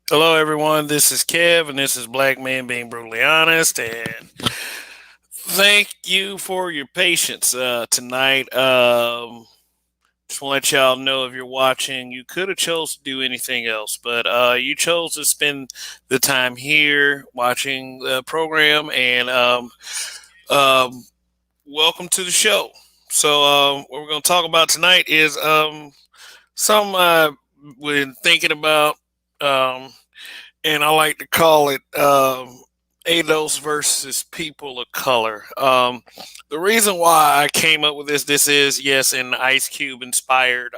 Hello, everyone. This is Kev, and this is Black Man Being Brutally Honest. And thank you for your patience tonight. Just want to let y'all know if you're watching, you could have chose to do anything else, but you chose to spend the time here watching the program. And um, welcome to the show. So, what we're going to talk about tonight is some we're thinking about. Um, and I like to call it ADOS versus people of color. The reason why I came up with this is yes, an Ice Cube inspired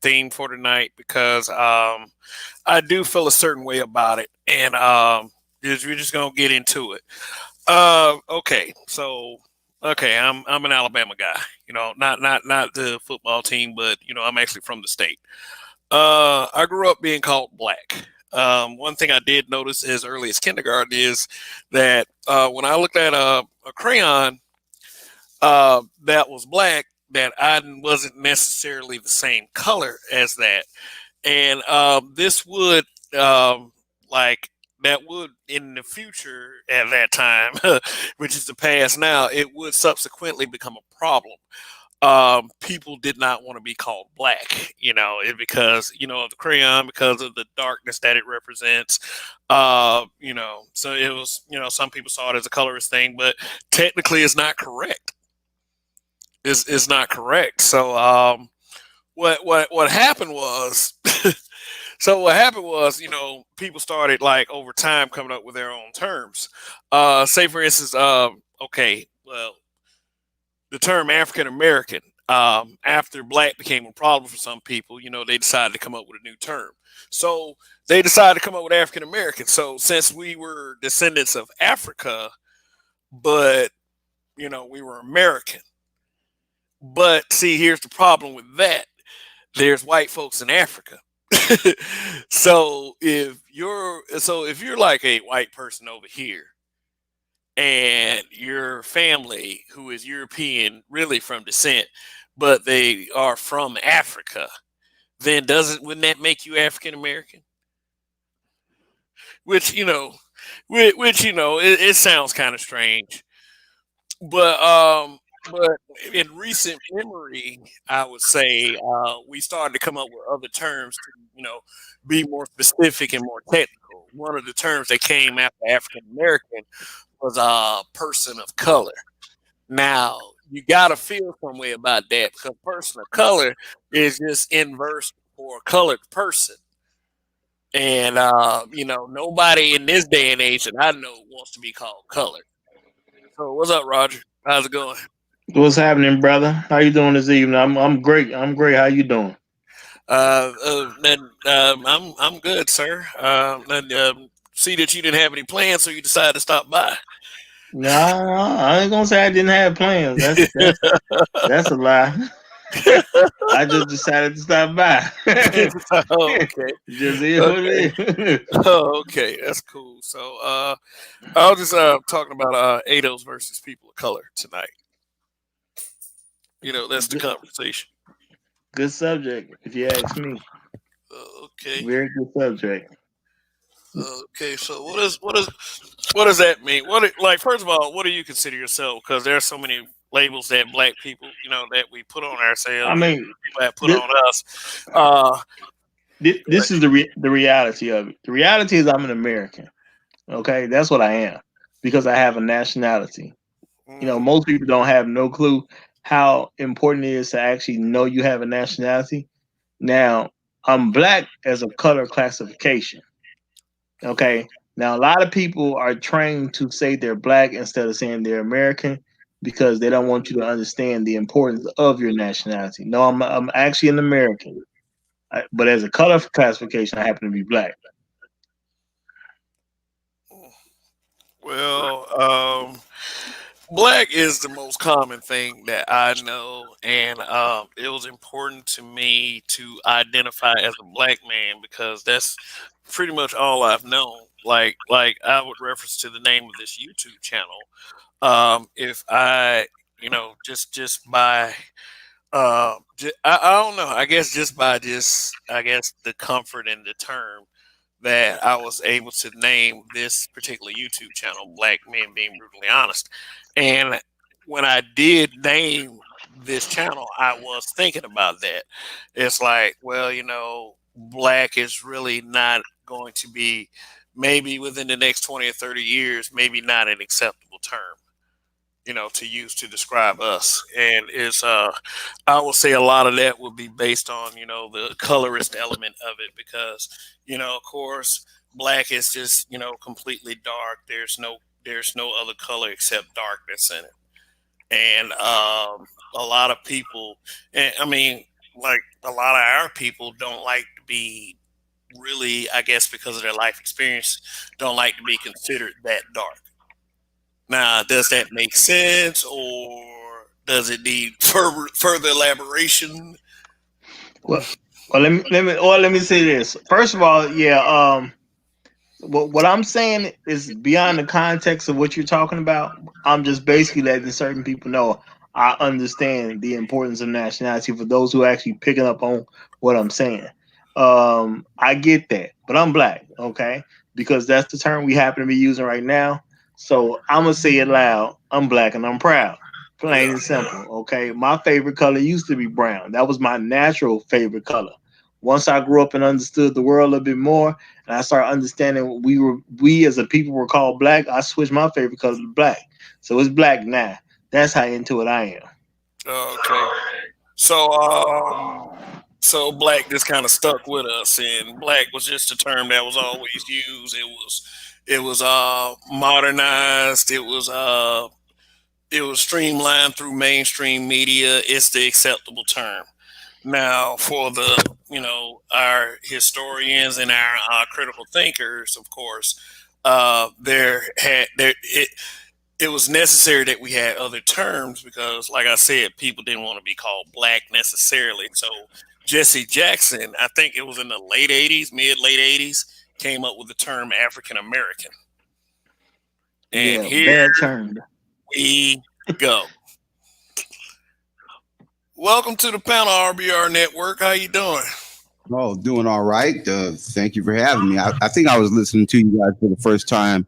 theme for tonight because I do feel a certain way about it, and we're just gonna get into it. Okay, so okay, I'm an Alabama guy. Not the football team, but I'm actually from the state. I grew up being called black. One thing I did notice as early as kindergarten is that when I looked at a crayon that was black, that I wasn't necessarily the same color as that, and this would like that would in the future at that time, which is the past now, it would subsequently become a problem. People did not want to be called black, because of the crayon, because of the darkness that it represents. So it was, some people saw it as a colorist thing, but technically, it's not correct. It's not correct. So what happened was, people started like over time coming up with their own terms. Say for instance, okay, well, the term African American. After black became a problem for some people, they decided to come up with a new term. So they decided to come up with African American. So since we were descendants of Africa, but we were American. But see, here's the problem with that. There's white folks in Africa. So if you're like a white person over here, and your family who is European, really from descent, but they are from Africa, then doesn't wouldn't that make you African American? Which it sounds kind of strange, but in recent memory, I would say we started to come up with other terms to be more specific and more technical. One of the terms that came after African American was a person of color. Now, you got to feel some way about that because person of color is just inverse for a colored person. And, nobody in this day and age that I know wants to be called colored. So, what's up, Roger? How's it going? What's happening, brother? How you doing this evening? I'm great. I'm great. How you doing? I'm good, sir. See that you didn't have any plans, so you decided to stop by. Nah, I ain't gonna say I didn't have plans. That's a lie. I just decided to stop by. Oh, okay. Just is what Okay. it is. Oh, okay. That's cool. So, I was just talking about ADOS versus people of color tonight. That's the good, conversation. good subject, if you ask me. Okay. Very good subject. Okay. So, what does that mean? Like, first of all, what do you consider yourself? Because there are so many labels that black people, that we put on I ourselves and mean, people have put this, on us. Uh, this is the reality of it. The reality is I'm an American. Okay, that's what I am because I have a nationality. mm, Most people don't have no clue how important it is to actually know you have a nationality. Now, I'm black as a color classification. Okay. Now, a lot of people are trained to say they're black instead of saying they're American because they don't want you to understand the importance of your nationality. No, I'm actually an American, but as a color classification, I happen to be black. well, black is the most common thing that I know, and it was important to me to identify as a black man because that's pretty much all I've known. Like I would reference to the name of this YouTube channel. If I, just by I don't know. I guess just by just I guess the comfort in the term that I was able to name this particular YouTube channel, Black Men Being Brutally Honest. And when I did name this channel, I was thinking about that. It's like, well, black is really not going to be, maybe within the next 20 or 30 years, maybe not an acceptable term, to use to describe us. And I will say a lot of that will be based on, the colorist element of it because, of course, black is just, completely dark. There's no other color except darkness in it. And a lot of people, and I mean, like a lot of our people don't like to be really, I guess, because of their life experience, don't like to be considered that dark. Now, does that make sense, or does it need further elaboration? Well, let me say this. First of all, yeah, what I'm saying is beyond the context of what you're talking about. I'm just basically letting certain people know I understand the importance of nationality for those who are actually picking up on what I'm saying. I get that, but I'm black, okay? Because that's the term we happen to be using right now. So I'm gonna say it loud. I'm black and I'm proud. Yeah. Plain and simple, okay? My favorite color used to be brown. That was my natural favorite color. Once I grew up and understood the world a little bit more, and I started understanding we as a people were called black, I switched my favorite color to black. So it's black now. That's how into it I am. Okay. So, so black just kind of stuck with us, and black was just a term that was always used. It was modernized. It was streamlined through mainstream media. It's the acceptable term. Now, for the our historians and our critical thinkers, of course, it was necessary that we had other terms because, like I said, people didn't want to be called black necessarily. So Jesse Jackson, I think it was in the late '80s, mid late '80s, came up with the term African American, and Yeah, here bad term. we go. Welcome to the panel, RBR Network. How you doing? Oh, doing all right. Thank you for having me. I think I was listening to you guys for the first time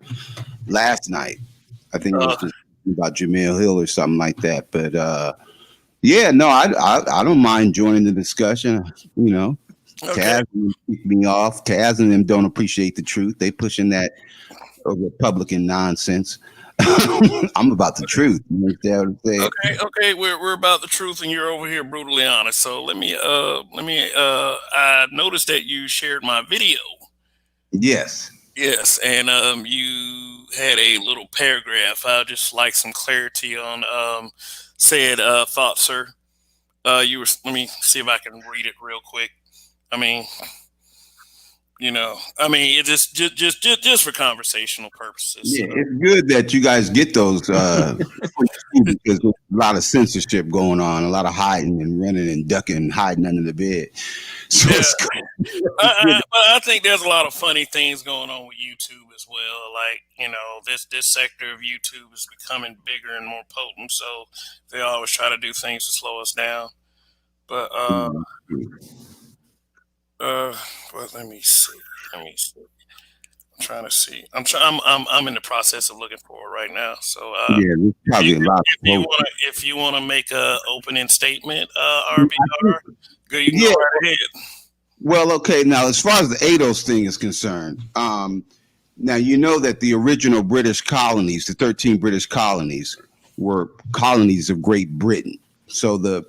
last night. I think it Uh, was just about Jamil Hill or something like that. But yeah, no, I don't mind joining the discussion. You know, okay. Taz and them kick me off. Taz and them don't appreciate the truth. They pushing that Republican nonsense. I'm about the truth. You understand what I'm saying? Okay, we're about the truth, and you're over here brutally honest. So I noticed that you shared my video. Yes. Yes, and you had a little paragraph. I just like some clarity on said thought, sir. Let me see if I can read it real quick. I mean, it just for conversational purposes. Yeah, it's good that you guys get those because there's a lot of censorship going on, a lot of hiding and running and ducking and hiding under the bed. So Yeah, it's good. I think there's a lot of funny things going on with YouTube as well. Like this sector of YouTube is becoming bigger and more potent, so they always try to do things to slow us down. But uh, but let me see. Let me see. I'm trying to see. I'm in the process of looking for it right now. So Yeah, there's if you probably a lot of if you wanna make a opening statement, RBR, good, you can go yeah. right ahead. Well, okay. Now, as far as the ADOS thing is concerned, now you know that the original British colonies, the 13 British colonies, were colonies of Great Britain. So the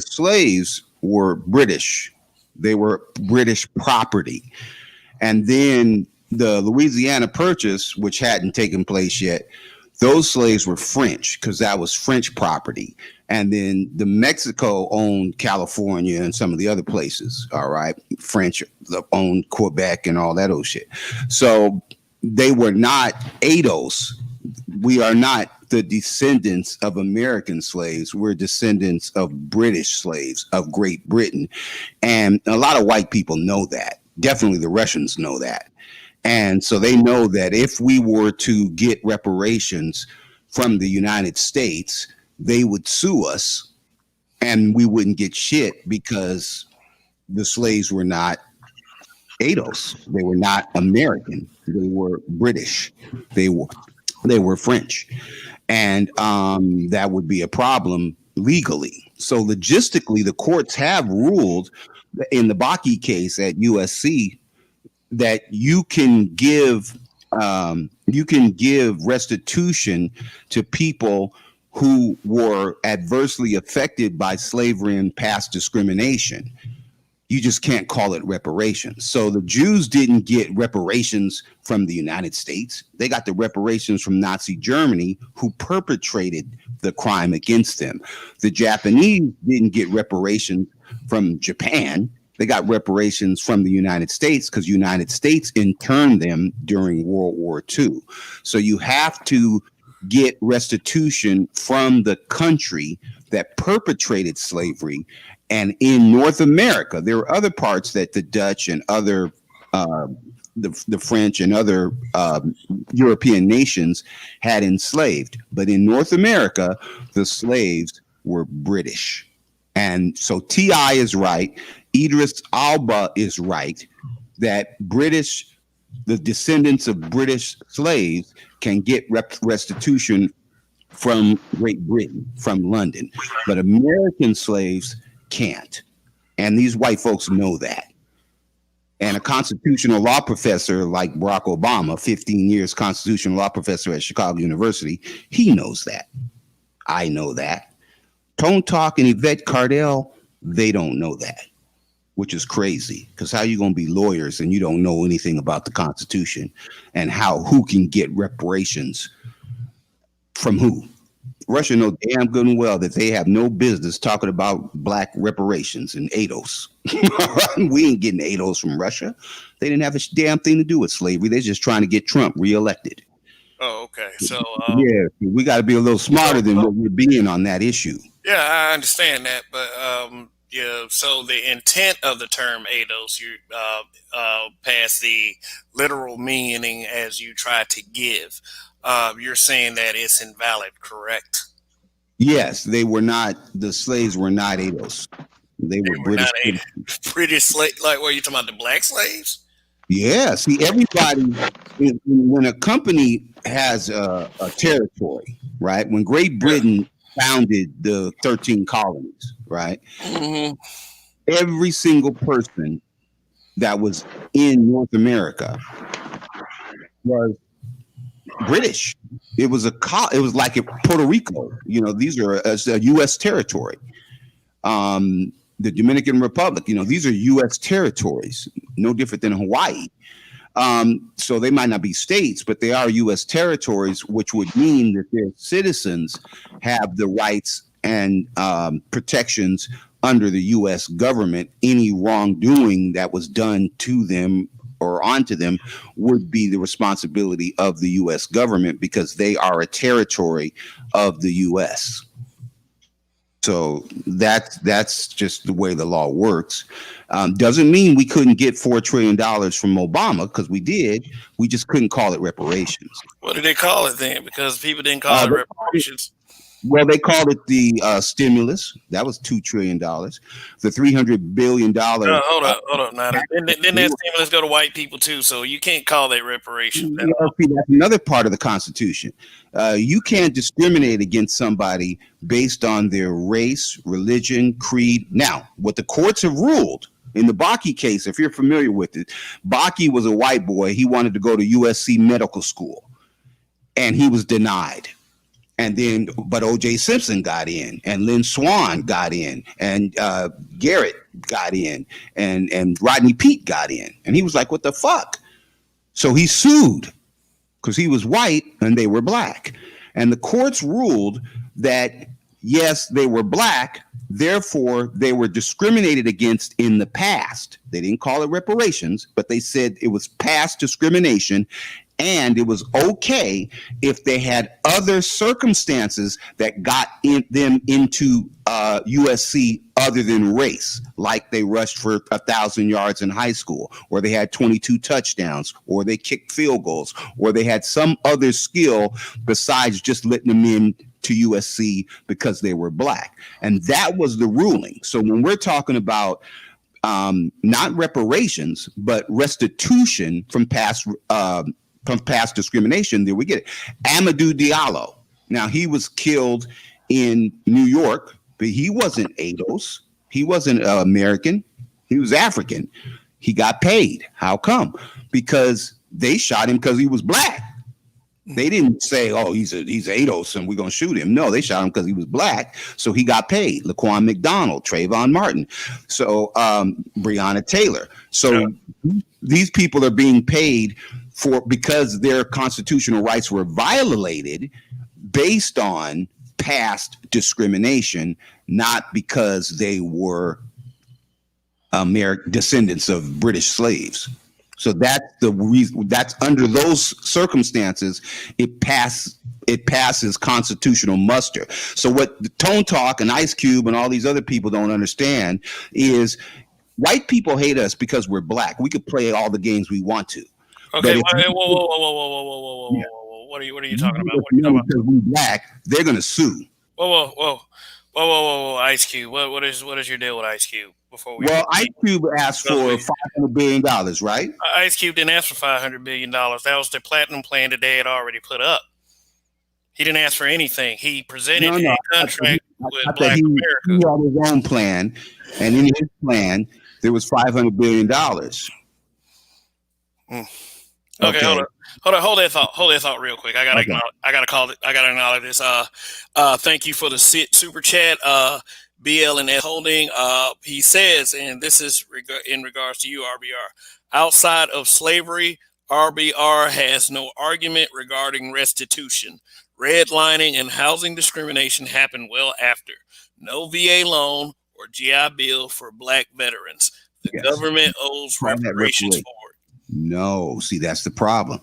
slaves were British. They were British property. And then the Louisiana Purchase, which hadn't taken place yet, those slaves were French because that was French property. And then the Mexico owned California and some of the other places. All right. French owned Quebec and all that old shit. So they were not ADOS. We are not the descendants of American slaves. We're descendants of British slaves of Great Britain. And a lot of white people know that. Definitely the Russians know that. And so they know that if we were to get reparations from the United States, they would sue us and we wouldn't get shit because the slaves were not ADOS. They were not American. They were British. They were they were French, and that would be a problem legally. So logistically, the courts have ruled in the Baki case at USC that you can give restitution to people who were adversely affected by slavery and past discrimination. You just can't call it reparations. So the Jews didn't get reparations from the United States. They got the reparations from Nazi Germany, who perpetrated the crime against them. The Japanese didn't get reparations from Japan. They got reparations from the United States because United States interned them during World War II. So you have to get restitution from the country that perpetrated slavery. And in North America, there are other parts that the Dutch and other the French and other European nations had enslaved. But in North America, the slaves were British. And so T.I. is right. Idris Alba is right that the descendants of British slaves can get restitution from Great Britain, from London. But American slaves can't. And these white folks know that. And a constitutional law professor like Barack Obama, 15 years constitutional law professor at Chicago University, he knows that. I know that. Tone Talk and Yvette Cardell, they don't know that, which is crazy. Because how you going to be lawyers and you don't know anything about the Constitution and who can get reparations from who? Russia knows damn good and well that they have no business talking about black reparations and ADOS. We ain't getting ADOS from Russia. They didn't have a damn thing to do with slavery. They're just trying to get Trump reelected. Oh, okay. So yeah, we got to be a little smarter than what we're being on that issue. Yeah, I understand that, but yeah. So the intent of the term ADOS, you past the literal meaning as you try to give. You're saying that it's invalid, correct? Yes, they were not. The slaves were not ADOS. They were British. British slave. Like, what are you talking about? The black slaves? Yeah. See, everybody. When a company has a territory, right? When Great Britain founded the 13 colonies, right? Mm-hmm. Every single person that was in North America was British. It was like Puerto Rico. You know, these are a U.S. territory. The Dominican Republic. You know, these are U.S. territories. No different than Hawaii. So they might not be states, but they are U.S. territories, which would mean that their citizens have the rights and protections under the U.S. government. Any wrongdoing that was done to them or onto them would be the responsibility of the U.S. government because they are a territory of the U.S. So that's just the way the law works. Doesn't mean we couldn't get $4 trillion from Obama, because we did. We just couldn't call it reparations. What did they call it then? Because people didn't call it reparations. Well, they called it the stimulus. That was $2 trillion. The $300 billion. Hold up. Now, then that stimulus go to white people too, so you can't call that reparation. That's another part of the Constitution. You can't discriminate against somebody based on their race, religion, creed. Now, what the courts have ruled in the Baki case, if you're familiar with it, Baki was a white boy. He wanted to go to USC medical school, and he was denied. And then, but O.J. Simpson got in, and Lynn Swan got in, and Garrett got in, and Rodney Peete got in. And he was like, what the fuck? So he sued because he was white and they were black. And the courts ruled that, yes, they were black, therefore they were discriminated against in the past. They didn't call it reparations, but they said it was past discrimination. And it was okay if they had other circumstances that got them into USC other than race, like they rushed for 1,000 yards in high school, or they had 22 touchdowns, or they kicked field goals, or they had some other skill besides just letting them in to USC because they were black. And that was the ruling. So when we're talking about not reparations, but restitution from past discrimination, there we get it. Amadou Diallo. Now, he was killed in New York, but he wasn't ADOS. He wasn't American. He was African. He got paid. How come? Because they shot him because he was black. They didn't say, "Oh, he's ADOS and we're gonna shoot him." No, they shot him because he was black, so he got paid. Laquan McDonald, Trayvon Martin, so Breonna Taylor. So these people are being paid because their constitutional rights were violated based on past discrimination, not because they were descendants of British slaves. So that's the reason. That's under those circumstances, it passes constitutional muster. So what the Tone Talk and Ice Cube and all these other people don't understand is white people hate us because we're black. We could play all the games we want to. Okay, whoa. What are you talking about? What are you talking about? Because we're black, they're gonna sue. Whoa, Ice Cube. What is your deal with Ice Cube? Ice Cube asked for $500 billion, right? Ice Cube didn't ask for $500 billion. That was the platinum plan that they had already put up. He didn't ask for anything. He presented a contract with Black America. He had his own plan, and in his plan, there was $500 billion. Okay, hold that thought real quick. I gotta acknowledge this. Thank you for the super chat. BLNS Holding. He says, and this is in regards to you, RBR. Outside of slavery, RBR has no argument regarding restitution. Redlining and housing discrimination happened well after. No VA loan or GI Bill for black veterans. The government owes reparations for it. No, see, that's the problem.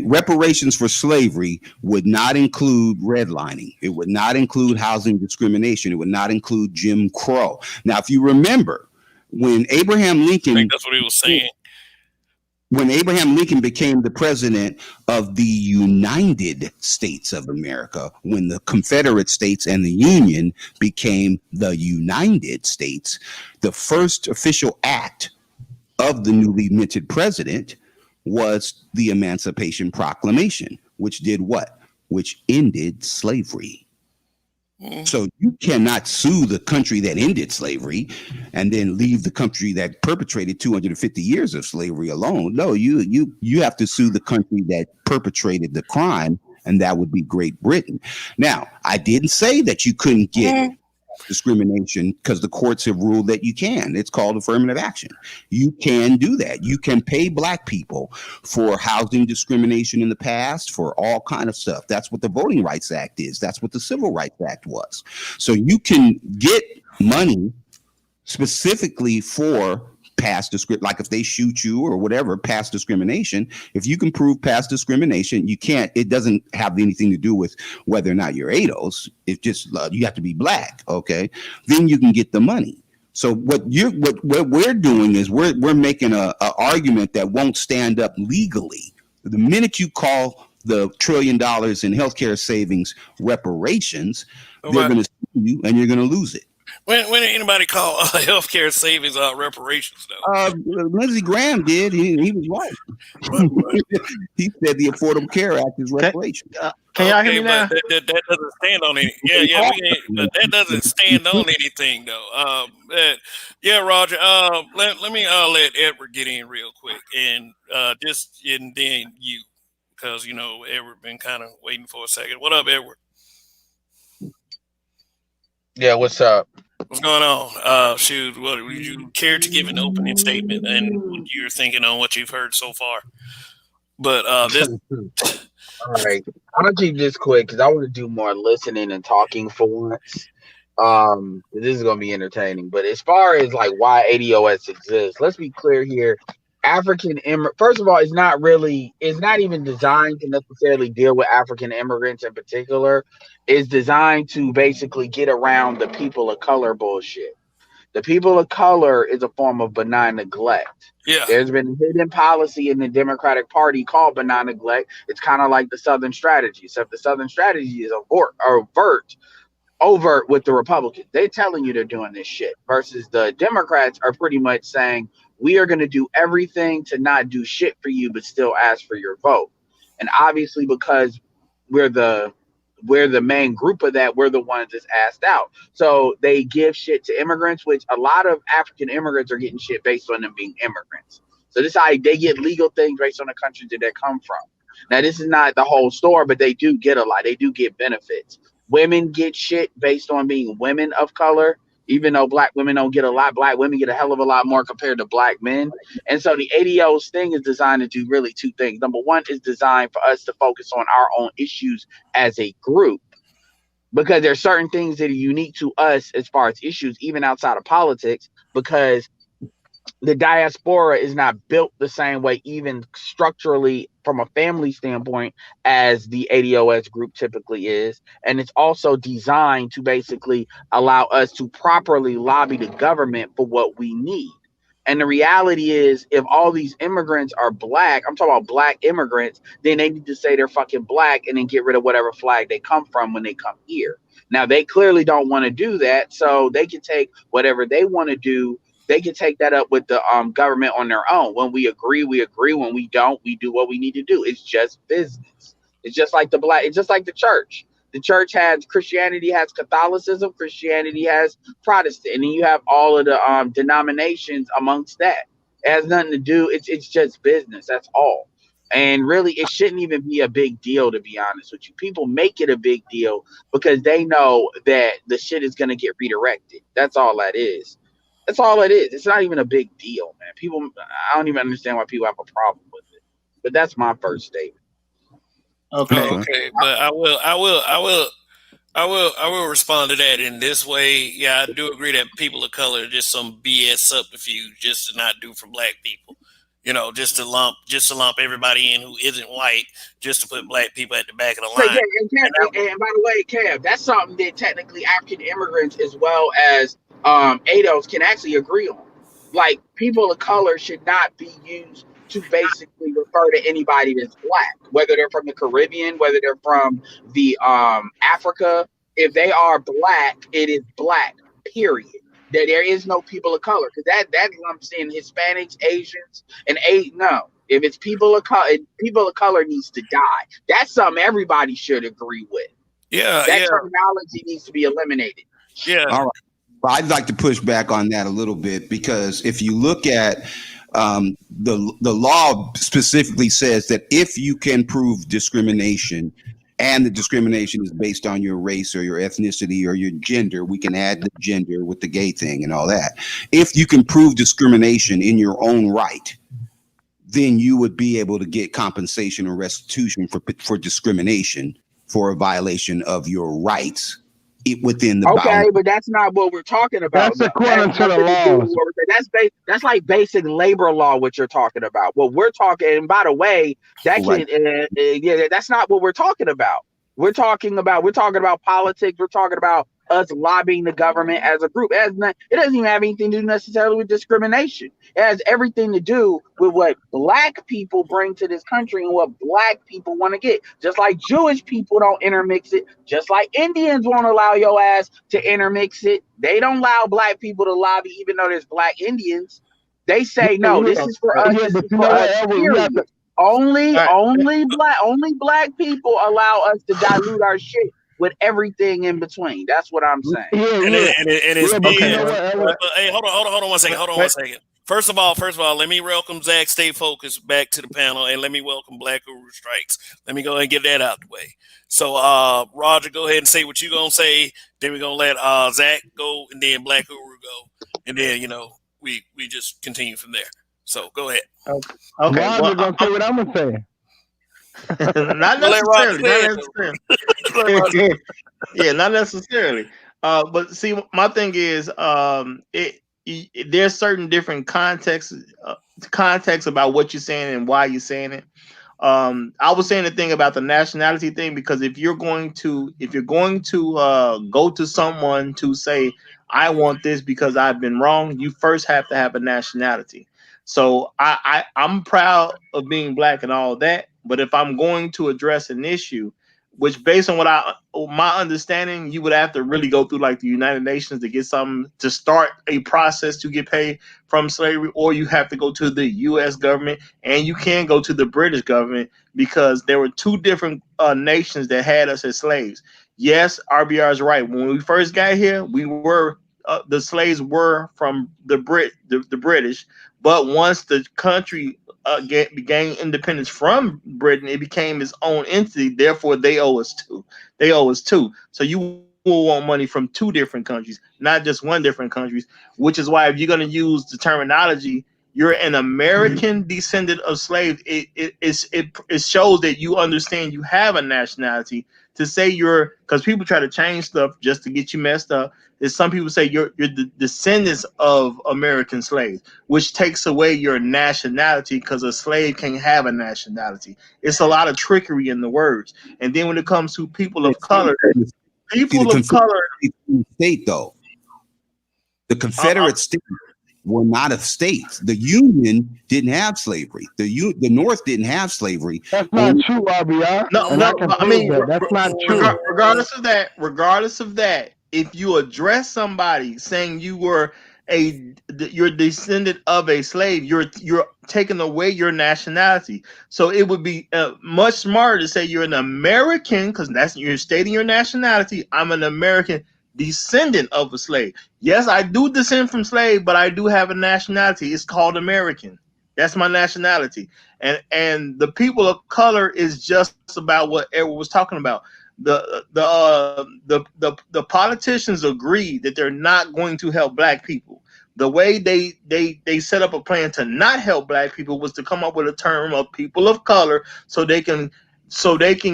Reparations for slavery would not include redlining. It would not include housing discrimination. It would not include Jim Crow. Now, if you remember, when Abraham Lincoln, I think that's what he was saying. When Abraham Lincoln became the president of the United States of America, when the Confederate States and the Union became the United States, the first official act of the newly minted president was the Emancipation Proclamation, which did what? Which ended slavery. So you cannot sue the country that ended slavery and then leave the country that perpetrated 250 years of slavery alone. No, you have to sue the country that perpetrated the crime, and that would be Great Britain. Now, I didn't say that you couldn't get discrimination because the courts have ruled that you can. It's called affirmative action. You can do that. You can pay black people for housing discrimination in the past, for all kind of stuff. That's what the Voting Rights Act is. That's what the Civil Rights Act was. So you can get money specifically for past discrimination, like if they shoot you or whatever, past discrimination. If you can prove past discrimination, you can't. It doesn't have anything to do with whether or not you're ADOS. It's just you have to be black. Okay, then you can get the money. So what we're doing is we're making a argument that won't stand up legally. The minute you call the $1 trillion in healthcare savings reparations, they're going to sue you and you're going to lose it. When did anybody call healthcare savings reparations, though? Lindsey Graham did. He was right. He said the Affordable Care Act is reparations. Can y'all hear me now? That doesn't stand on anything. But that doesn't stand on anything, though. Roger. Let me let Edward get in real quick, and then you, because Edward been kind of waiting for a second. What up, Edward? Yeah, what's up? What's going on? Would you care to give an opening statement and what you're thinking on what you've heard so far? But this. All right, I'll keep this quick because I want to do more listening and talking for once. This is gonna be entertaining. But as far as like why ADOS exists, let's be clear here. First of all, it's not even designed to necessarily deal with African immigrants in particular. It's designed to basically get around the people of color bullshit. The people of color is a form of benign neglect. Yeah. There's been a hidden policy in the Democratic Party called benign neglect. It's kind of like the Southern strategy, except the Southern strategy is overt with the Republicans. They're telling you they're doing this shit versus the Democrats are pretty much saying we are going to do everything to not do shit for you, but still ask for your vote. And obviously, because we're the we're the main group of that, we're the ones that's asked out. So they give shit to immigrants, which a lot of African immigrants are getting shit based on them being immigrants. So this is how they get legal things based on the country that they come from. Now, this is not the whole story, but they do get a lot. They do get benefits. Women get shit based on being women of color, even though black women don't get a lot. Black women get a hell of a lot more compared to black men. And so the ADOS thing is designed to do really two things. Number one is designed for us to focus on our own issues as a group, because there's certain things that are unique to us as far as issues, even outside of politics, because the diaspora is not built the same way, even structurally from a family standpoint, as the ADOS group typically is. And it's also designed to basically allow us to properly lobby the government for what we need. And the reality is, if all these immigrants are black, I'm talking about black immigrants, then they need to say they're fucking black and then get rid of whatever flag they come from when they come here. Now, they clearly don't want to do that, so they can take whatever they want to do. They can take that up with the government on their own. When we agree, we agree. When we don't, we do what we need to do. It's just business. It's just like it's just like the church. The church has Christianity, has Catholicism, Christianity has Protestant, and then you have all of the denominations amongst that. It has nothing to do. It's just business. That's all. And really, it shouldn't even be a big deal, to be honest with you. People make it a big deal because they know that the shit is going to get redirected. That's all that is. That's all it is. It's not even a big deal, man. People, I don't even understand why people have a problem with it. But that's my first statement. Okay. Okay, but I will respond to that in this way. Yeah, I do agree that people of color are just some BS subterfuge just to not do for black people. Just to lump everybody in who isn't white, just to put black people at the back of the So line. yeah, and by the way, Kev, that's something that technically African immigrants as well as ADOS can actually agree on. Like, people of color should not be used to basically refer to anybody that's black, whether they're from the Caribbean, whether they're from the Africa. If they are black, it is black. Period. There is no people of color, because that's what I'm saying. Hispanics, Asians, and no. If it's people of color needs to die. That's something everybody should agree with. Yeah, That yeah, terminology needs to be eliminated. yeah. All right. Well, I'd like to push back on that a little bit, because if you look at the law specifically says that if you can prove discrimination, and the discrimination is based on your race or your ethnicity or your gender, we can add the gender with the gay thing and all that. If you can prove discrimination in your own right, then you would be able to get compensation or restitution for discrimination for a violation of your rights within the Okay, boundaries. but that's not what we're talking about. That's according to the laws. That's like basic labor law. What you're talking about. What we're talking. And by the way, that Right. can yeah, that's not what we're talking about. We're talking about politics. We're talking about us lobbying the government as a group. It doesn't even have anything to do necessarily with discrimination. It has everything to do with what black people bring to this country and what black people want to get. Just like Jewish people don't intermix it, just like Indians won't allow your ass to intermix it. They don't allow black people to lobby, even though there's black Indians. They say no, this is for us. Yeah, This but is you for know what, us. Edward? We have Period. to. Only All right. only black people allow us to dilute our shit with everything in between. That's what I'm saying. Yeah, And yeah, it's yeah. But you big. know what, Edward? Hey, hold on 1 second. Hold on one Wait. second. First of all, let me welcome Zach Stay Focused back to the panel, and let me welcome Black Guru Strikes. Let me go ahead and get that out the way. So, Roger, go ahead and say what you're gonna say. Then we're gonna let Zach go, and then Black Guru go, and then we just continue from there. So, go ahead. Okay. Roger Well, gonna say what I'm gonna say. not Well, let Roger necessarily. say Not it. necessarily. Yeah, not necessarily. But see, my thing is, there's certain different contexts about what you're saying and why you're saying it. I was saying the thing about the nationality thing because if you're going to go to someone to say I want this because I've been wrong, you first have to have a nationality. So I'm proud of being black and all that, but if I'm going to address an issue, which based on what I my understanding, you would have to really go through like the United Nations to get something to start a process to get paid from slavery, or you have to go to the U.S. government, and you can go to the British government because there were two different nations that had us as slaves. Yes, RBR is right. When we first got here, we were the slaves were from the British, but once the country gained independence from Britain, it became its own entity. Therefore, they owe us two. They owe us two. So you will want money from two different countries, not just one different countries. Which is why if you're going to use the terminology, you're an American descendant of slaves. It shows that you understand you have a nationality. To say you're, because people try to change stuff just to get you messed up. Is some people say you're the descendants of American slaves, which takes away your nationality because a slave can't have a nationality. It's a lot of trickery in the words. And then when it comes to See, the people of Confederate color, States were a state, though. The uh, Confederate States were not a state. The Union didn't have slavery. The North didn't have slavery. That's not Only true, RBR, no, and I no. can But I prove mean, that. That's not true. regardless of that, if you address somebody saying you're descendant of a slave, you're taking away your nationality. So it would be much smarter to say you're an American because that's you're stating your nationality. I'm an American descendant of a slave. Yes, I do descend from slave, but I do have a nationality. It's called American. That's my nationality. And the people of color is just about what Edward was talking about. The politicians agreed that they're not going to help black people. The way they set up a plan to not help black people was to come up with a term of people of color so they can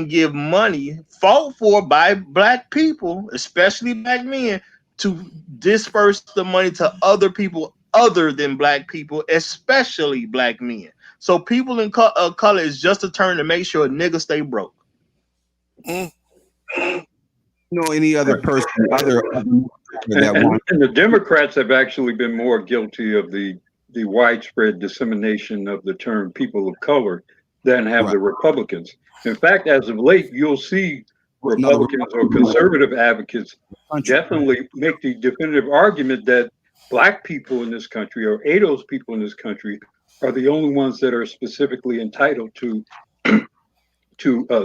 give money fought for by black people, especially black men, to disperse the money to other people other than black people, especially black men. So people in color is just a term to make sure niggas stay broke. Mm. any other Right. person, other And, that and, want. and the Democrats have actually been more guilty of the widespread dissemination of the term people of color than have Right. the Republicans. In fact, as of late, you'll see No, the Republicans or Republicans conservative advocates country. definitely make the definitive argument that black people in this country or ADOS people in this country are the only ones that are specifically entitled to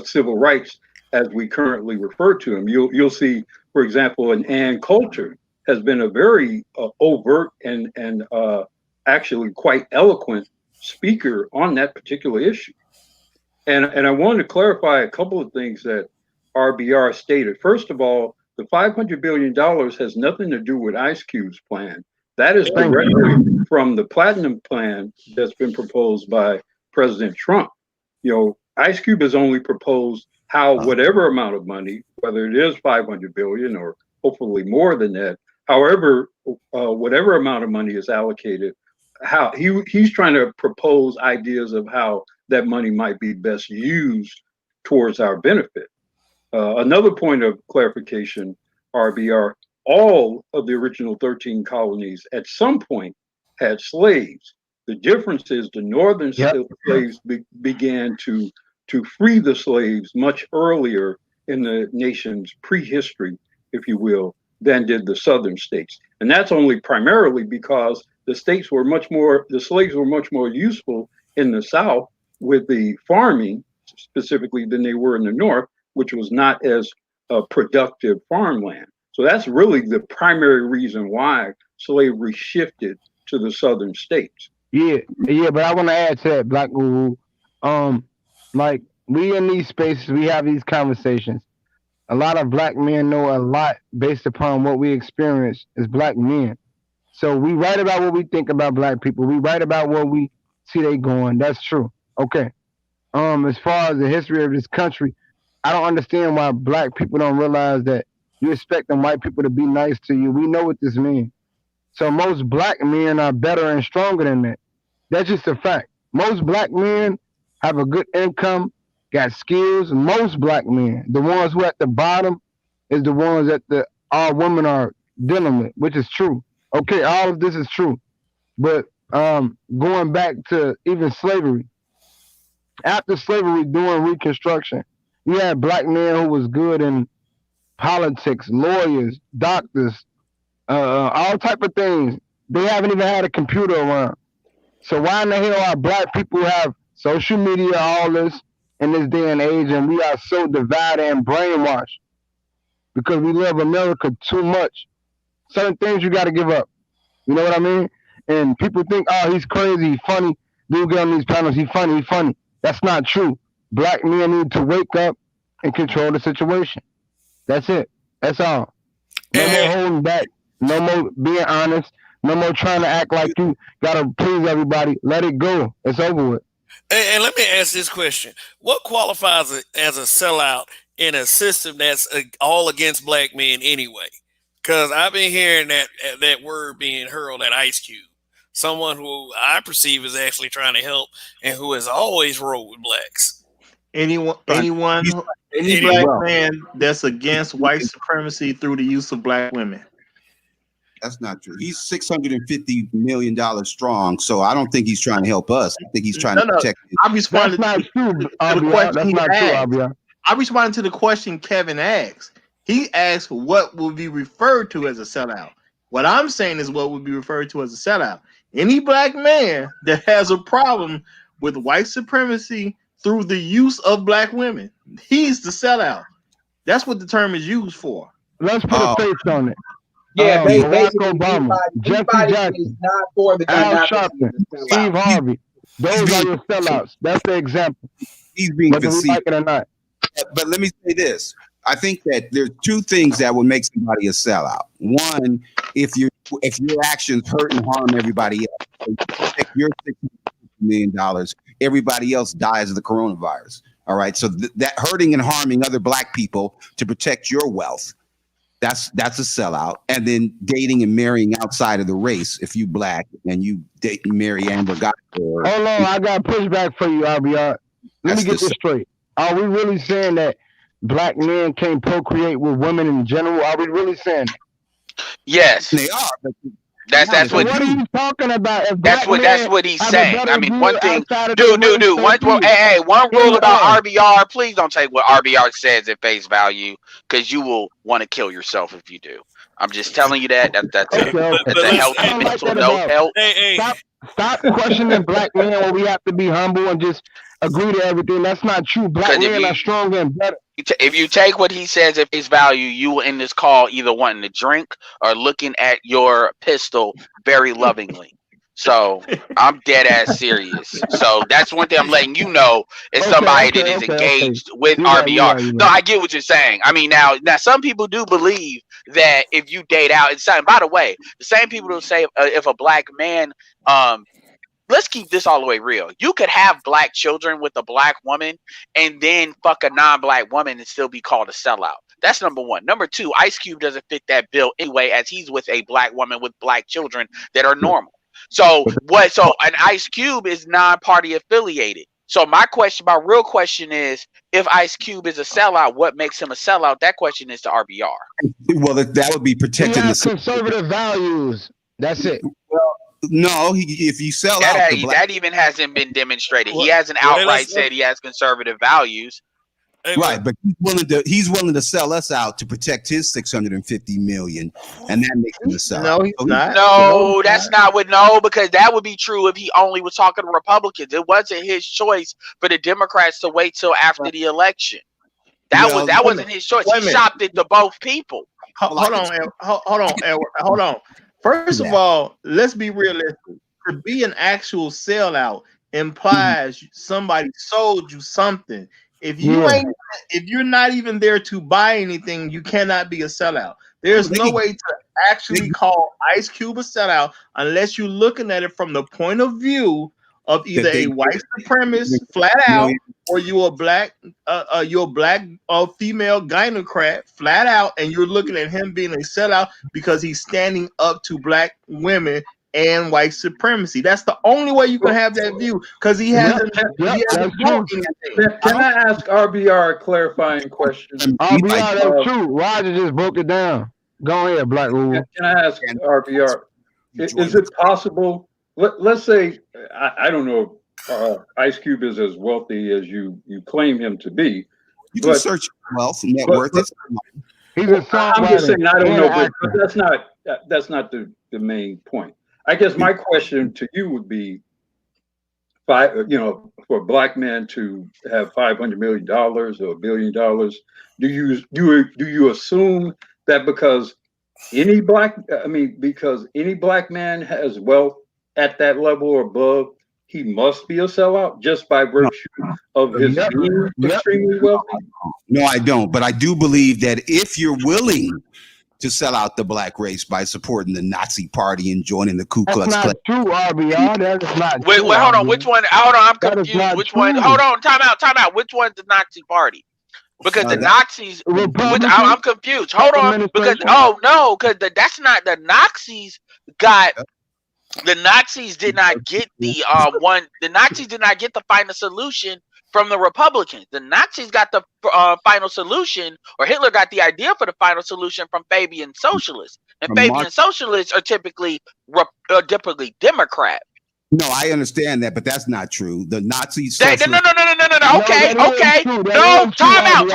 civil rights as we currently refer to them. You'll see, for example, an Ann Coulter has been a very overt and actually quite eloquent speaker on that particular issue. And I wanted to clarify a couple of things that RBR stated. First of all, the $500 billion has nothing to do with Ice Cube's plan. That is Thank directly you. from the Platinum Plan that's been proposed by President Trump. Ice Cube has only proposed how whatever amount of money, whether it is 500 billion or hopefully more than that, however, whatever amount of money is allocated, how he's trying to propose ideas of how that money might be best used towards our benefit. Another point of clarification, RBR, all of the original 13 colonies at some point had slaves. The difference is the northern Yep. slaves began to free the slaves much earlier in the nation's prehistory, if you will, than did the southern states. And that's only primarily because the slaves were much more useful in the South with the farming specifically than they were in the North, which was not as productive farmland. So that's really the primary reason why slavery shifted to the southern states. Yeah, yeah, but I want to add to that, Black Guru. Um, like we in these spaces, we have these conversations. A lot of black men know a lot based upon what we experience as black men. So we write about what we think about black people. We write about what we see they going. That's true. Okay. As far as the history of this country, I don't understand why black people don't realize that you expecting white people to be nice to you. We know what this means. So most black men are better and stronger than that. That's just a fact. Most black men have a good income, got skills. Most black men, the ones who at the bottom, is the ones that the our women are dealing with, which is true. Okay, all of this is true. But going back to even slavery, after slavery, during Reconstruction, you had black men who was good in politics, lawyers, doctors, all type of things. They haven't even had a computer around. So why in the hell are black people have social media, all this in this day and age, and we are so divided and brainwashed because we love America too much? Certain things you got to give up. You know what I mean? And people think, oh, he's crazy, he's funny. Dude get on these panels, he's funny, he's funny. That's not true. Black men need to wake up and control the situation. That's it. That's all. No more And, holding back. No more being honest. No more trying to act like you gotta please everybody. Let it go. It's over with. and let me ask this question: what qualifies as a sellout in a system that's all against black men anyway? Because I've been hearing that word being hurled at Ice Cube, someone who I perceive is actually trying to help and who has always rolled with blacks. Anyone, Right. anyone, He's any Any, black well. man that's against white supremacy through the use of black women. That's not true. He's $650 million strong, so I don't think he's trying to help us. I think he's trying No, to no. protect. I That's responded not true, to the Abia. question That's he not true, asked. Abia. I responded to the question Kevin asked. He asked what would be referred to as a sellout. What I'm saying is what would be referred to as a sellout. Any black man that has a problem with white supremacy through the use of black women, he's the sellout. That's what the term is used for. Let's put a Oh, face on it. Yeah, see, Barack basically Obama, Jesse anybody that is Jackson, not for the gun Al democracy is Sharpton, a sellout. Steve Harvey. he's Those are being your sellouts. That's the example, he's being whether we facetious. like it or not. But let me say this: I think that there's two things that would make somebody a sellout. One, if your actions hurt and harm everybody else, so you protect your $650 million, everybody else dies of the coronavirus. All right, so that hurting and harming other black people to protect your wealth. That's a sellout. And then dating and marrying outside of the race. If you black and you date and marry Amber Guy, or Hold on, I got pushback for you, Abia. Let that's me get the this straight. Are we really saying that black men can't procreate with women in general? Are we really saying that? Yes, they are. But that's now that's So what what are you talking about? If that's black what men he's have a saying. I better mean, view one thing, outside of their race, do so one. Well, be it. hey, one Hear rule me about out. RBR. Please don't take what RBR says at face value, because you will want to kill yourself if you do. I'm just telling you that. That's okay, a Okay, okay. that's a let's I healthy don't like mental that note. about. hey. Stop, stop questioning black men when we have to be humble and just agree to everything. That's not true. Black Because men are stronger and better. if you take what he says at face value, you will end this call either wanting to drink or looking at your pistol very lovingly. So I'm dead ass serious. So that's one thing I'm letting you know is Okay, somebody okay, that is okay, okay. engaged with You right, you RBR. right, you No, right. I get what you're saying. I mean, now some people do believe that if you date out, it's something. By the way, the same people who say if a black man, let's keep this all the way real. You could have black children with a black woman and then fuck a non-black woman and still be called a sellout. That's number one. Number two, Ice Cube doesn't fit that bill anyway, as he's with a black woman with black children that are normal. So what? So an Ice Cube is non-party affiliated. So my real question is, if Ice Cube is a sellout, what makes him a sellout? That question is to RBR. well, that would be He protecting has the. conservative values. That's it. No, if you sell That out the black, that even hasn't been demonstrated. He Well, hasn't well, outright said he has conservative values. Hey, right, but he's willing to sell us out to protect his 650 million, and that makes him a sellout. No, he's So not. No, he's that's not. not what. No, because that would be true if he only was talking to Republicans. It wasn't his choice for the Democrats to wait till after the election. well, That Wait a wasn't minute. his choice. Wait He a minute. shopped it to both people. well, I Hold can on, hold on, Edward. Hold on. First see of that. all, let's be realistic. To be an actual sellout implies somebody sold you something. If you Yeah. ain't, if you're not even there to buy anything, you cannot be a sellout. There's They no can- way to actually call Ice Cube a sellout unless you're looking at it from the point of view of either that a they white supremacist flat out, or you're a black female gynocrat flat out, and you're looking at him being a sellout because he's standing up to black women and white supremacy. That's the only way you can have that view, because he hasn't that's built true. anything. Can I ask RBR a clarifying question? RBR, that's true. Roger just broke it down. Go ahead, Black Rule. Can I ask RBR? Is it possible? Let's say I don't know if Ice Cube is as wealthy as you claim him to be. You can search wealth, net worth. He's a songwriter. I'm just saying I don't know, but actor. that's not the main point. I guess my question to you would be, for a black man to have $500 million or $1 billion, do you assume that because any black man has wealth at that level or above, he must be a sellout just by virtue of his being extremely wealthy? No, I don't. But I do believe that if you're willing to sell out the black race by supporting the Nazi party and joining the Ku Klux Klan. That's not true, RBR. That is not Wait, true. hold on. Which one? Hold on, I'm confused. Which one? Hold on. Time out. Which one's the Nazi party? Because the Nazis, I'm confused. Hold on. Because that's not the Nazis got. The Nazis did not get the The Nazis did not get the final solution from the Republicans. The Nazis got the final solution, or Hitler got the idea for the final solution from Fabian socialists. And Fabian socialists are typically Democrat. No, I understand that, but that's not true. The Nazis. No. Okay. No, time out.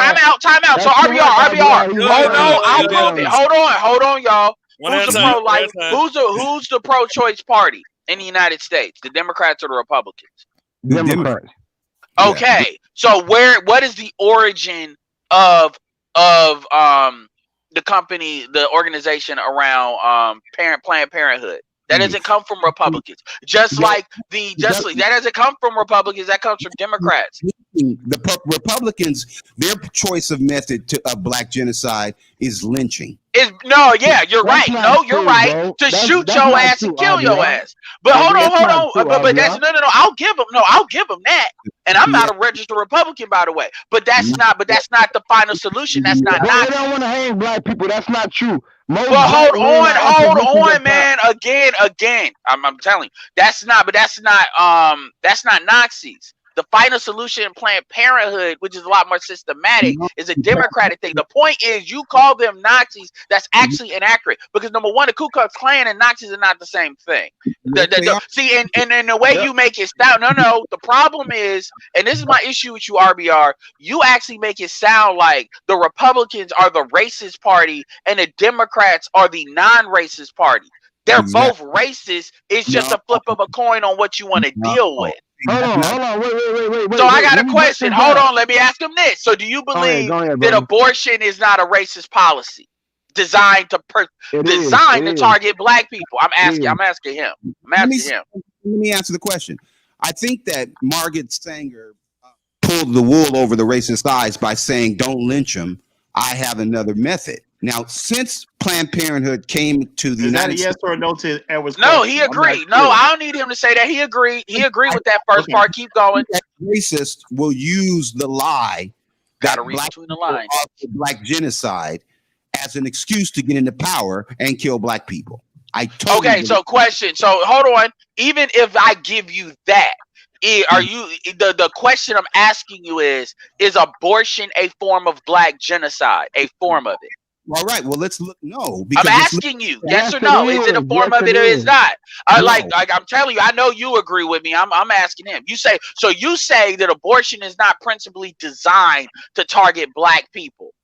So RBR. Oh no, I'll prove it. Hold on, y'all. Who's the pro-choice party in the United States? The Democrats or the Republicans? Democrats. Okay, so what is the origin of the company, the organization around Planned Parenthood? That doesn't come from Republicans. That doesn't come from Republicans. That comes from Democrats. The Republicans, their choice of method of black genocide is lynching. You're right. No, you're right. To shoot your ass and kill your ass. But hold on. But that's no. I'll give them that. And I'm not a registered Republican, by the way. But that's not the final solution. That's not. They don't want to hang black people. That's not true. Hold on, man. Again. I'm telling you, that's not Nazis. The final solution in Planned Parenthood, which is a lot more systematic, is a Democratic thing. The point is, you call them Nazis. That's actually inaccurate, because number one, the Ku Klux Klan and Nazis are not the same thing. See, and the way you make it sound, no. The problem is, and this is my issue with you, RBR. You actually make it sound like the Republicans are the racist party and the Democrats are the non-racist party. They're both racist. It's just a flip of a coin on what you want to deal with. Hold on. Wait. So I got a question. Hold on. Let me ask him this. So do you believe that abortion is not a racist policy designed to target black people? I'm asking him. Let me answer the question. I think that Margaret Sanger pulled the wool over the racist eyes by saying, "Don't lynch him. I have another method." Now, since Planned Parenthood came to the United States, yes or no to Edward's No, question? he agreed. No, I don't need him to say that. He agreed. He agreed with that first part. Keep going. Racists will use the lie Gotta read between the lines. Black genocide as an excuse to get into power and kill black people. So question. So hold on. Even if I give you that, are you the question I'm asking you is abortion a form of black genocide? A form of it? All right. Well, let's look. No, I'm asking you, yes or no? Is it a form of it or is not? Like I'm telling you, I know you agree with me. I'm asking him. You say that abortion is not principally designed to target black people.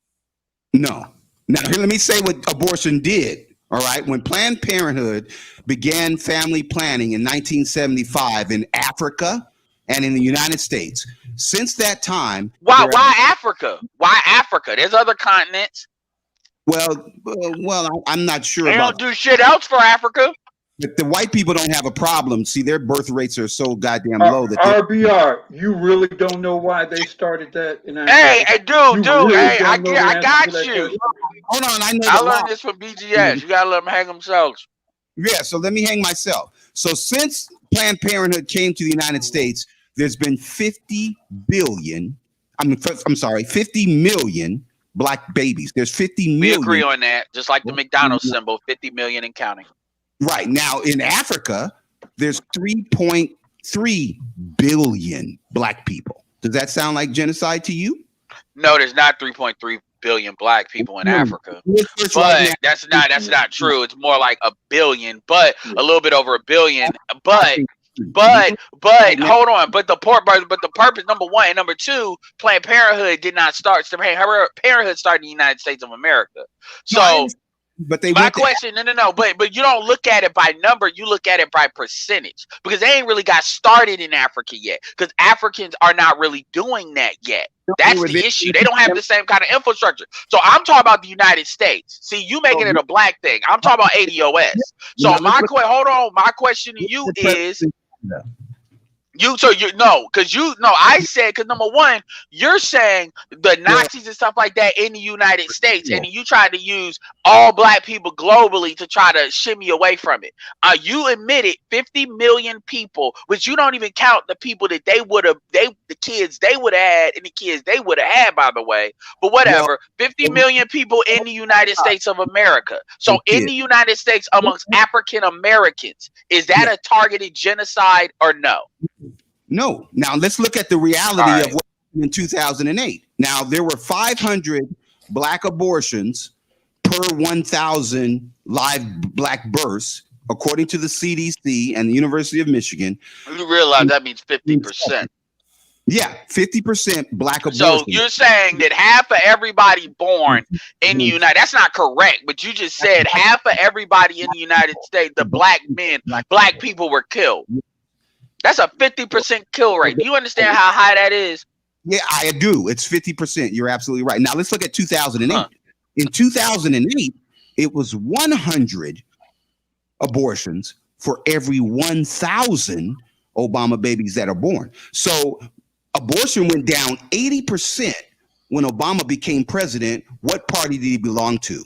No. Now, here, let me say what abortion did. All right. When Planned Parenthood began family planning in 1975 in Africa and in the United States, since that time. Why Africa? Why Africa? There's other continents. Well, I'm not sure. They don't do shit else for Africa. But the white people don't have a problem. See, their birth rates are so goddamn low that RBR, you really don't know why they started that in Africa? Hey, dude, I got you. Hold on, I learned this from BGS. You gotta let them hang themselves. Yeah, so let me hang myself. So since Planned Parenthood came to the United States, there's been 50 billion. I'm sorry, 50 million black babies. There's 50 We agree million. on that. Just like the McDonald's symbol, 50 million and counting. Right now in Africa, there's 3.3 billion black people. Does that sound like genocide to you? No, there's not 3.3 billion black people in Africa, Let's but that's not true. It's more like a billion, but a little bit over a billion. But hold on. But the purpose, number one, and number two, Planned Parenthood did not start. Planned Parenthood started in the United States of America. So. But they my question, no. But you don't look at it by number. You look at it by percentage, because they ain't really got started in Africa yet. Because Africans are not really doing that yet. That's the issue. They don't have the same kind of infrastructure. So I'm talking about the United States. See, you making it a black thing. I'm talking about ADOS. So hold on. My question to you is. I said, because number one, you're saying the Nazis and stuff like that in the United States, and you tried to use all black people globally to try to shimmy away from it. You admitted 50 million people, which you don't even count the people that the kids they would have had and the kids they would have had, by the way. But whatever, 50 million people in the United States of America. So in the United States, amongst African Americans, is that a targeted genocide or no? No. Now let's look at the reality of what happened in 2008. Now there were 500 black abortions per 1,000 live black births, according to the CDC and the University of Michigan. You realize that means 50%. Yeah, 50% black abortions. So you're saying that half of everybody born in the United, that's not correct, but you just said half of everybody in the United States, the black people were killed. That's a 50% kill rate. Do you understand how high that is? Yeah, I do. It's 50%. You're absolutely right. Now let's look at 2008. In 2008, it was 100 abortions for every 1,000 Obama babies that are born. So abortion went down 80% when Obama became president. What party did he belong to?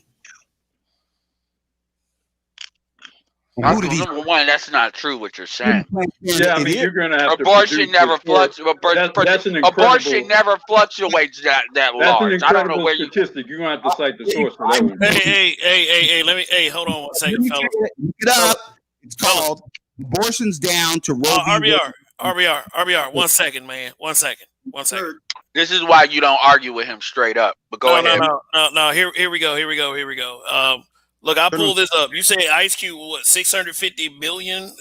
Number one, that's not true what you're saying. Yeah, I mean, you're going to have abortion never fluctuates. Abortion never fluctuates that large. I don't know where statistic. You're going to have to cite the source for that one. Hey, hold on one second, fellas. Look it up. It's called Abortions Down to Roe v. RBR. 1 second, man. 1 second. 1 second. This is why you don't argue with him straight up. But go ahead. No. Here we go. Look, I pulled this up. You say Ice Cube, what, 650 million?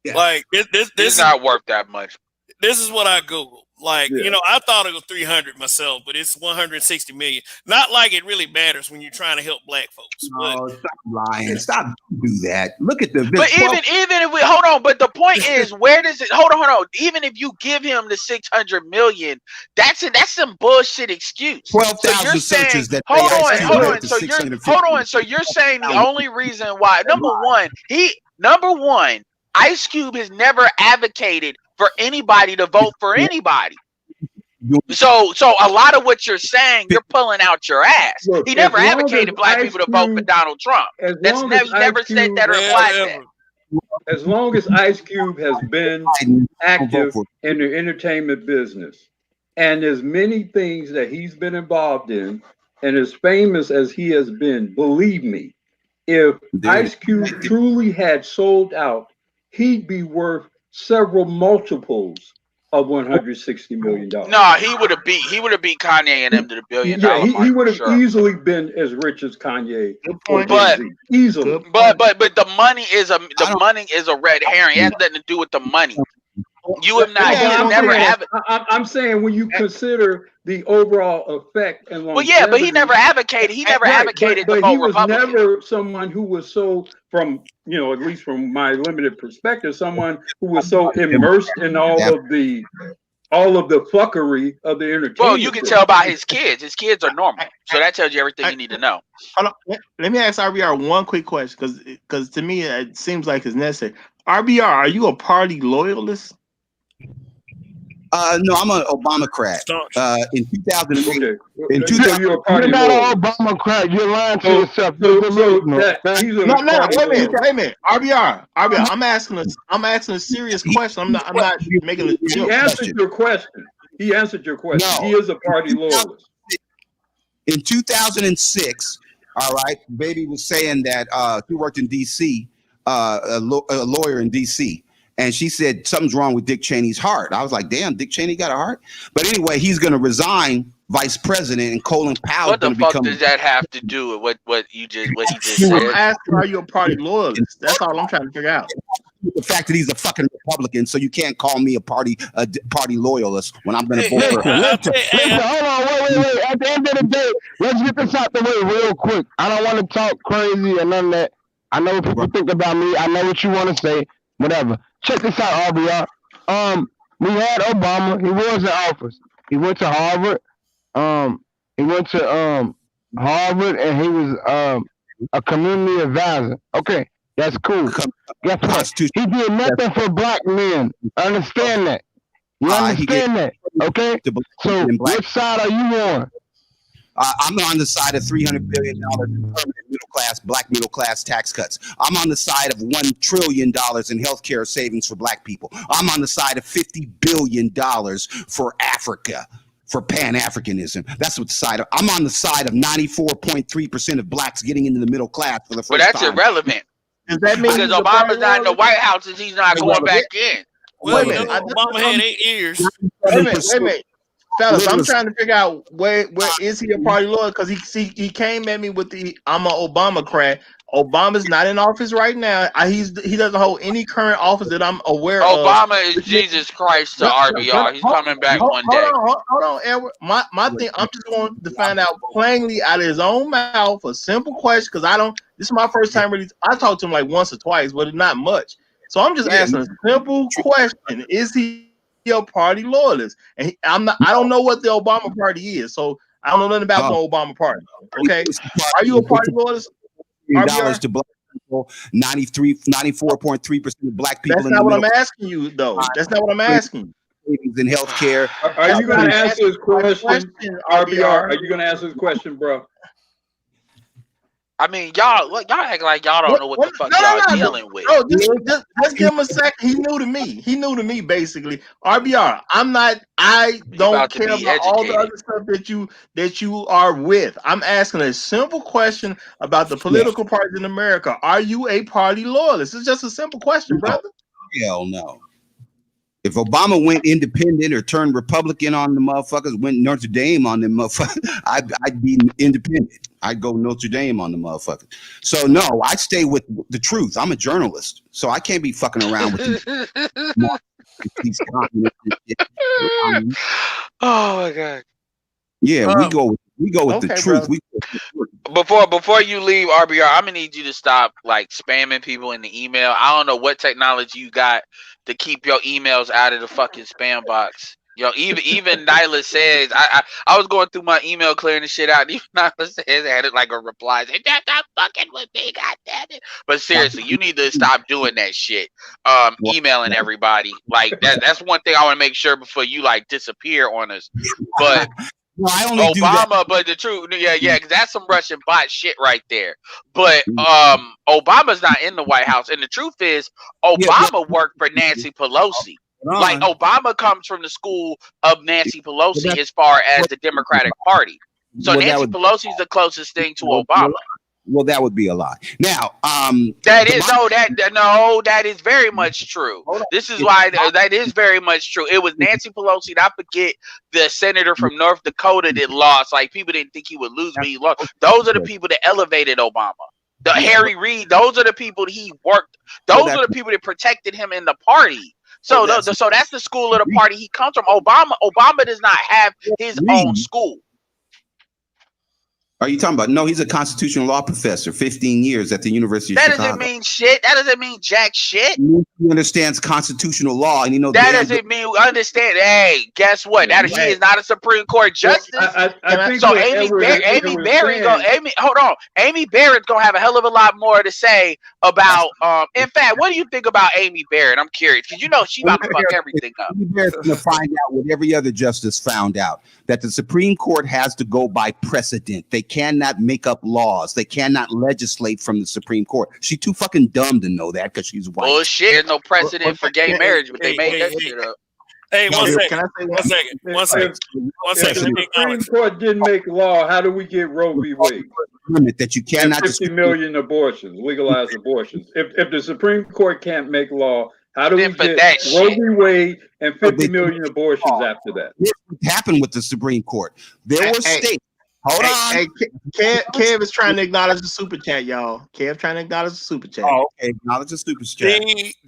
Yeah. Like this is not worth that much. This is what I Googled. Like, I thought it was 300 myself, but it's 160 million. Not like it really matters when you're trying to help black folks. Oh, stop lying. Stop do that. Look at the But even if we hold on, but the point is, where does it hold on. Even if you give him the 600 million, that's some bullshit excuse. 12,000 searches that hold on. So you're saying the only reason why number one, Ice Cube has never advocated for anybody to vote for anybody. So a lot of what you're saying, you're pulling out your ass. Look, he never advocated black people to vote for Donald Trump. He never said that or implied that. As long as Ice Cube has been active in the entertainment business, and as many things that he's been involved in, and as famous as he has been, believe me, if Ice Cube truly had sold out, he'd be worth several multiples of $160 million. No, he would have beat Kanye and them to the $1 billion. Yeah, he would have easily been as rich as Kanye. But easily. But the money is a red herring. It has nothing to do with the money. You have not. Yeah, you never have. I'm saying when you consider the overall effect and longevity. Well, yeah, but he never advocated. He never advocated to vote he was Republican. never someone who was so, from at least from my limited perspective, someone who was so immersed in all of the fuckery of the entertainment. Well, you can tell by his kids. His kids are normal, so that tells you everything you need to know. Hold on. Let me ask RBR one quick question, because to me it seems like it's necessary. RBR, are you a party loyalist? No, I'm an Obamacrat. Staunch. In 2008, Okay. in So you're a party You're not loyalist. an Obama you're lying to So, yourself. You're delusional. that Okay? he's a No, party wait a minute, loyalist. wait a minute. RBR. I'm asking a serious question. I'm not making a He joke. answered your question. He answered your question. No. He is a party loyalist. In 2006, all right, Baby was saying that she worked in D.C., a lawyer in D.C., and she said something's wrong with Dick Cheney's heart. I was like, damn, Dick Cheney got a heart? But anyway, he's going to resign vice president, and Colin Powell's What the going to fuck become. does that have to do with what he just I'm said? asking, are you a party loyalist? That's all I'm trying to figure out. The fact that he's a fucking Republican, so you can't call me a party loyalist when I'm going to Hey, vote for. Listen, hold on, wait. At the end of the day, let's get this out the way real quick. I don't want to talk crazy or none of that. I know what people think about me. I know what you want to say. Whatever. Check this out, RBR. We had Obama. He was in office. He went to Harvard. He went to Harvard, and he was a community advisor. Okay, that's cool. Guess what? He did nothing for black men. Understand that. You understand that, okay? So which side are you on? I'm on the side of $300 billion in permanent black middle class tax cuts. I'm on the side of $1 trillion in healthcare savings for black people. I'm on the side of $50 billion for Africa, for Pan-Africanism. That's what the side of. I'm on the side of 94.3% of blacks getting into the middle class for the first time. But that's irrelevant. Does that mean Because Obama's not in the White House and he's not going back in. Well, Wait a minute. Obama had 8 years. Wait a minute. Fellas, I'm trying to figure out where is he a party loyalist? Because he came at me with the I'm an Obamacrat. Obama's not in office right now. He doesn't hold any current office that I'm aware of. Obama is Jesus Christ to RBR. He's coming back one day. Hold on, Edward. My thing, I'm just going to find out plainly out of his own mouth a simple question because this is my first time really. I talked to him like once or twice, but not much. So I'm just asking a simple question: is he a party loyalist? And I don't know what the Obama party is, so I don't know nothing about the Obama party. Okay, are you a party loyalist? Dollars to black people, 94.3% of black people. That's not what I'm asking you, though. That's not what I'm asking. In healthcare. Are you going to answer his question, RBR? Are you going to answer his question, bro? I mean, y'all act like y'all don't know what the fuck y'all dealing with. Bro, just give him a second. He new to me. He new to me, basically. RBR, I don't care about all the other stuff that you are with. I'm asking a simple question about the political parties in America. Are you a party loyalist? It's just a simple question, brother. Hell no. If Obama went independent or turned Republican on the motherfuckers, went Notre Dame on them motherfuckers, I'd be independent. I'd go Notre Dame on the motherfuckers. So no, I stay with the truth. I'm a journalist, so I can't be fucking around with these Oh my god. Yeah, we go with the truth. Before you leave, RBR, I'm gonna need you to stop like spamming people in the email. I don't know what technology you got to keep your emails out of the fucking spam box. Yo, even Nyla says I was going through my email clearing the shit out. Even Nyla says I had it like a reply. Said, "That's not fucking with me, goddamn it." But seriously, you need to stop doing that shit. Emailing everybody like that's one thing I want to make sure before you like disappear on us. But well, I only Obama, but the truth, yeah, because that's some Russian bot shit right there. But Obama's not in the White House, and the truth is, Obama worked for Nancy Pelosi. Like Obama comes from the school of Nancy Pelosi as far as the Democratic Party. So Nancy Pelosi's the closest thing to Obama. Well, that would be a lie. Now, that is very much true. This is why that is very much true. It was Nancy Pelosi, and I forget the senator from North Dakota that lost. Like people didn't think he would lose, but he lost. Those are the people that elevated Obama. The Harry Reid, those are the people that he worked. Those are the people that protected him in the party. So that's the school of the party he comes from. Obama does not have his own school. Are you talking about? No, he's a constitutional law professor, 15 years at the University of That Chicago. doesn't mean shit. That doesn't mean jack shit. He understands constitutional law, and that doesn't mean understand. Hey, guess what? That he is not a Supreme Court justice. I think so Amy Barrett hold on. Amy Barrett's gonna have a hell of a lot more to say about. In fact, what do you think about Amy Barrett? I'm curious because you know she about to fuck everything up. Amy Barrett's gonna find out what every other justice found out, that the Supreme Court has to go by precedent. They cannot make up laws. They cannot legislate from the Supreme Court. She's too fucking dumb to know that because she's white. Bullshit. There's no precedent for gay marriage, but they made that shit up. Hey, Can I say one second. If the Supreme Court didn't make law, how do we get Roe v. Wade? Limit that you cannot 50 million abortions, legalized abortions. If the Supreme Court can't make law, how do we get Roe v. Wade and 50 million abortions after that? This happened with the Supreme Court. There were states. Hold on. Hey, Kev is trying to acknowledge the super chat, y'all. Kev trying to acknowledge the super chat. Oh, okay. Acknowledge the super chat.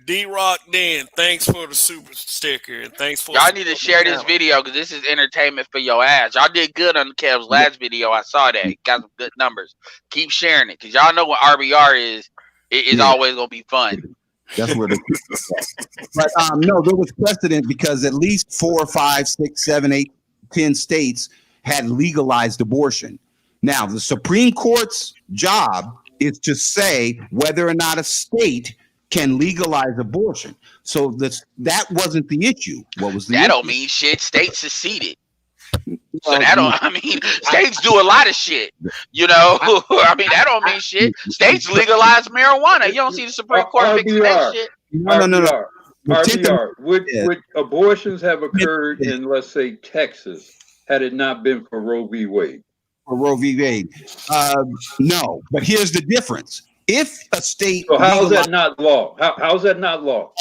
D-Rock Dan, thanks for the super sticker. And thanks for y'all need to share this video because this is entertainment for your ass. Y'all did good on Kev's last video. I saw that. Got some good numbers. Keep sharing it because y'all know what RBR is. It's always going to be fun. That's where the but no, there was precedent because at least 4, 5, 6, 7, 8, 10 states had legalized abortion. Now, the Supreme Court's job is to say whether or not a state can legalize abortion. So that wasn't the issue. What was the issue? Don't mean shit. States seceded. So that don't. I mean, states do a lot of shit. You know, I mean that don't mean shit. States legalize marijuana. You don't see the Supreme Court fixing that shit. No. RBR. Would abortions have occurred in, let's say, Texas, had it not been for Roe v. Wade? For Roe v. Wade, no. But here's the difference: if a state, so how is that not law? How is that not law?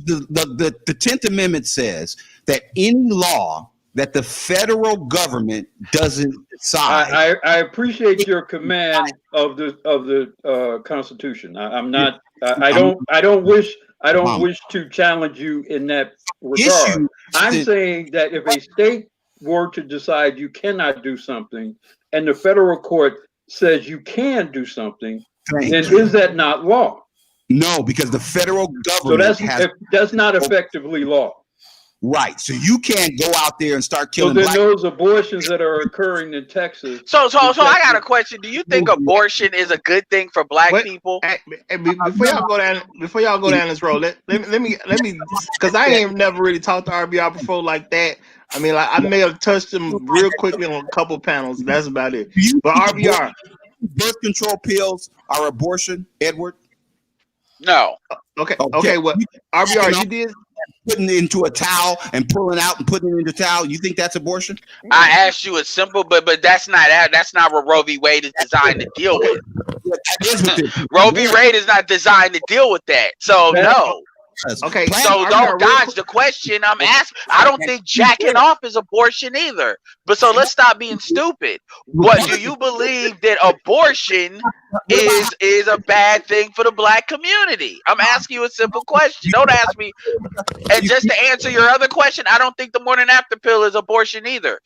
The 10th Amendment says that any law that the federal government doesn't decide. I appreciate your command of the Constitution. I don't wish to challenge you in that regard. I'm saying that if a state were to decide you cannot do something, and the federal court says you can do something, then is that not law? No, because the federal government that's not effectively law. Right. So you can't go out there and start killing. So then those abortions that are occurring in Texas. So I got a question. Do you think abortion is a good thing for black people? Before y'all go down this road, let me because I ain't never really talked to RBR before like that. I mean, like I may have touched him real quickly on a couple panels. That's about it. But RBR, birth control pills are abortion, Edward? No. Okay. What RBR you did? Putting it into a towel and pulling out and putting it into a towel. You think that's abortion? I asked you a simple, but that's not what Roe v. Wade is designed to deal with. Roe v. Wade is not designed to deal with that. So no. Okay, so don't dodge the question I'm asking. I don't think jacking off is abortion either. But so let's stop being stupid. What do you believe that abortion is a bad thing for the black community? I'm asking you a simple question. Don't ask me. And just to answer your other question, I don't think the morning after pill is abortion either.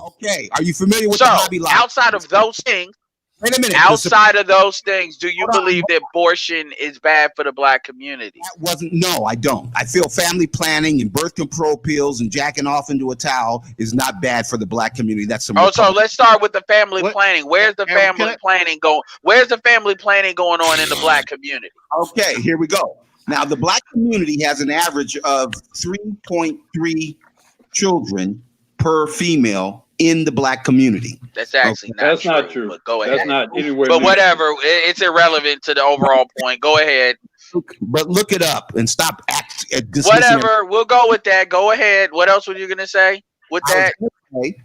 Okay. Are you familiar with the Hobby Lobby? Outside of those things, wait a minute. Outside of those things, do you believe that abortion is bad for the black community? No, I don't. I feel family planning and birth control pills and jacking off into a towel is not bad for the black community. That's some. So let's start with the family planning. Where's the family planning going? Where's the family planning going on in the black community? Okay, here we go. Now, the black community has an average of 3.3 children per female in the black community. That's actually not true. But go ahead. That's not anywhere. But whatever, it's irrelevant to the overall point. Go ahead. But look it up and stop whatever. We'll go with that. Go ahead. What else were you gonna say with that?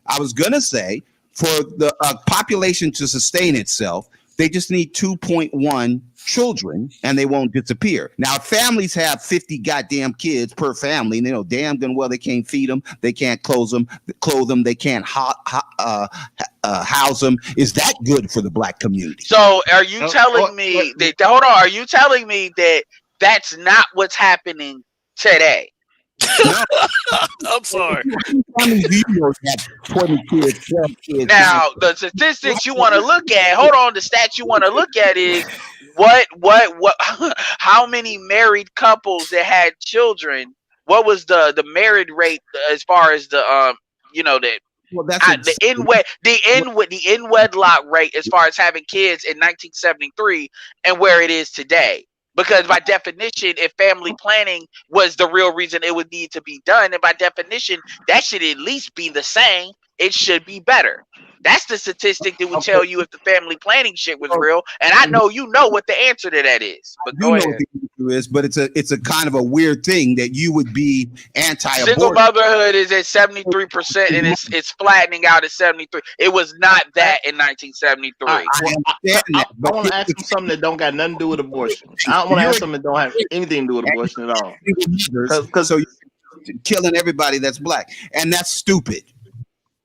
I was gonna say for the population to sustain itself, they just need 2.1 children and they won't disappear. Now, if families have 50 goddamn kids per family, and they know damn good well they can't feed them, they can't clothe them, they can't house them. Is that good for the black community? So are you telling me that, hold on, are you telling me that that's not what's happening today? No, I'm sorry. how many do you know have 20 kids, 12 kids? Now, the statistics you want to look at, hold on, the stats you want to look at is what, how many married couples that had children? What was the married rate as far as the the Well, that's a, the in wedlock rate as far as having kids in 1973 and where it is today? Because by definition, if family planning was the real reason it would need to be done, and by definition, that should at least be the same. It should be better. That's the statistic that would tell you if the family planning shit was real. And I know you know what the answer to that is. But you go know ahead. what the issue is, but it's a kind of a weird thing that you would be anti-abortion. Single motherhood is at 73%, and it's flattening out at 73. It was not that in 1973. I understand that, I but want to ask him something that don't got nothing to do with abortion. I don't want to ask something that don't have anything to do with abortion at all. Because so you're killing everybody that's black, and that's stupid.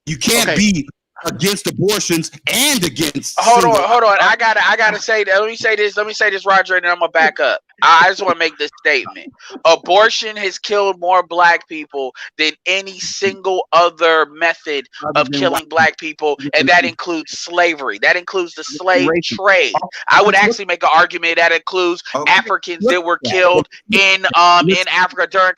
You can't be against abortions and against. Hold on. I gotta say that. Let me say this, Roger, and then I'm gonna back up. I just want to make this statement. Abortion has killed more black people than any single other method of killing black people, and that includes slavery. That includes the slave trade. I would actually make an argument that includes Africans that were killed in Africa during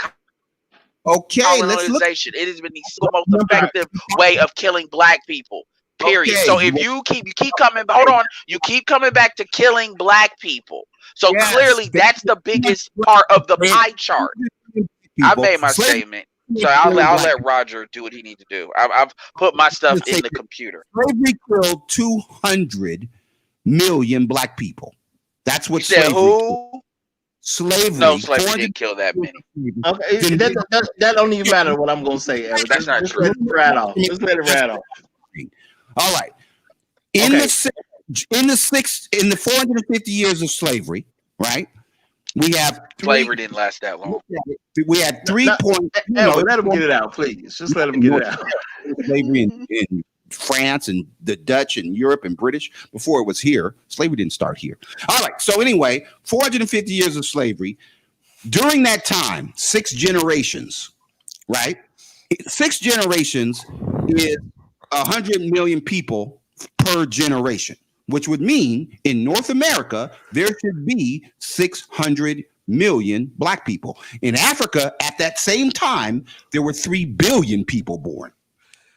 colonization. It has been the single most effective way of killing black people. Period. Okay. So if you keep coming, hold on, you keep coming back to killing black people. So clearly, that's the biggest part of the pie chart. I made my statement. So I'll let Roger do what he needs to do. I've put my stuff in the computer. Slavery killed 200 million black people. That's what you said. Who? Slavery. No, slavery didn't kill that many. Okay, that don't even matter what I'm gonna say. Eric. That's not true. Let it ride off. Just let it ride off. All right. In the 450 years of slavery, right? We have slavery didn't last that long. We had 3 points. Let him get it out, please. Just let him get it out. Slavery in France and the Dutch and Europe and British before it was here. Slavery didn't start here. All right. So anyway, 450 years of slavery. During that time, 6 generations, right? 6 generations is 100 million people per generation, which would mean in North America, there should be 600 million black people. In Africa, at that same time, there were 3 billion people born.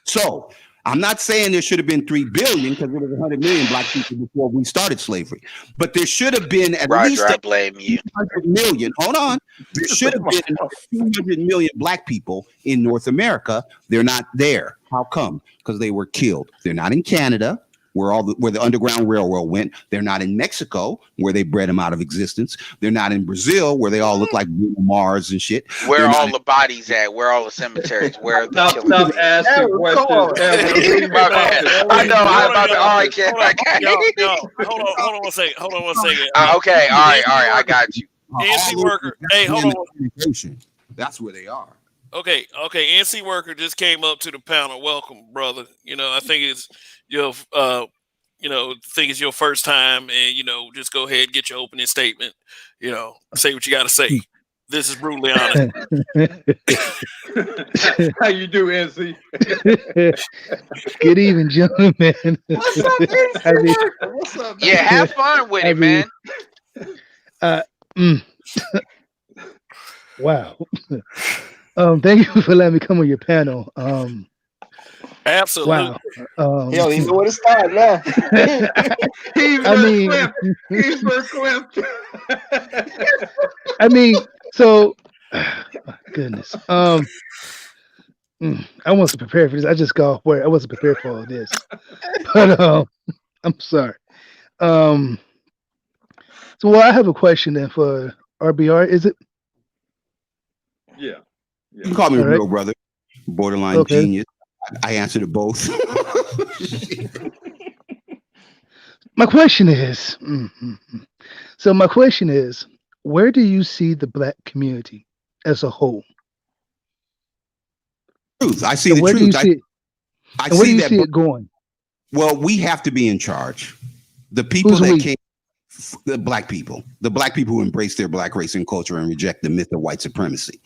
So I'm not saying there should have been 3 billion because there was 100 million black people before we started slavery, but there should have been at least I blame you. 200 million. Hold on. There should have been 200 million black people in North America. They're not there. How come? Because they were killed. They're not in Canada, where the Underground Railroad went. They're not in Mexico, where they bred them out of existence. They're not in Brazil, where they all look like Mars and shit. Where are all the bodies at? Where are all the cemeteries? Where are the Stop asking questions. I know. All right, Ken. Hold on one second. Okay. All right. I got you. NC worker. Hey, hold on. That's where they are. Okay. NC worker just came up to the panel. Welcome, brother. I think it's your your first time, and just go ahead and get your opening statement. Say what you got to say. This is brutally honest. How you do, NC? Good evening, gentlemen. What's up, NC? What's up? Yeah, have fun with it, man. Wow. Thank you for letting me come on your panel. Absolutely. Wow. He don't even know where to start now. He's verklempt. So goodness. I wasn't prepared for this. I just got off work. I wasn't prepared for all this. But I'm sorry. So I have a question then for RBR. Is it? Yeah. You can call me real brother, borderline genius. I answer to both. My question is, where do you see the black community as a whole? Truth. I see the where truth. Do you see it? I where do you see it going? Well, we have to be in charge. The people that came The black people who embrace their black race and culture and reject the myth of white supremacy,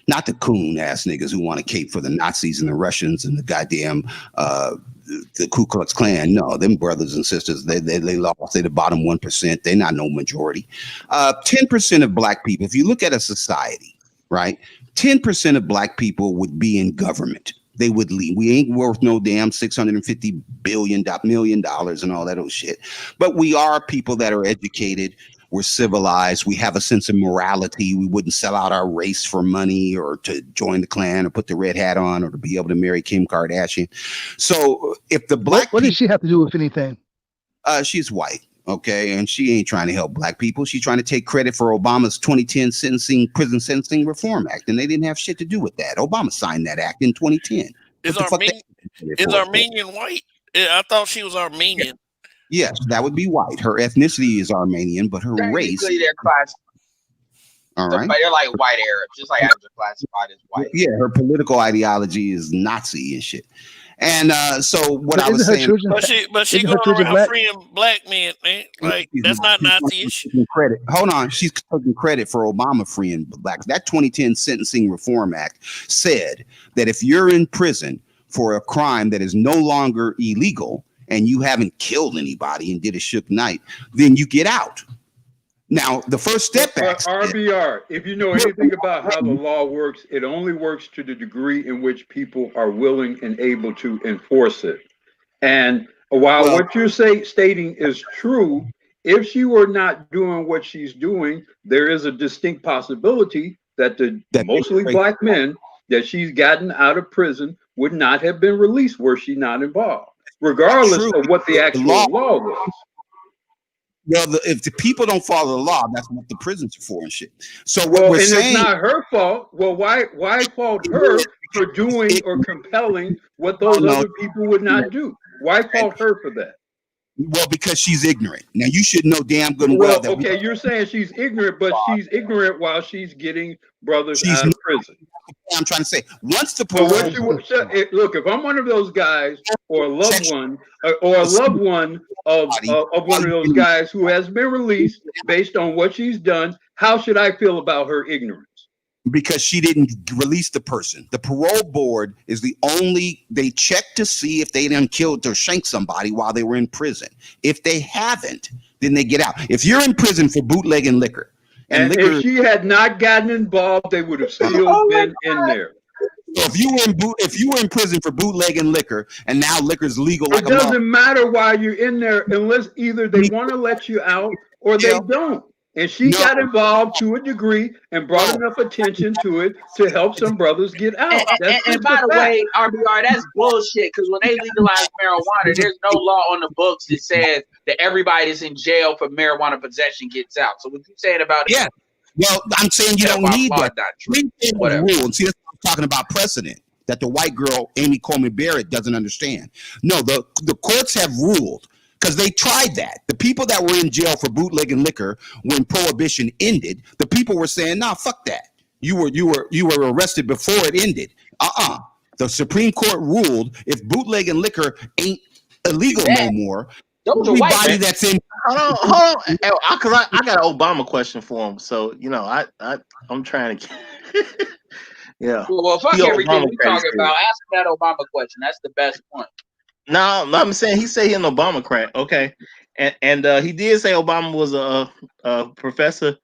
not the coon ass niggas who want to cape for the Nazis and the Russians and the goddamn the Ku Klux Klan. No, them brothers and sisters, they lost. They the bottom 1%. They're not no majority. 10% of black people. If you look at a society, right, 10% of black people would be in government. They would leave. We ain't worth no damn $650 million and all that old shit. But we are people that are educated. We're civilized. We have a sense of morality. We wouldn't sell out our race for money or to join the Klan or put the red hat on or to be able to marry Kim Kardashian. So if the black what does she have to do with anything? She's white. Okay, and she ain't trying to help black people. She's trying to take credit for Obama's 2010 Prison Sentencing Reform Act, and they didn't have shit to do with that. Obama signed that act in 2010. Is Armenian white? I thought she was Armenian. Yes, that would be white. Her ethnicity is Armenian, but her race. They're classified. All right. They're like white Arabs, just like Arabs are classified as white. Yeah, her political ideology is Nazi and shit. And so what I was saying, but she going around freeing black men, man. Like that's not Nazi-ish. Credit. Hold on, she's taking credit for Obama freeing blacks. That 2010 Sentencing Reform Act said that if you're in prison for a crime that is no longer illegal and you haven't killed anybody and did a Suge Knight, then you get out. Now, the first step back. RBR, if you know anything about how the law works, it only works to the degree in which people are willing and able to enforce it. And while what you're stating is true, if she were not doing what she's doing, there is a distinct possibility that the mostly black men that she's gotten out of prison would not have been released were she not involved, regardless of what the actual law was. Well, if the people don't follow the law, that's what the prisons are for and shit. So what we're saying, it's not her fault. Well, why fault her for doing or compelling what those other people would not do? Why fault her for that? Well, because she's ignorant. Now you should know damn good and well that. Okay, you're saying she's ignorant, but she's ignorant while she's getting brothers out of prison. I'm trying to say once the look, if I'm one of those guys or a loved one of one of those guys who has been released based on what she's done, how should I feel about her ignorance? Because she didn't release the person. The parole board is the only, they check to see if they done killed or shanked somebody while they were in prison. If they haven't, then they get out. If you're in prison for bootlegging liquor, and if she had not gotten involved, they would have still been in there. So if you were in prison for bootlegging liquor and now liquor's legal, it doesn't matter why you're in there unless either they want to let you out or they don't. And she got involved to a degree and brought enough attention to it to help some brothers get out. And by the way, RBR, that's bullshit. Because when they legalized marijuana, there's no law on the books that says that everybody that's in jail for marijuana possession gets out. So what you saying about it? Yeah. Well, I'm saying you don't need that. Whatever. Rule. See, that's what I'm talking about precedent that the white girl, Amy Coleman Barrett, doesn't understand. No, the courts have ruled. Because they tried that. The people that were in jail for bootlegging liquor when prohibition ended, the people were saying, "Nah, fuck that. You were arrested before it ended." The Supreme Court ruled if bootlegging liquor ain't illegal no more, everybody that's in. Hold on. Because I got an Obama question for him. So I'm trying to. Yeah. Well, fuck everything we talking about. Ask him that Obama question. That's the best point. No, I'm saying he said he's an Obamacrat. Okay, and he did say Obama was a professor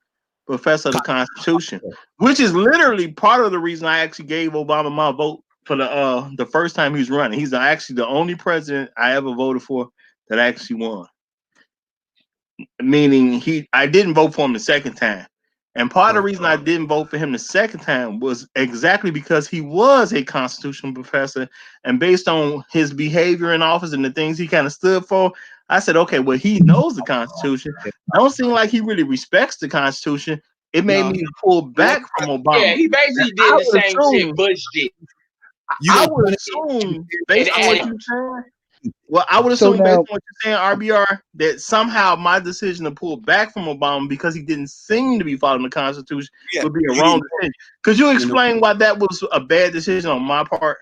of the Constitution, which is literally part of the reason I actually gave Obama my vote for the first time he was running. He's actually the only president I ever voted for that actually won. Meaning I didn't vote for him the second time. And part of the reason I didn't vote for him the second time was exactly because he was a constitutional professor. And based on his behavior in office and the things he kind of stood for, I said, okay, well, he knows the Constitution. I don't seem like he really respects the Constitution. It made me pull back from Obama. Yeah, he basically did the same shit Bush did. I would assume, based on what you're saying, I would assume based on what you're saying, RBR, that somehow my decision to pull back from Obama because he didn't seem to be following the Constitution would be a wrong decision. Could you explain why that was a bad decision on my part?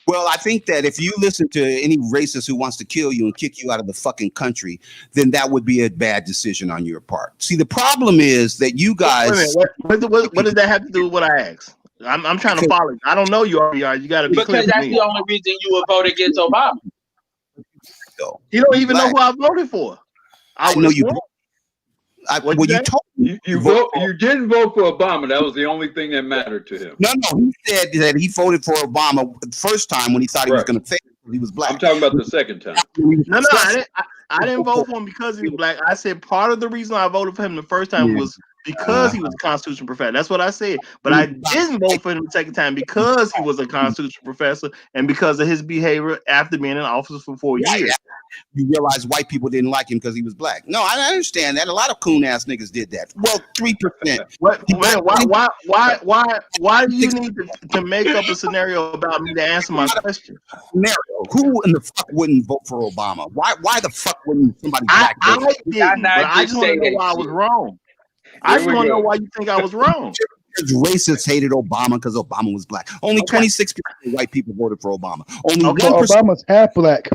Well, I think that if you listen to any racist who wants to kill you and kick you out of the fucking country, then that would be a bad decision on your part. See, the problem is that you guys. Wait a minute, what does that have to do with what I asked? I'm trying to follow. I don't know you RBR. You got to be clear Because for that's me. the only reason you would vote against Obama. You don't even know who I voted for. I know you. Well, you told me you didn't vote for Obama. That was the only thing that mattered to him. No, he said that he voted for Obama the first time when he thought he was going to fail because he was black. I'm talking about the second time. No, I didn't vote for him because he was black. I said part of the reason I voted for him the first time was because he was a constitutional professor. That's what I said. But I didn't vote for him the second time because he was a constitutional professor and because of his behavior after being in office for 4 years. Yeah. You realize white people didn't like him because he was black. No, I understand that. A lot of coon ass niggas did that. Well, 3%. Why do you need to make up a scenario about me to answer my question? Scenario. Who in the fuck wouldn't vote for Obama? Why the fuck wouldn't somebody black vote? I didn't, but I just want to know why I was wrong. I just want to know why you think I was wrong. Racists hated Obama because Obama was black. Only 26% of white people voted for Obama. Only 1%. Obama's half black.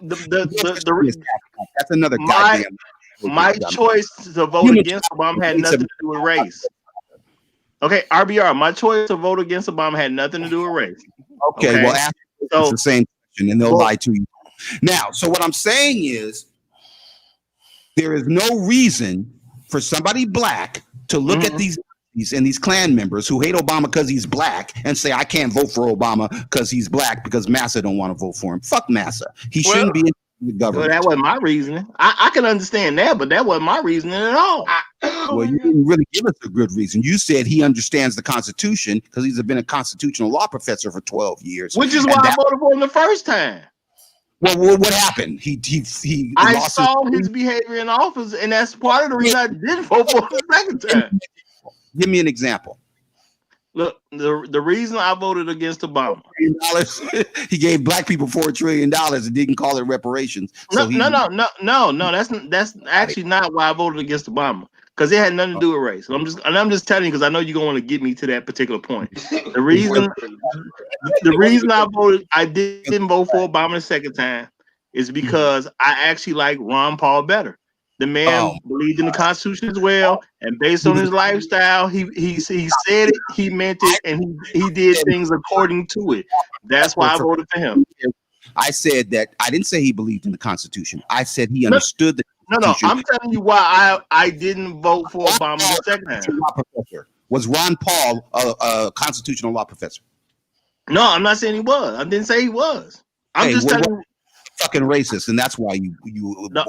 That's another goddamn. My choice to vote against Obama had nothing to do with race. Okay, RBR, my choice to vote against Obama had nothing to do with race. Okay. Well, ask the same question and they'll lie to you. Now, so what I'm saying is there is no reason for somebody black to look at these Klan members who hate Obama because he's black and say, I can't vote for Obama because he's black because Massa don't want to vote for him. Fuck Massa. He shouldn't be in the government. Well, that wasn't my reasoning. I can understand that, but that wasn't my reasoning at all. Well, you didn't really give us a good reason. You said he understands the Constitution because he's been a constitutional law professor for 12 years. Which is why I voted for him the first time. Well, what happened? I saw his behavior in office, and that's part of the reason I didn't vote for him the second time. Give me an example. Look, the reason I voted against Obama. He gave black people $4 trillion and didn't call it reparations. No. That's actually not why I voted against Obama. Because it had nothing to do with race. I'm just telling you because I know you're going to want to get me to that particular point. The reason I didn't vote for Obama the second time is because I actually like Ron Paul better. The man believed in the Constitution as well, and based on his lifestyle, he said it, he meant it, and he did things according to it. That's why I voted for him. I said that I didn't say he believed in the Constitution. I said he understood the Constitution. No, I'm telling you why I didn't vote for Obama the second time. Was Ron Paul a constitutional law professor? No, I'm not saying he was. I didn't say he was. I'm just telling you. Fucking racist, and that's why you no.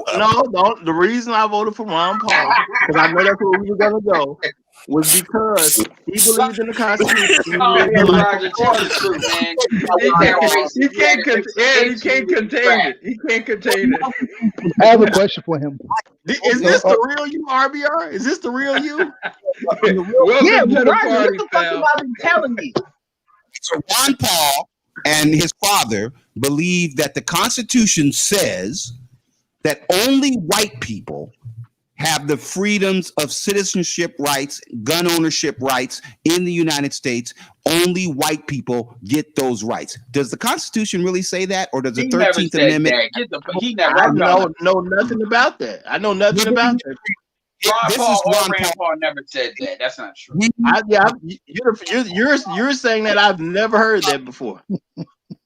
The reason I voted for Ron Paul, because I know that's where we were gonna go, was because he believed in the Constitution. He can't contain it. He can't contain it. I have a question for him. Is this the real you, RBR? Is this the real you? Welcome to the party, what the fuck am I telling you? So Ron Paul and his father believe that the Constitution says that only white people have the freedoms of citizenship rights, gun ownership rights in the United States. Only white people get those rights. Does the Constitution really say that, or does the 13th Amendment? I know nothing about that. I know nothing about that. Ron Paul never said that. That's not true. You're saying that I've never heard that before.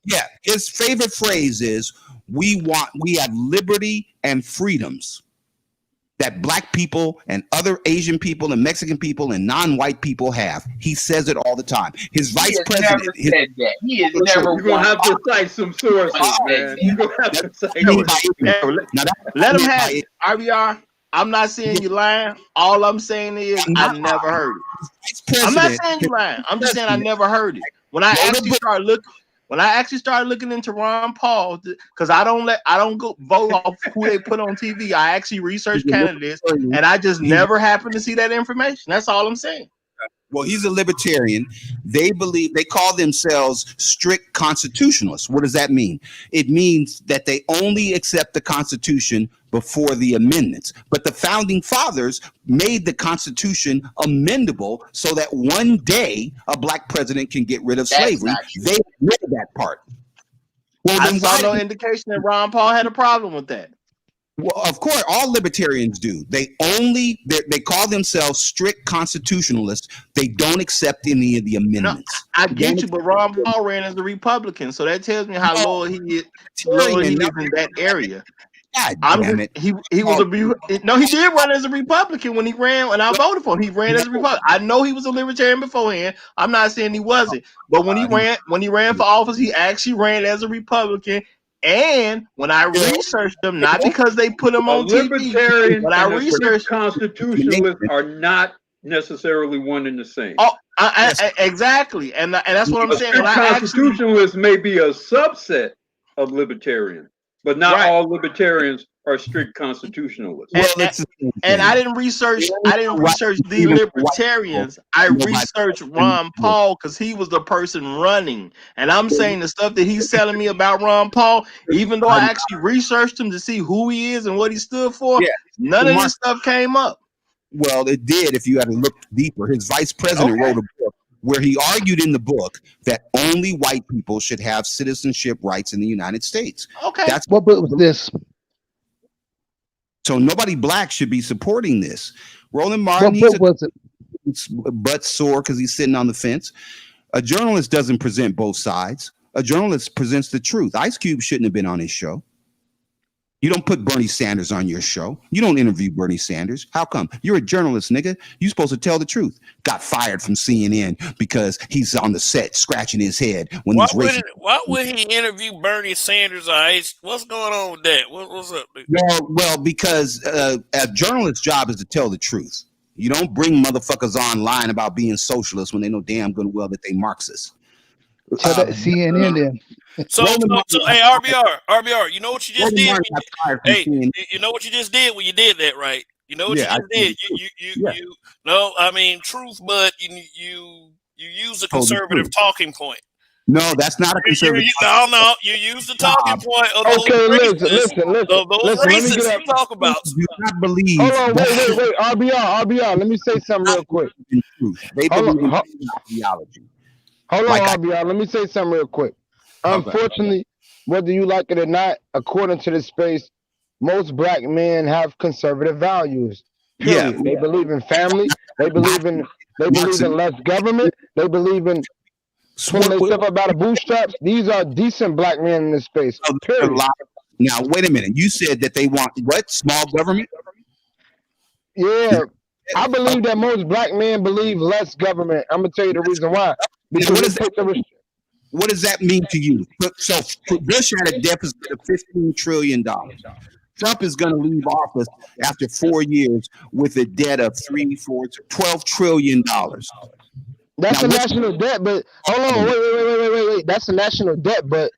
Yeah, his favorite phrase is, we have liberty and freedoms that black people and other Asian people and Mexican people and non-white people have. He says it all the time. His vice president never said that. He is never. You're gonna have to cite some sources, man. You're gonna have to cite. Let him have it. RBR. I'm not saying you lying. All I'm saying is I never heard it. I'm not saying you lying. I'm just saying I never heard it. When I actually started looking into Ron Paul, because I don't go vote off who they put on TV. I actually research candidates, and I just never happened to see that information. That's all I'm saying. Well, he's a libertarian. They call themselves strict constitutionalists. What does that mean? It means that they only accept the Constitution before the amendments. But the founding fathers made the Constitution amendable so that one day a black president can get rid of slavery. They admitted that part. Well, I then saw why? no indication that Ron Paul had a problem with that. Well, of course, all libertarians do. They call themselves strict constitutionalists. They don't accept any of the No, amendments. I They get don't you, but Ron Paul ran as a Republican, so that tells me how accept loyal he libertarian. is in that area. God I'm damn just it! he was no, he did run as a Republican when I voted for him. He ran as a Republican. I know he was a libertarian beforehand. I'm not saying he wasn't, but when he ran for office, he actually ran as a Republican. And when I researched him, not because they put him A on TV, libertarian but I and a strict researched. constitutionalist are not necessarily one and the same. Oh, exactly, and that's what I'm A saying. strict constitutionalist may be a subset of libertarian, but not Right. all libertarians are strict constitutionalists. And I didn't research the libertarians. I researched Ron Paul because he was the person running. And I'm saying the stuff that he's telling me about Ron Paul, even though I actually researched him to see who he is and what he stood for, none of this stuff came up. Well, it did if you had to look deeper. His vice president wrote a book where he argued in the book that only white people should have citizenship rights in the United States. Okay. That's what book was this? So nobody black should be supporting this. Roland Martin, what book was it? Butt sore because he's sitting on the fence. A journalist doesn't present both sides. A journalist presents the truth. Ice Cube shouldn't have been on his show. You don't put Bernie Sanders on your show. You don't interview Bernie Sanders. How come? You're a journalist, nigga. You're supposed to tell the truth. Got fired from CNN because he's on the set scratching his head when he's racist. Why would he interview Bernie Sanders or Ice? What's going on with that? What's up, dude? Well, because a journalist's job is to tell the truth. You don't bring motherfuckers online about being socialists when they know damn good and well that they Marxists. Tell that CNN then. So, hey, RBR, you know what you just did? Hey, you know what you just did when you did that, right? You know what you just did? You no, I mean truth, but you use a conservative talking point. No, that's not a conservative. No, you use the talking point of those racists you talk about. Do not believe. Hold on, wait. RBR. Let me say something real quick. They believe in ideology. Hold on, RBR. Let me say something real quick. Unfortunately, whether you like it or not, according to this space, most black men have conservative values. Period. Yeah. They believe in family. They believe in less government. They believe in pulling themselves up out of bootstraps. These are decent black men in this space. Period. Now, wait a minute. You said that they want what? Small government? Yeah. I believe that most black men believe less government. I'm gonna tell you the reason why. Because what does that mean to you? So Bush had a deficit of $15 trillion. Trump is going to leave office after 4 years with a debt of $12 trillion. That's a national debt, but hold on, wait. That's a national debt, but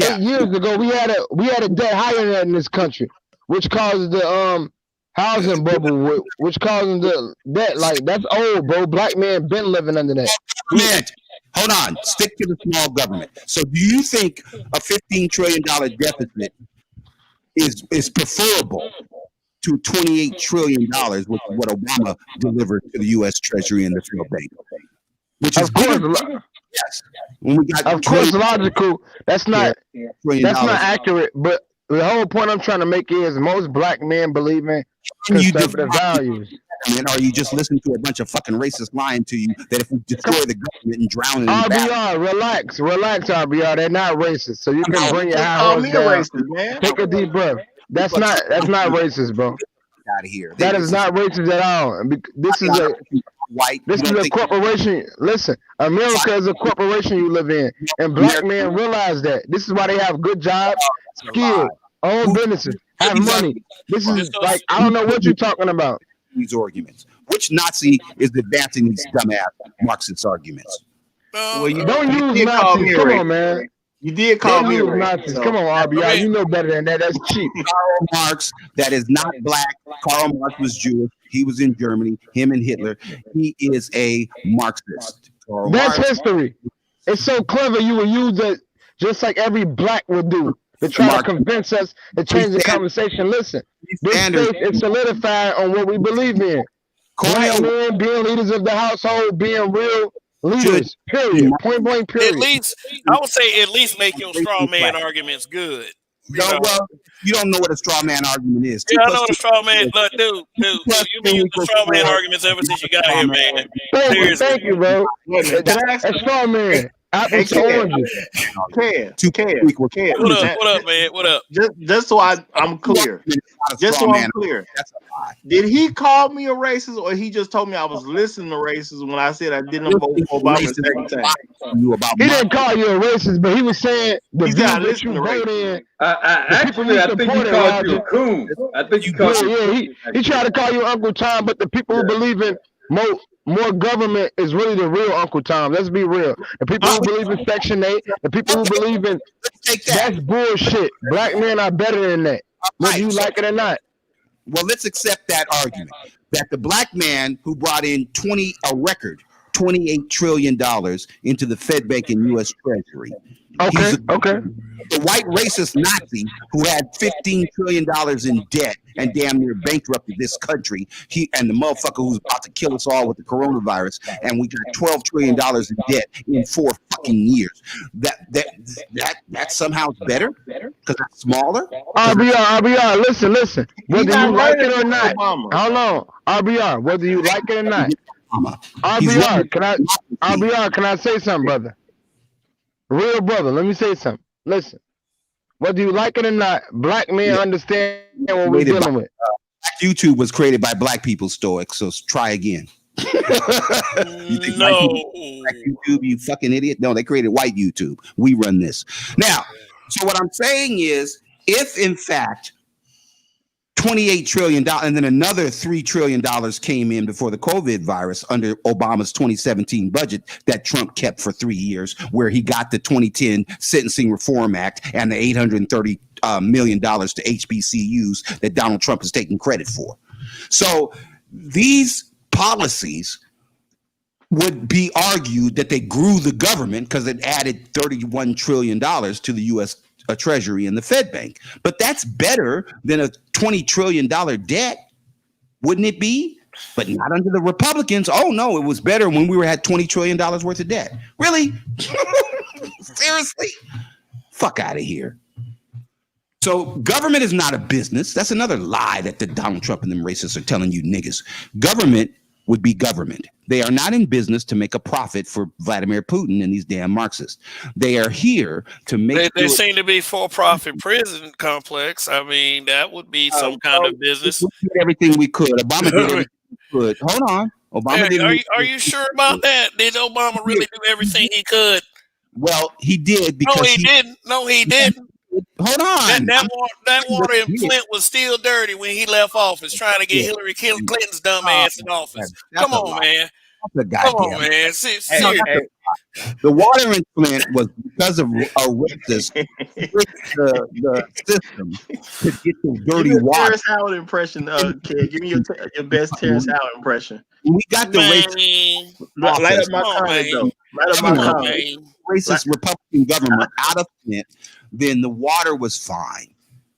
8 years ago we had a debt higher than that in this country, which caused the housing bubble, which caused the debt. Like that's old, bro. Black man been living under that. Man, hold on. Stick to the small government. So, do you think a $15 trillion deficit is preferable to $28 trillion, which is what Obama delivered to the U.S. Treasury and the Federal Bank? Which is yes. When we got of course logical. That's not accurate. But the whole point I'm trying to make is most black men believe in conservative values. And are you just listening to a bunch of fucking racists lying to you that if we destroy the government and drown in RBR, relax, RBR. They're not racist, so you can bring your house down. Racist, man. Take a deep breath. That's not racist, bro. Out of here. That is not racist at all. This is a corporation. Listen, America is a corporation you live in, and black men realize that. This is why they have good jobs, skills, own businesses, have money. This is like I don't know what you're talking about. These arguments. Which Nazi is advancing these dumbass Marxist arguments? Well, you don't use Nazis. Come on, man. You did call me Nazis. Come on, RBI. You know better than that. That's cheap. Karl Marx, that is not black. Karl Marx was Jewish. He was in Germany. Him and Hitler. He is a Marxist. That's history. It's so clever. You would use it just like every black would do. To try to convince us to change the conversation. Listen, this faith is solidified on what we believe in. Black men being leaders of the household, being real leaders. Period. Point blank. At Period. least I would say at least make your straw man arguments good. No, well, you don't know what a straw man argument is. Two Yeah, I plus know the two straw man. Look, dude, plus you've been two using equals straw man 4. arguments ever since you got Straw here, man. man. Thank Seriously. you, bro. Wait a minute. Can I ask That's straw man. Apples to Kev. oranges. Kev, Two Kev, equals Kev. What up? That- What up, man? What up? Just so I'm clear. Not a Just straw so I'm man. clear. That's a lie. Did he call me a racist, or he just told me I was listening to racist when I said I didn't vote for Obama the second time? You about He my didn't call you a racist, but he was saying the He views said I that listen you to vote racism. in. Actually, I think he supported called you Roger. a coon. I think he called you. Yeah. He tried to call you Uncle Tom, but the people who believe in more government is really the real Uncle Tom. Let's be real. The people who believe in Section 8, the people who believe in take that. that's bullshit. Black men are better than that, whether you like it or not. Well, let's accept that argument that the black man who brought in a record $28 trillion into the Fed Bank and U.S. Treasury. Okay. The white racist Nazi who had $15 trillion in debt and damn near bankrupted this country. And the motherfucker who's about to kill us all with the coronavirus. And we got $12 trillion in debt in 4 fucking years. That somehow is better because it's smaller. RBR. Listen. Whether you like it or Obama. not. Hold on. RBR. Whether you like it or not. RBR. Can I say something, brother? Real brother, let me say something. Listen, whether you like it or not, black men understand what we're dealing with. YouTube was created by black people, Stoic, so try again. You think No. black YouTube, you fucking idiot? No, they created white YouTube. We run this. Now, so what I'm saying is, if in fact $28 trillion and then another $3 trillion came in before the COVID virus under Obama's 2017 budget that Trump kept for 3 years, where he got the 2010 Sentencing Reform Act and the $830 million to HBCUs that Donald Trump is taking credit for. So these policies would be argued that they grew the government because it added $31 trillion to the U.S. Treasury and the Fed Bank. But that's better than a $20 trillion debt, wouldn't it be? But not under the Republicans. Oh, no, it was better when we had $20 trillion worth of debt. Really? Seriously? Fuck out of here. So government is not a business. That's another lie that the Donald Trump and them racists are telling you niggas. Government would be government. They are not in business to make a profit for Vladimir Putin and these damn Marxists. They are here to make. They seem to be for-profit prison complex. I mean, that would be some kind of business. We did everything we could. Obama did everything we could. Hold on. Obama did. Are you sure about that? Did Obama really do everything he could? Well, he did because No, he didn't. No, he didn't. Hold on. That water in Flint was still dirty when he left office, trying to get Hillary Clinton's dumb ass in office. Come on, man. Come on, man. The water in Flint was because of a racist the system to get the dirty water. Terrence Howard impression, kid. Give me your best Terrence Howard impression. We got the racist. Light up my comment, though. Light up my comment. Racist Republican government out of Flint, then the water was fine.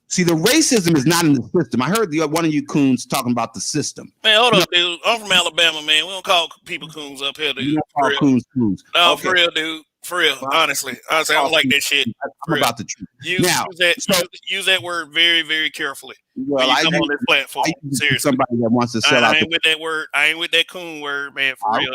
See, the racism is not in the system. I heard one of you coons talking about the system. Man, hold up, dude. I'm from Alabama, man. We don't call people coons up here, dude. You don't call coons coons. No, okay. For real, dude. For real, honestly. I don't like that shit. I'm about the truth. Use that word very, very carefully. Well, I come on this platform. Seriously. Somebody that wants to sell out. I ain't with that word. I ain't with that coon word, man. For real.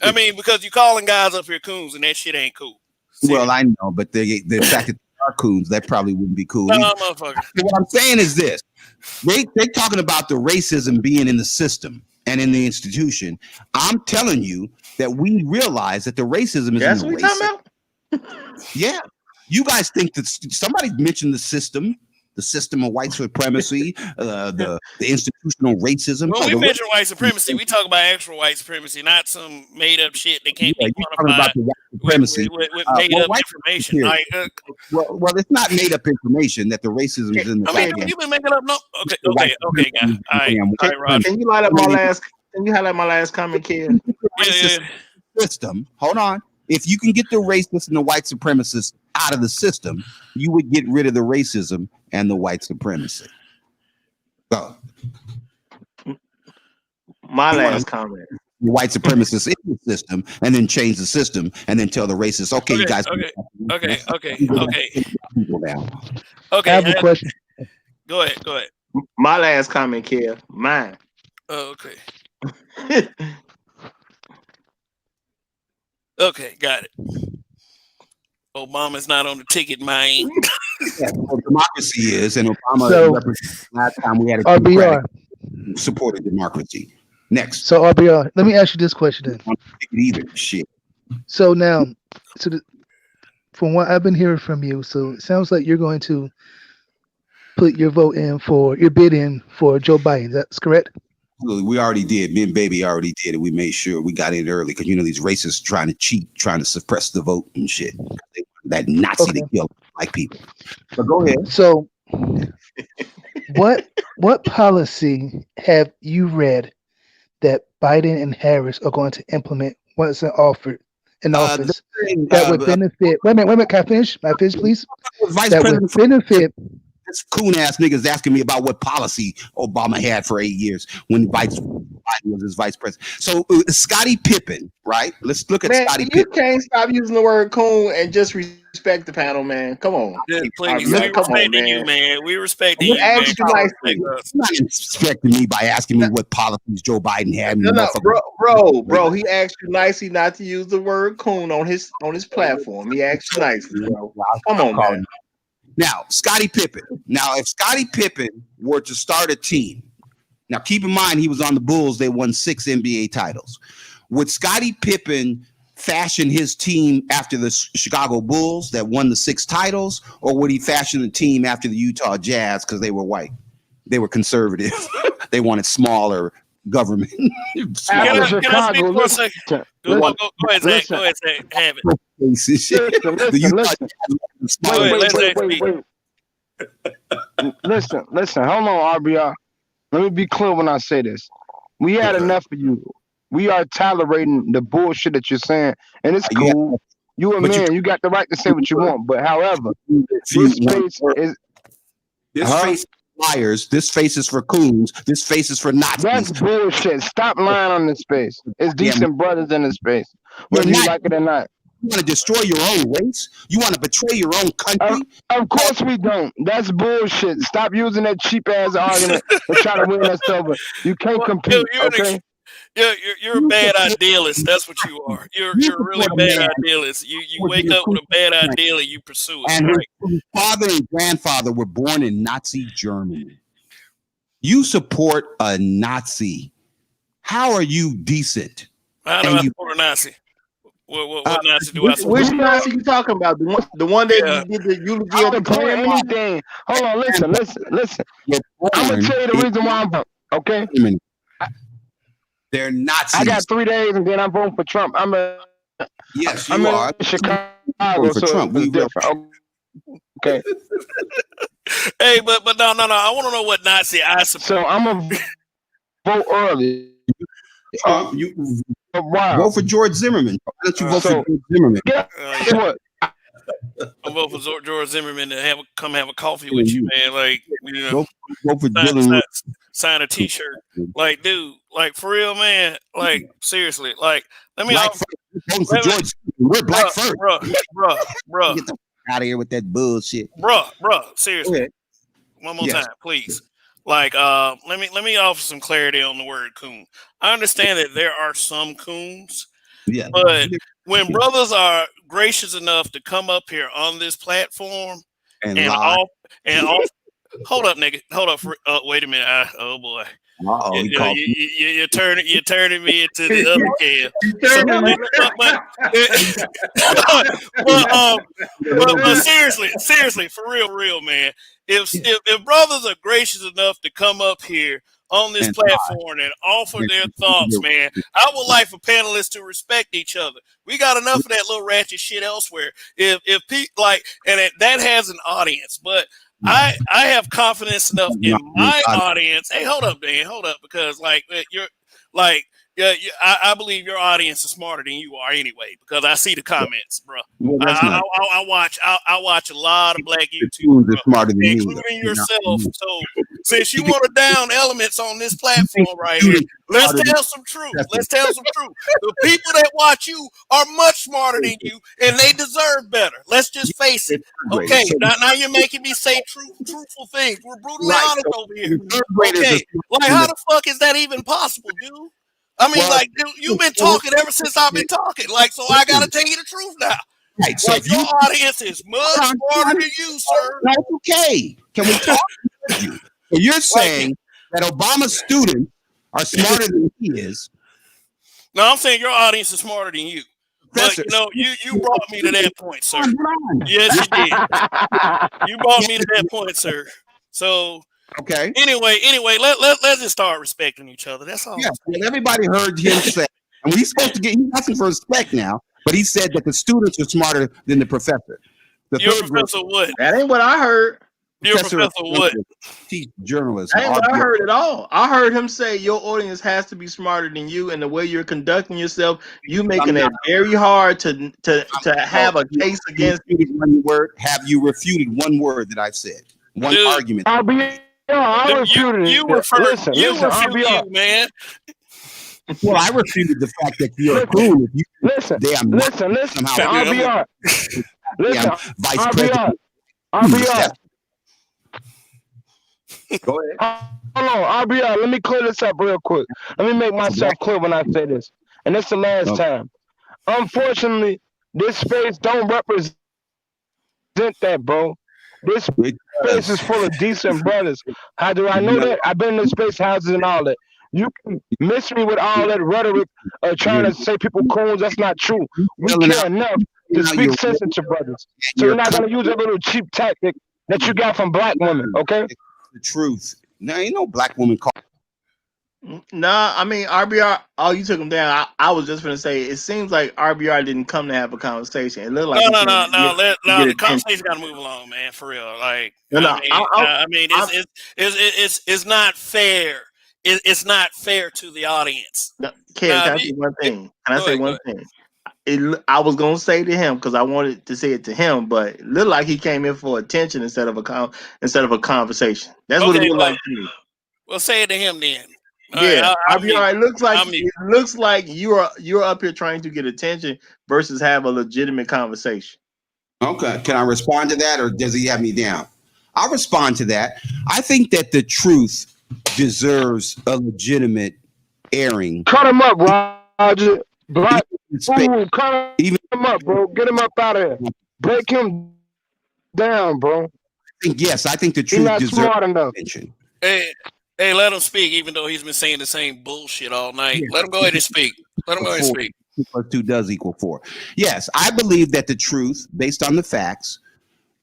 I mean, because you calling guys up here coons and that shit ain't cool. Seriously. Well, I know, but the fact that they are coons, that probably wouldn't be cool. No, motherfucker. What I'm saying is this: they talking about the racism being in the system and in the institution. I'm telling you that we realize that the racism is in the racism. That's what we talking about? Yeah. You guys think that somebody mentioned the system of white supremacy, the institutional racism. Well, we mention white supremacy. We talk about actual white supremacy, not some made up shit that can't be quantified about the white supremacy with made up information. Well, it's not made up information that the racism is in the. I mean, you've been making up. No, okay, guy. All right, Roger. Can you light up my last? Can you highlight my last comment, kid? System. Hold on. If you can get the racists and the white supremacists out of the system, you would get rid of the racism and the white supremacy. So, my last comment. The white supremacists in the system and then change the system and then tell the racists, okay, you guys. Okay. People now. I Okay. have a question. Go ahead. My last comment, Kev, mine. Oh, okay. Okay, got it. Obama's not on the ticket, man. Yeah, well, democracy is, and Obama So- represented last time we had a RBR. democratic supported democracy. Next, So RBR, let me ask you this question then. either shit. So now, from what I've been hearing from you, so it sounds like you're going to put your bid in for Joe Biden. That's correct? We already did. Me and Baby already did it. We made sure we got in early because these racists trying to cheat, trying to suppress the vote and shit. That Nazi to kill black people. But go ahead. So, what policy have you read that Biden and Harris are going to implement once they're offered in office that would benefit? Wait a minute. Can I finish? Please. Vice That would President benefit. This coon ass niggas asking me about what policy Obama had for 8 years when Biden was his vice president. So Scottie Pippen, right? Let's look at Man, Scottie you Pippen. can't stop using the word coon and just respect the panel, man. Come on. Please, Man, we come on, respecting man. you, man. We respecting We you, man. asked you nicely. You're not expecting me by asking me what policies Joe Biden had. No, bro. He asked you nicely not to use the word coon on his platform. He asked you nicely, bro. Come on, man. Now, Scottie Pippen. Now, if Scottie Pippen were to start a team, now keep in mind he was on the Bulls. They won 6 NBA titles. Would Scottie Pippen fashion his team after the Chicago Bulls that won the 6 titles, or would he fashion the team after the Utah Jazz because they were white? They were conservative. They wanted smaller government. Can I speak for a second? Go ahead, Zach. Go ahead, Zach. Have it. Listen. Hold on, RBR. Let me be clear when I say this. We had enough of you. We are tolerating the bullshit that you're saying, and it's cool. You a man. You got the right to say what you want. But however, this space is face liars. This face is for coons. This face is for Nazis. That's bullshit. Stop lying on this space. It's decent brothers in this space, whether you like it or not. You want to destroy your own race? You want to betray your own country? Of course we don't. That's bullshit. Stop using that cheap ass argument and try to win us over. You can't compete. Okay. You're a bad idealist. That's what you are. You're a really bad idealist. You wake up with a bad idea and you pursue it. And his father and grandfather were born in Nazi Germany. You support a Nazi. How are you decent? How do I support a Nazi? What Nazi do I support? Which Nazi you talking about? The one that did the eulogy of the Klan? Anything. Hold on. Listen. I'm gonna tell you the reason why I'm voting. Okay. They're Nazis. I got 3 days and then I'm voting for Trump. Yes, you are. In Chicago for Trump. We different. Okay. Hey, but no. I want to know what Nazi I support. So I'm gonna vote early. You vote for George Zimmerman. Why don't you vote for George Zimmerman? Guess what? I'm voting for George Zimmerman to come have a coffee with you, man. Like, Go for Dylan. Sign a T-shirt. Like, dude, like for real, man. Like, seriously. Like, let me. Voting for George. We're black first, bro. Get the out of here with that bullshit, bro. Seriously, one more time, please. Like, let me offer some clarity on the word coon. I understand that there are some coons, but when brothers are gracious enough to come up here on this platform and hold up, nigga, hold up. Wait a minute. Oh boy. You're turning me into the other camp. But seriously, for real, man. If brothers are gracious enough to come up here on this platform and offer their thoughts, man, I would like for panelists to respect each other. We got enough of that little ratchet shit elsewhere. If people that has an audience, but I have confidence enough in my audience. Hey, hold up, Dan. Hold up, because you're like Yeah, I believe your audience is smarter than you are anyway, because I see the comments, bro. Well, that's not. I watch a lot of black The YouTube, tunes are bro, smarter than me, though. including You know? yourself. So since you You want to down elements on this think platform the right here, students are let's smarter than tell some truth. the Let's tell some truth. The people that watch you are much smarter than you, and they deserve better. Let's just face it. third graders. Okay, So now you're making me say truthful things. We're brutally right. honest So over here. the third graders are Okay, smarter like than how the the fuck is that even possible, dude? I mean, well. like, dude, you've been talking ever since I've been talking. Like, so I gotta tell you the truth now. Right. So Like, if your you audience is much smarter than you, sir. no, it's okay. Can we talk? You? So you're saying that Obama's students are smarter than he is. No, I'm saying your audience is smarter than you. But Professor, you brought me to that point, sir. hold on. Yes, you did. You brought me to that point, sir. So Okay. anyway, let's just start respecting each other. That's all. Yeah. Well, everybody heard him say, and he's supposed to get. He's asking for respect now, but he said that the students are smarter than the professor. The You're a third grade professor what? That ain't what I heard. You're a professor what? teach journalism. That ain't what I RBO. heard at all. I heard him say your audience has to be smarter than you, and the way you're conducting yourself, you making it very hard to have a case against. One word. Have you refuted one word that I've said? One Dude, argument. I refuted you it. refer Listen, you refute RBR. you, man. Well, I refuted the fact that you're a coon. If you Listen, damn listen, somehow RBR. Listen, vice RBR. president. RBR. Go ahead. Hold on, RBR. Let me clear this up real quick. Let me make myself clear when I say this. And it's the last time. Unfortunately, this space don't represent that, bro. This space is full of decent brothers. How do I know that? I've been in the space houses and all that. You can miss me with all that rhetoric trying to say people coons. That's not true. We care enough to speak sense into brothers. So you're not going to use a little cheap tactic that you got from black women, okay? The truth. Now, ain't no black woman called. Nah, I mean RBR. Oh, you took him down. I was just gonna say it seems like RBR didn't come to have a conversation. It looked like No. The attention. conversation got to move along, man. For real. Like, No, I mean, it's not fair. It's not fair to the audience. Can I say one thing? Can I say one thing? I was gonna say to him because I wanted to say it to him, but it looked like he came in for attention instead of a conversation. That's what it looked like to me. Well, say it to him then. Yeah, it looks like you're up here trying to get attention versus have a legitimate conversation. Okay, can I respond to that, or does he have me down? I'll respond to that. I think that the truth deserves a legitimate airing. Cut him up, Roger. Black, cut him up, bro. Get him up out of here. Break him down, bro. I think the truth deserves smart enough. attention. Hey, let him speak, even though he's been saying the same bullshit all night. Let him go ahead and speak. Let him go ahead and speak. 2 + 2 does equal 4. Yes, I believe that the truth, based on the facts,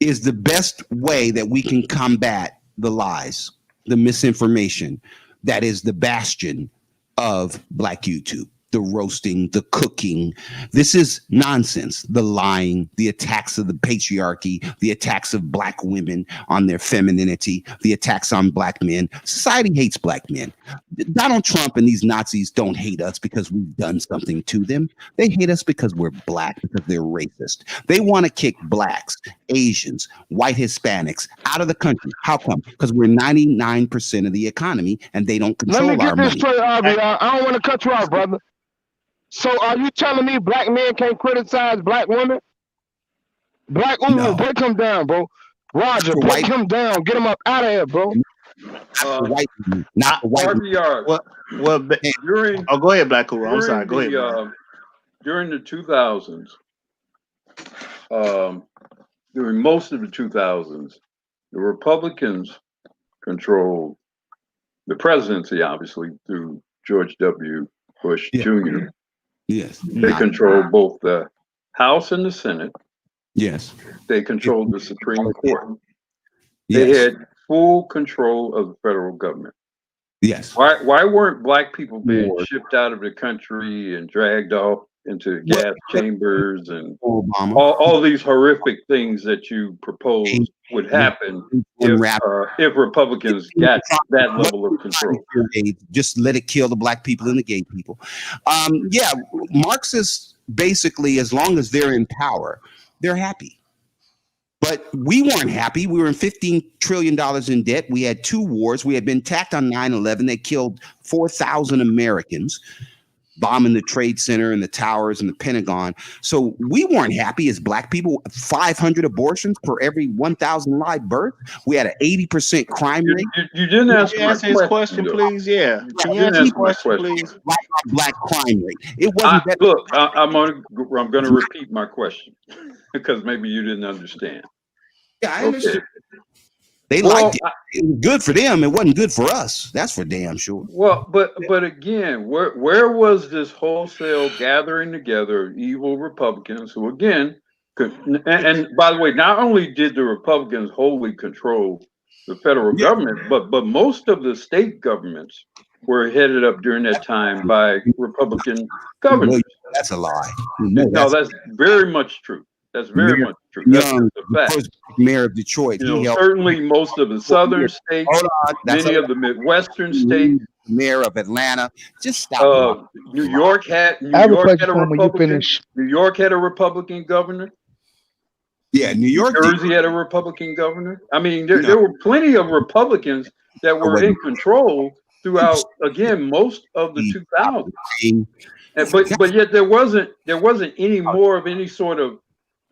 is the best way that we can combat the lies, the misinformation that is the bastion of Black YouTube. The roasting, the cooking. This is nonsense. The lying, the attacks of the patriarchy, the attacks of Black women on their femininity, the attacks on Black men. Society hates Black men. Donald Trump and these Nazis don't hate us because we've done something to them. They hate us because we're Black, because they're racist. They want to kick Blacks, Asians, white Hispanics out of the country. How come? Because we're 99% of the economy and they don't control our money. Let me get this straight, Aubrey. I don't want to cut you off, brother. So are you telling me Black men can't criticize Black women? Black women, No. break him down, bro. Roger, break him down. Get him up out of here, bro. Not the white RBR. Well, go ahead, Black Cool. I'm sorry. Go ahead. During the 2000s, during most of the 2000s, the Republicans controlled the presidency, obviously, through George W. Bush Jr. Yes. They controlled both the House and the Senate. Yes. They controlled the Supreme Court. Yes. They had full control of the federal government. Yes. Why weren't Black people being shipped out of the country and dragged off into gas chambers and Obama. all these horrific things that you proposed would happen if Republicans got that level of control. Just let it kill the black people and the gay people. Yeah, Marxists basically, as long as they're in power, they're happy. But we weren't happy. We were in $15 trillion in debt. We had 2 wars. We had been attacked on 9/11. They killed 4,000 Americans, bombing the Trade Center and the towers and the Pentagon. So we weren't happy as black people. 500 abortions per every 1,000 live birth. We had an 80% crime rate. You didn't answer his question, please. Yeah. Can you answer his question, please? Black crime rate. It wasn't that. Look, I'm going to repeat my question because maybe you didn't understand. Yeah, I understand. They liked it. It was good for them. It wasn't good for us. That's for damn sure. Well, but again, where was this wholesale gathering together of evil Republicans who, again, and by the way, not only did the Republicans wholly control the federal government, but most of the state governments were headed up during that time by Republican governors. That's a lie. No, that's very much true. That's very much true. That's Young, the first mayor of Detroit. Certainly most of the southern states, many of the Midwestern states. Mayor of Atlanta. Just stop. New York had a Republican. New York had a Republican governor. Yeah, New York. New Jersey had a Republican governor. I mean, there were plenty of Republicans that were in control throughout, again, most of the 2000s. But yet there wasn't any more of any sort of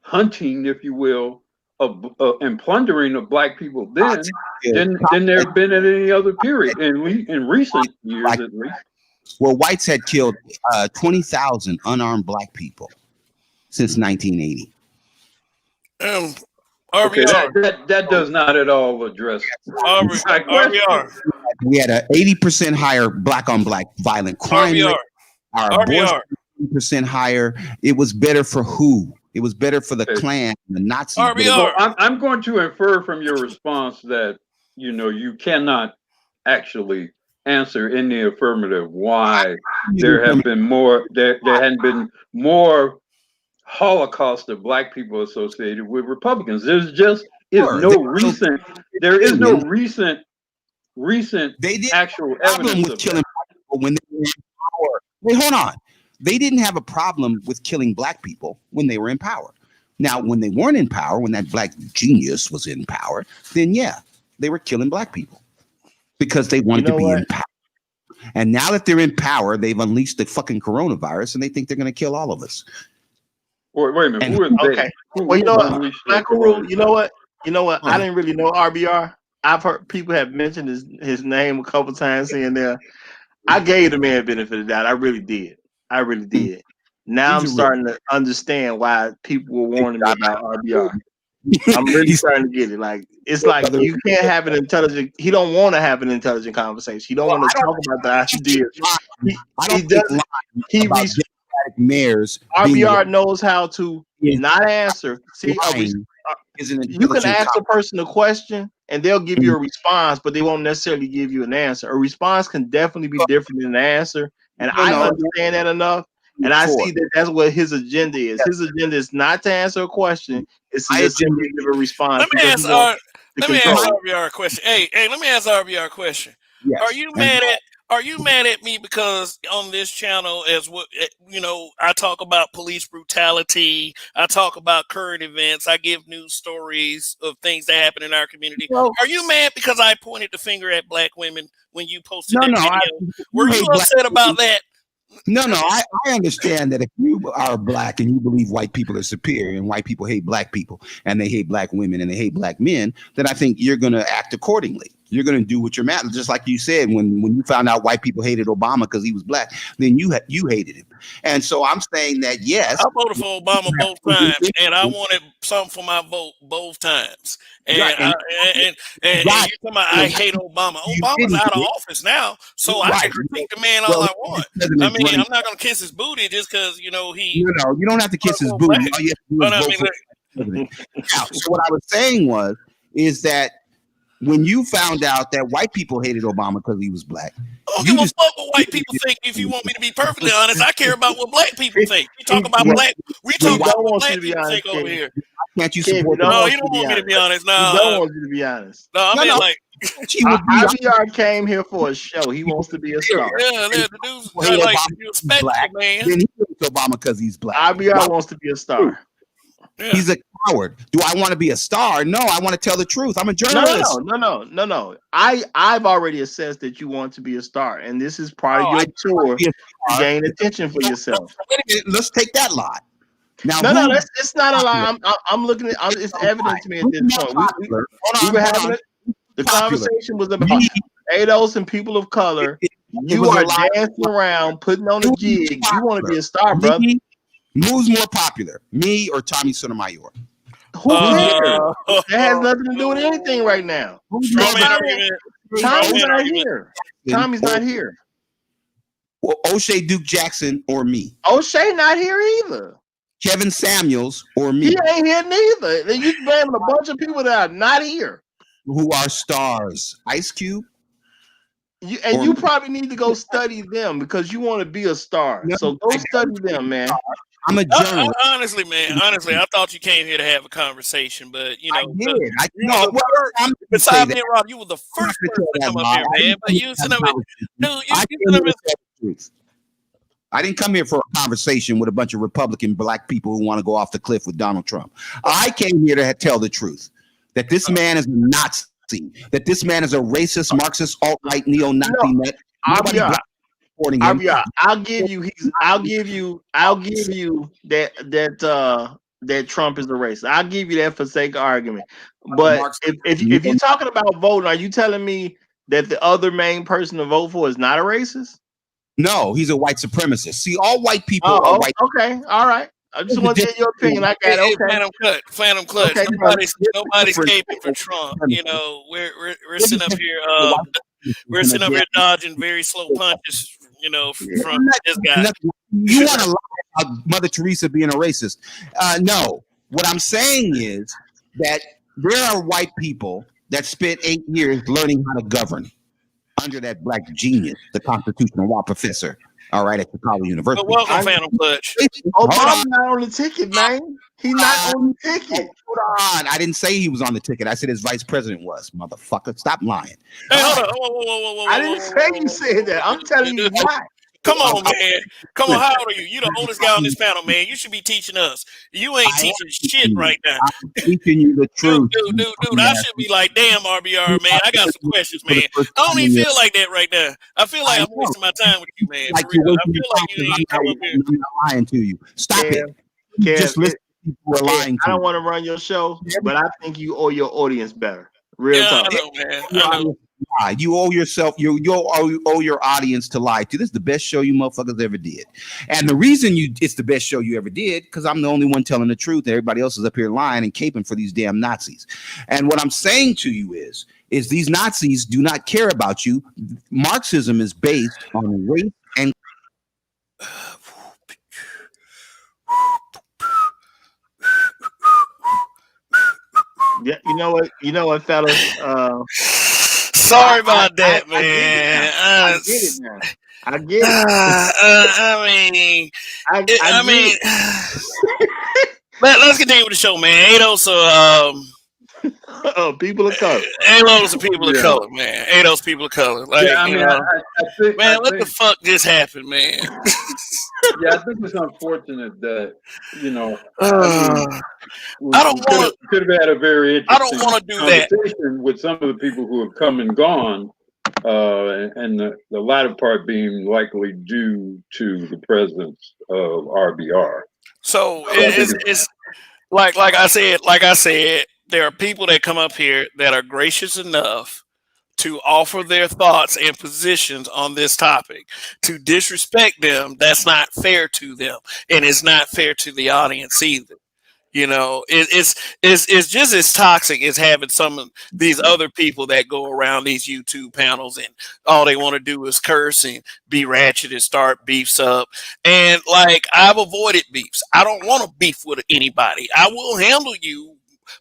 hunting, if you will, of and plundering of black people then than there have been at any other period in recent years at least. Well, whites had killed 20,000 unarmed black people since 1980. Okay, that does not at all address RBR. We had an 80% higher black on black violent crime rate. Our abortion 80% higher. It was better for who? It was better for the Klan, the Nazis. So I'm going to infer from your response that you cannot actually answer in the affirmative why there hadn't been more Holocaust of black people associated with Republicans. There is no recent actual evidence of killing people when they were in power. Wait, hold on. They didn't have a problem with killing black people when they were in power. Now, when they weren't in power, when that black genius was in power, then yeah, they were killing black people because they wanted to be in power. And now that they're in power, they've unleashed the fucking coronavirus and they think they're going to kill all of us. Wait a minute. Who is okay. Well, you know what? Black Guru, you know what? I didn't really know RBR. I've heard people have mentioned his name a couple times here and there. I gave the man benefit of the doubt. I really did. Now I'm starting to understand why people were warning me about RBR. I'm really starting to get it. Like it's like you can't have an intelligent. He don't want to have an intelligent conversation. He don't want to talk about the ideas. He doesn't. Mayors. RBR knows how to not answer. See, you can ask a person a question and they'll give you a response, but they won't necessarily give you an answer. A response can definitely be different than an answer. And I understand that enough. And I see that that's what his agenda is. His agenda is not to answer a question. It's to just simply give a response. Let me ask RBR a question. Hey, let me ask RBR a question. Yes. Are you mad at me because on this channel, as what I talk about police brutality, I talk about current events, I give news stories of things that happen in our community. Are you mad because I pointed the finger at black women when you posted that video? Were you upset about that? No, I understand that if you are black and you believe white people are superior and white people hate black people and they hate black women and they hate black men, then I think you're going to act accordingly. You're going to do what you're mad. Just like you said, when you found out white people hated Obama because he was black, then you hated him. And so I'm saying that, yes. I voted for Obama both times, and I wanted something for my vote both times. And you talking about I hate Obama. Obama's out of office now, so I can critique the man all I want. I mean, I'm not going to kiss his booty just because, he... No, you don't have to kiss his booty. All you have to do is vote for the president. So what I was saying is that when you found out that white people hated Obama because he was black. I don't give a fuck what white people think. If you want me to be perfectly honest, I care about what black people think. We talk about black. We talk about what black people think over here. Can't you Kev, support? No, you don't want me to be honest. He don't No, want you to be honest. no, I mean like, IBR came here for a show. He wants to be a star. yeah, the dude's hate like Obama you because he's spectacle, black. man. Then he hates Obama because he's black. IBR wants to be a star. Yeah. He's a coward. Do I want to be a star? No, I want to tell the truth. I'm a journalist. No. I've already assessed that you want to be a star, and this is part of your tour to gain attention for yourself. Wait a minute, let's take that lot. Now, No, it's not a lie. I'm looking at. It's evident to me at this point. We were having it. The conversation was about ADOS and people of color. You are dancing around, putting on a jig. You want to be a star, brother. Who's more popular, me or Tommy Sotomayor? Who cares? That has nothing to do with anything right now. Tommy's not here. Tommy's not here. Well, O'Shea Duke Jackson or me? O'Shea not here either. Kevin Samuels or me? He ain't here neither. Then you blaming a bunch of people that are not here. Who are stars? Ice Cube? You probably need to go study them because you want to be a star. No, so go study them, man. I'm a journalist. Honestly, I thought you came here to have a conversation, but you know, I did. besides me and Rob, you were the first person to come up here, man. But you sent I didn't come here for a conversation with a bunch of Republican black people who want to go off the cliff with Donald Trump. I came here to tell the truth that this man is a Nazi, that this man is a racist, Marxist, alt-right, neo-Nazi. I'll give you that Trump is a racist. I'll give you that for sake of argument. But if you're talking about voting, are you telling me that the other main person to vote for is not a racist? No, he's a white supremacist. See, all white people are white. Okay, all right. I just want to get your opinion. I got it. Okay. Phantom Clutch. Okay, nobody's caping for Trump. You know, we're sitting up here, dodging very slow punches. You know, from this guy. You want to lie about Mother Teresa being a racist? No. What I'm saying is that there are white people that spent 8 years learning how to govern under that black genius, the constitutional law professor. All right, at Chicago University. But welcome, Phantom Clutch. Obama's not on the ticket, man. He's not on the ticket. Hold on. I didn't say he was on the ticket. I said his vice president was. Motherfucker, stop lying. Hey, hold on. Whoa, I didn't say you said that. I'm telling you why. Come on, man. Come on, how old are you? You're the oldest guy on this panel, man. You should be teaching us. You ain't teaching shit right now. I'm teaching you the truth. Dude, I should be like, damn, RBR, man. I got some questions, man. I don't even feel like that right now. I feel like I'm wasting my time with you, man. Like For real. I feel like you ain't come up here. I'm not lying to you. Stop it. Just listen to people who are lying to I don't want to run your show, but I think you owe your audience better. Real talk. I know, man. I know. You owe yourself, you owe your audience to lie to. This is the best show you motherfuckers ever did. And the reason it's the best show you ever did, because I'm the only one telling the truth. Everybody else is up here lying and caping for these damn Nazis. And what I'm saying to you is these Nazis do not care about you. Marxism is based on race and yeah, you know what, fellas? Sorry about that, man. I get it now. I get it. I mean, let's continue with the show, man. ADOS, people of color. ADOS are people of color, man. ADOS people of color. Like, I think, what the fuck just happened, man? Yeah, I think it's unfortunate that, I don't want could have had a very interesting I don't want to do that with some of the people who have come and gone, and the latter part being likely due to the presence of RBR. So it's like I said, there are people that come up here that are gracious enough to offer their thoughts and positions on this topic. To disrespect them, that's not fair to them, and it's not fair to the audience either. You know, it's just as toxic as having some of these other people that go around these YouTube panels and all they want to do is curse and be ratchet and start beefs up. And like, I've avoided beefs. I don't want to beef with anybody. I will handle you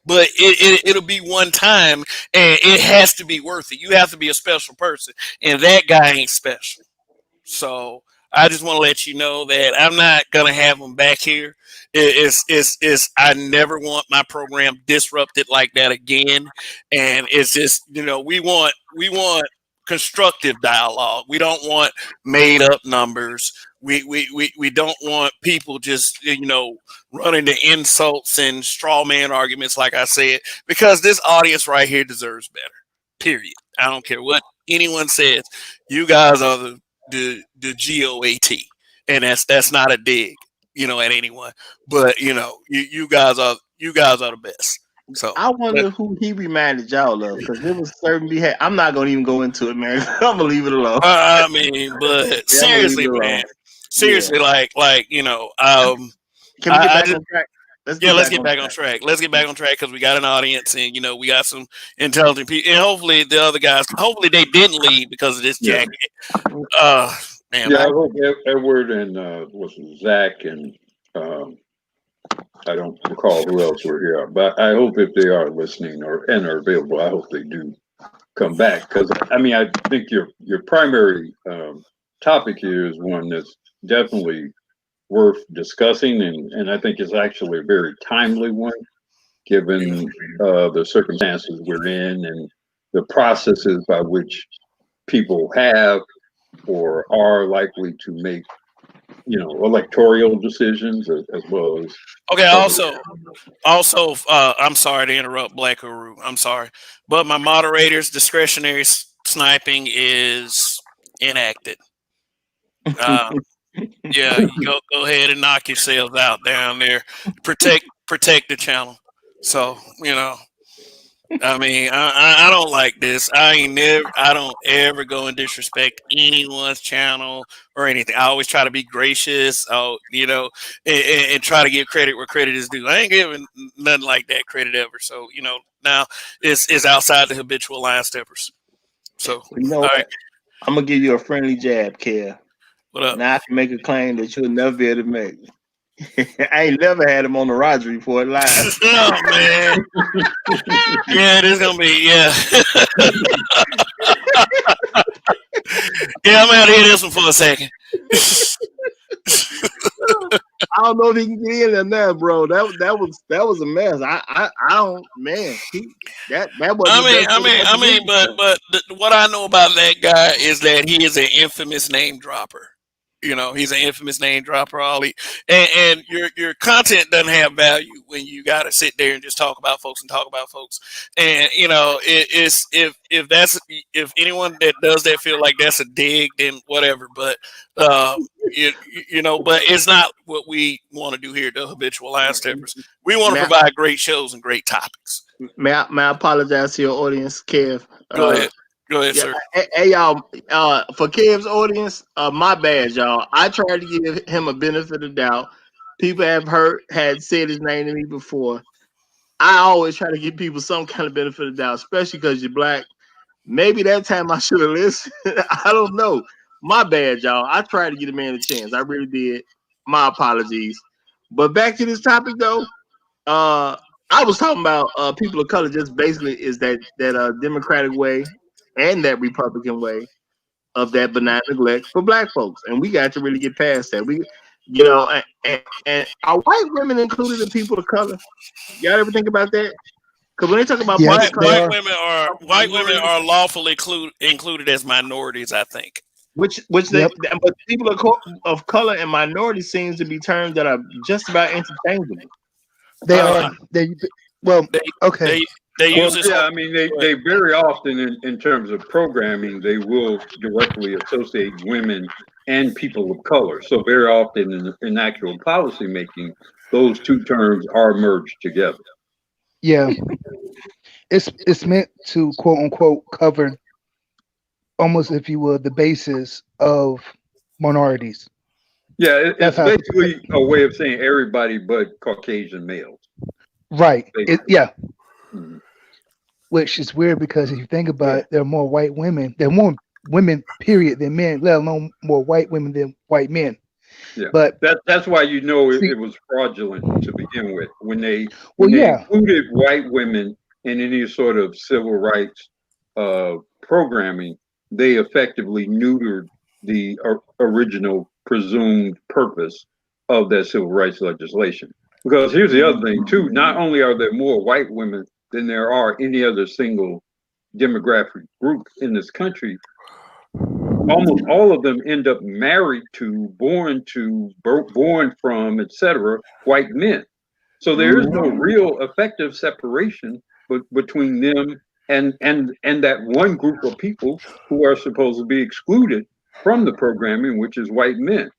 but it'll be one time, and it has to be worth it. You have to be a special person, and that guy ain't special. So I just want to let you know that I'm not gonna have him back here. It's I never want my program disrupted like that again. And it's just, we want constructive dialogue. We don't want made up numbers. We don't want people just running to insults and straw man arguments, like I said, because this audience right here deserves better. Period. I don't care what anyone says. You guys are the GOAT, and that's not a dig, at anyone. But you guys are the best. So I wonder who he reminded y'all of, because there was certain behavior. I'm not gonna even go into it, man. I'm gonna leave it alone. I mean, but Yeah, I'm gonna leave seriously, it alone. man, seriously, Yeah. Can Can we get back on track? let's get back on track. Let's get back on track because we got an audience, and we got some intelligent people, and hopefully the other guys, hopefully they didn't leave because of this Yeah. jacket. Man, Yeah, I hope Edward and was it Zach and I don't recall who else were here, but I hope if they are listening and are available, I hope they do come back, because I mean I think your primary topic here is one that's definitely worth discussing, and I think it's actually a very timely one given the circumstances we're in and the processes by which people have or are likely to make electoral decisions as well as okay. other. Also, I'm sorry to interrupt, Black Uru. I'm sorry, but my moderator's discretionary sniping is enacted. Uh, yeah, you go ahead and knock yourselves out down there. Protect the channel. So I mean, I don't like this. I don't ever go and disrespect anyone's channel or anything. I always try to be gracious. And try to give credit where credit is due. I ain't giving nothing like that credit ever. So now it's outside the habitual line steppers. So all What? right, I'm gonna give you a friendly jab, Kev. what up? Now I can make a claim that you'll never be able to make. I ain't never had him on the Roger Report live. Oh man, yeah, this gonna be yeah. I'm out of hear this one for a second. I don't know if he can get in there now, bro. That was a mess. I don't, man. That wasn't the best thing But what I know about that guy is that he is an infamous name dropper. He's an infamous name dropper. And your content doesn't have value when you got to sit there and just talk about folks and talk about folks. And it's if anyone that does that feel like that's a dig, then whatever. But but it's not what we want to do here, the habitual line steppers. We want to provide great shows and great topics. May I apologize to your audience, Kev? Go ahead. Go ahead, Yeah, sir. hey y'all, for Kev's audience, my bad, y'all. I tried to give him a benefit of doubt. People had said his name to me before. I always try to give people some kind of benefit of doubt, especially because you're black. Maybe that time I should have listened. I don't know. My bad, y'all. I tried to give the man a chance. I really did. My apologies. But back to this topic though. I was talking about people of color. Just basically is that Democratic way and that Republican way of that benign neglect for black folks, and we got to really get past that. And are white women included in people of color? Y'all ever think about that? Because when they talk about Yes, white women are lawfully included as minorities, I think. But people of color and minority seems to be terms that are just about interchangeable. They are. Okay. They use this. I mean, they very often in terms of programming, they will directly associate women and people of color. So very often in actual policy making, those two terms are merged together. Yeah. It's meant to quote unquote cover almost, if you will, the basis of minorities. Yeah, it's basically a way of saying everybody but Caucasian males. Right. Mm-hmm. Which is weird because if you think about it, there are more white women. There are more women, period, than men, let alone more white women than white men. Yeah, But that's why you know see, it was fraudulent to begin with well, when they yeah, included white women in any sort of civil rights programming. They effectively neutered the original presumed purpose of that civil rights legislation. Because here's the other thing too: not only are there more white women than there are any other single demographic group in this country, almost all of them end up married to, born from, etc., white men. So there is no real effective separation between them and that one group of people who are supposed to be excluded from the programming, which is white men.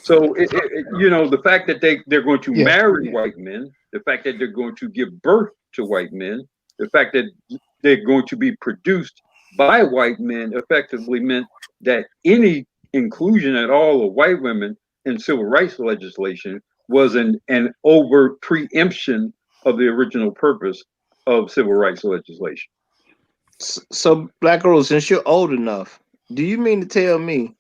So the fact that they're going to yeah, marry white men, the fact that they're going to give birth to white men, the fact that they're going to be produced by white men effectively meant that any inclusion at all of white women in civil rights legislation was an overt preemption of the original purpose of civil rights legislation. So, Black Girl, since you're old enough, do you mean to tell me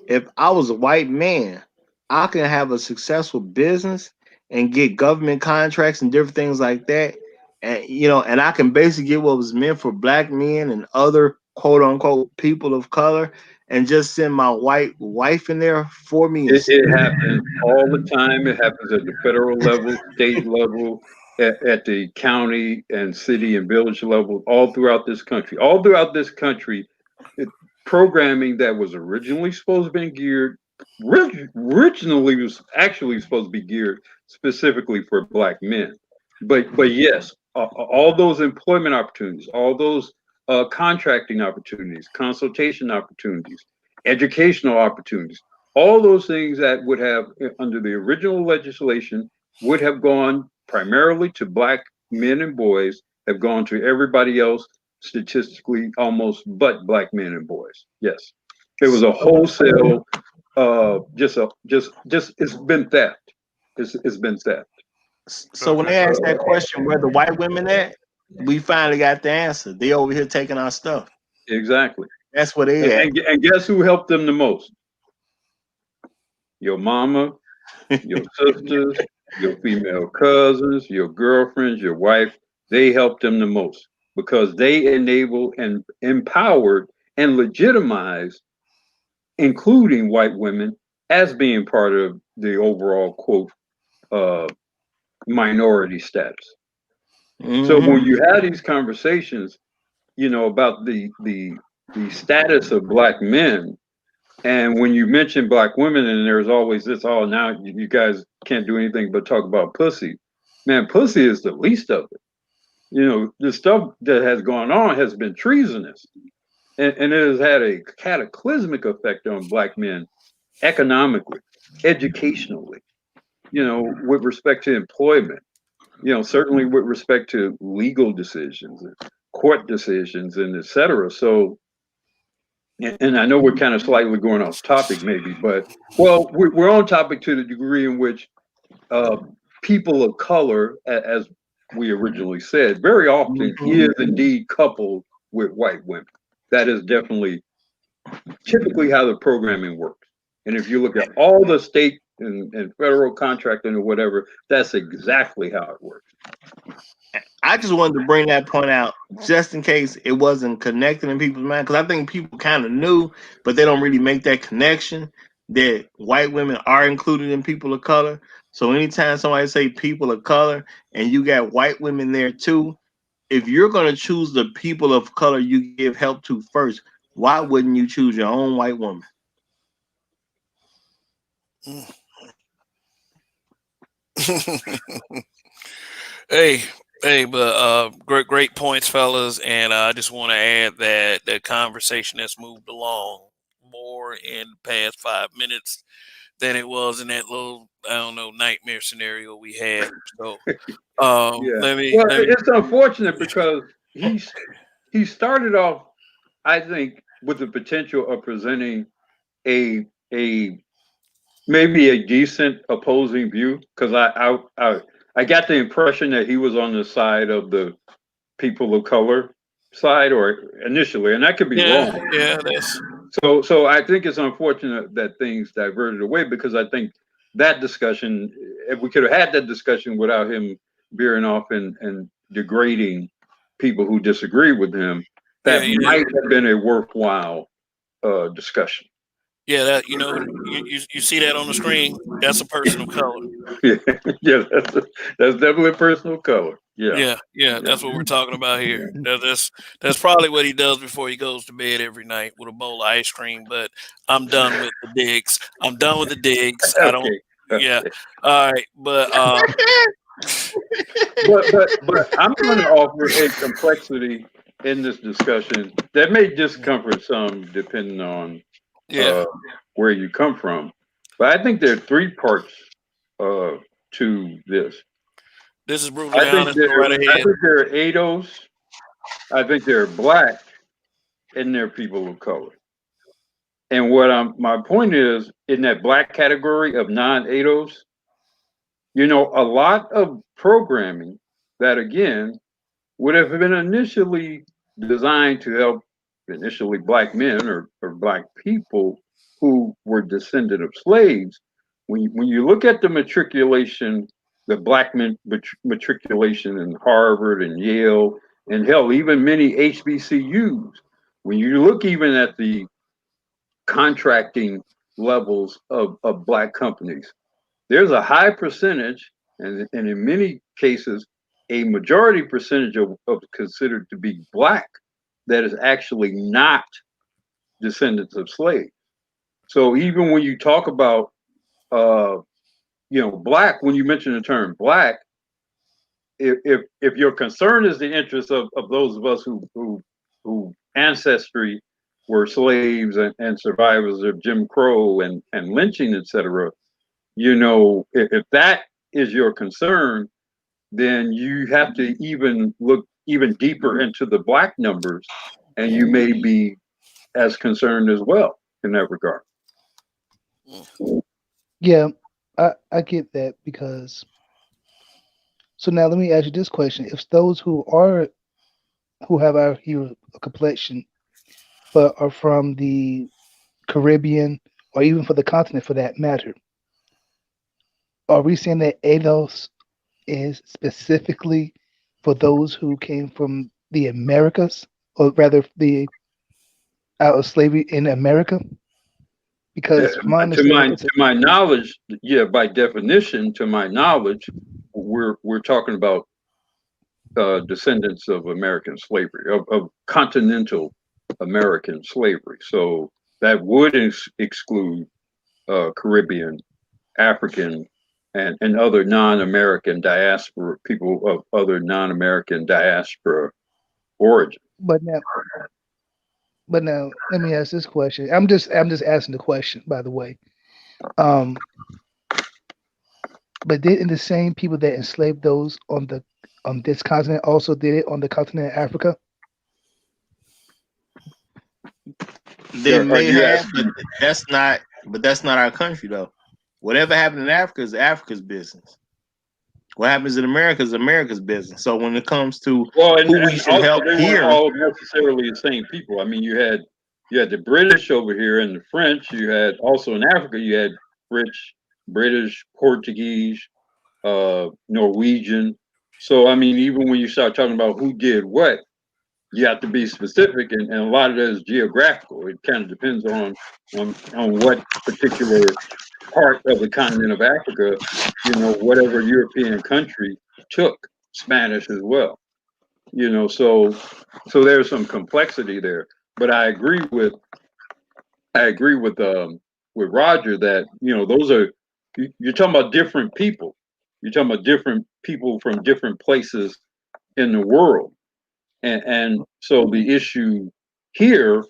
if I was a white man, I can have a successful business and get government contracts and different things like that, and and I can basically get what was meant for black men and other quote unquote people of color, and just send my white wife in there for me It instead? happens all the time. It happens at the federal level, state level, at the county and city and village level, all throughout this country. All throughout this country, it, programming that was originally supposed to be geared, originally was actually supposed to be geared specifically for black men. But yes, all those employment opportunities, all those contracting opportunities, consultation opportunities, educational opportunities, all those things that would have, under the original legislation, would have gone primarily to black men and boys, have gone to everybody else statistically almost but black men and boys. Yes. It was a wholesale just it's been theft. It's been theft. So when they ask that question, where the white women at, we finally got the answer. They over here taking our stuff. Exactly. That's where And, they at. and guess who helped them the most? Your mama, your sisters, your female cousins, your girlfriends, your wife. They helped them the most because they enabled and empowered and legitimized, including white women, as being part of the overall quote uh, minority status. So when you have these conversations, about the status of black men, and when you mention black women, and there's always this, oh, now you guys can't do anything but talk about pussy. Man, pussy is the least of it. The stuff that has gone on has been treasonous, and it has had a cataclysmic effect on black men economically, educationally, with respect to employment, certainly with respect to legal decisions, court decisions, and et cetera. So, and I know we're kind of slightly going off topic, maybe, but well, we're on topic to the degree in which uh, people of color, as we originally said, very often is indeed coupled with white women. That is definitely typically how the programming works. And if you look at all the state and federal contracting or whatever, that's exactly how it works. I just wanted to bring that point out just in case it wasn't connected in people's mind, because I think people kind of knew, but they don't really make that connection that white women are included in people of color. So anytime somebody say people of color and you got white women there too, if you're going to choose the people of color you give help to first, why wouldn't you choose your own white woman? Hey, hey, but great points, fellas. And I just want to add that the conversation has moved along more in the past 5 minutes than it was in that little, I don't know, nightmare scenario we had. So Yeah. let me Well, let me. it's unfortunate because he started off, I think, with the potential of presenting a maybe a decent opposing view because I got the impression that he was on the side of the people of color side or initially, and that could be Yeah, wrong. yeah, that's So I think it's unfortunate that things diverted away, because I think that discussion, if we could have had that discussion without him veering off and degrading people who disagree with him, Yeah, that might have been a worthwhile discussion. yeah. That you see that on the screen. That's a person of color. Yeah, yeah, that's definitely a personal color. Yeah, Yeah. yeah. That's what we're talking about here. That's probably what he does before he goes to bed every night with a bowl of ice cream. But I'm done with the digs. I'm done with the digs. I don't. Okay, Yeah. okay. All right. But But I'm going to offer a complexity in this discussion that may discomfort some, depending on yeah. where you come from. But I think there are three parts to this. This is brutally honest. Go right I ahead. think there are ADOS. I think there are black, and there are people of color. And my point is, in that black category of non-ADOS, a lot of programming that, again, would have been initially designed to help initially black men or black people who were descendant of slaves. When you look at the matriculation, the black matriculation in Harvard and Yale, and hell, even many HBCUs, when you look even at the contracting levels of black companies, there's a high percentage, and in many cases, a majority percentage of considered to be black that is actually not descendants of slaves. So even when you talk about, black, when you mention the term black, if your concern is the interest of those of us who ancestry were slaves and survivors of Jim Crow and lynching, etc., if that is your concern, then you have to even look even deeper into the black numbers, and you may be as concerned as well in that regard. Yeah, I get that because. So now let me ask you this question: if those who have our hero complexion, but are from the Caribbean or even for the continent for that matter, are we saying that ADOS is specifically for those who came from the Americas, or rather the out of slavery in America? Because from my understanding, To my knowledge, yeah, by definition, to my knowledge, we're talking about descendants of American slavery, of continental American slavery. So that would exclude Caribbean, African, and other non-American diaspora people of other non-American diaspora origin. but now let me ask this question. I'm just asking the question, by the way. Um, but didn't the same people that enslaved those on this continent also did it on the continent of Africa? They Are may you have, but asking? that's not our country though. Whatever happened in Africa is Africa's business. What happens in America is America's business. So when it comes to Well, who we and should also help they weren't here, all necessarily the same people. I mean, you had the British over here and the French. You had also in Africa, you had French, British, Portuguese, Norwegian. So I mean, even when you start talking about who did what, you have to be specific, and a lot of that is geographical. It kind of depends on what particular part of the continent of Africa, whatever European country took Spanish as well. So there's some complexity there. But I agree with Roger that those are you're talking about different people. You're talking about different people from different places in the world, and so the issue here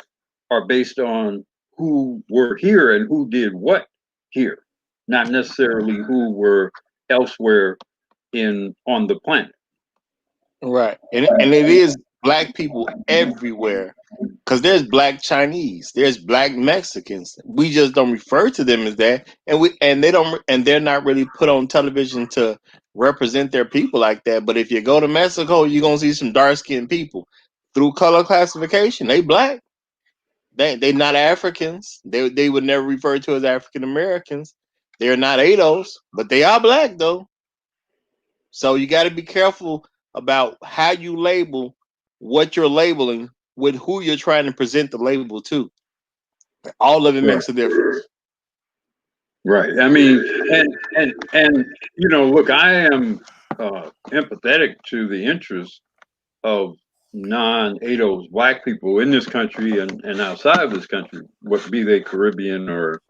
are based on who were here and who did what here, not necessarily who were elsewhere in on the planet. right? And it is black people everywhere, because there's black Chinese, there's black Mexicans. We just don't refer to them as that, and they don't, and they're not really put on television to represent their people like that. But if you go to Mexico, you're gonna see some dark skinned people through color classification. They black. They're not Africans. They would never refer to as African Americans. They're not ADOS, but they are black though. So you got to be careful about how you label what you're labeling with who you're trying to present the label to. All of it Right. makes a difference. Right. I mean, and you know, look, I am empathetic to the interests of non-ADOS black people in this country and outside of this country, what be they Caribbean or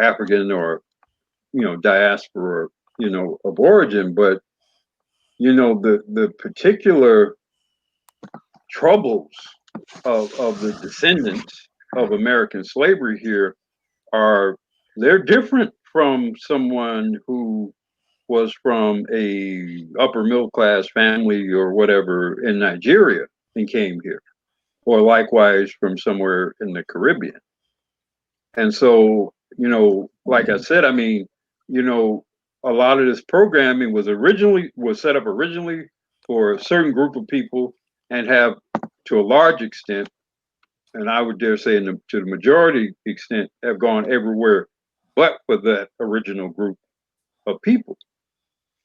African or diaspora, of origin. But the particular troubles of the descendants of American slavery here are they're different from someone who was from a upper middle class family or whatever in Nigeria and came here, or likewise from somewhere in the Caribbean. And so, like I said, I mean, a lot of this programming was set up originally for a certain group of people and have to a large extent, and I would dare say to the majority extent, have gone everywhere but for that original group of people.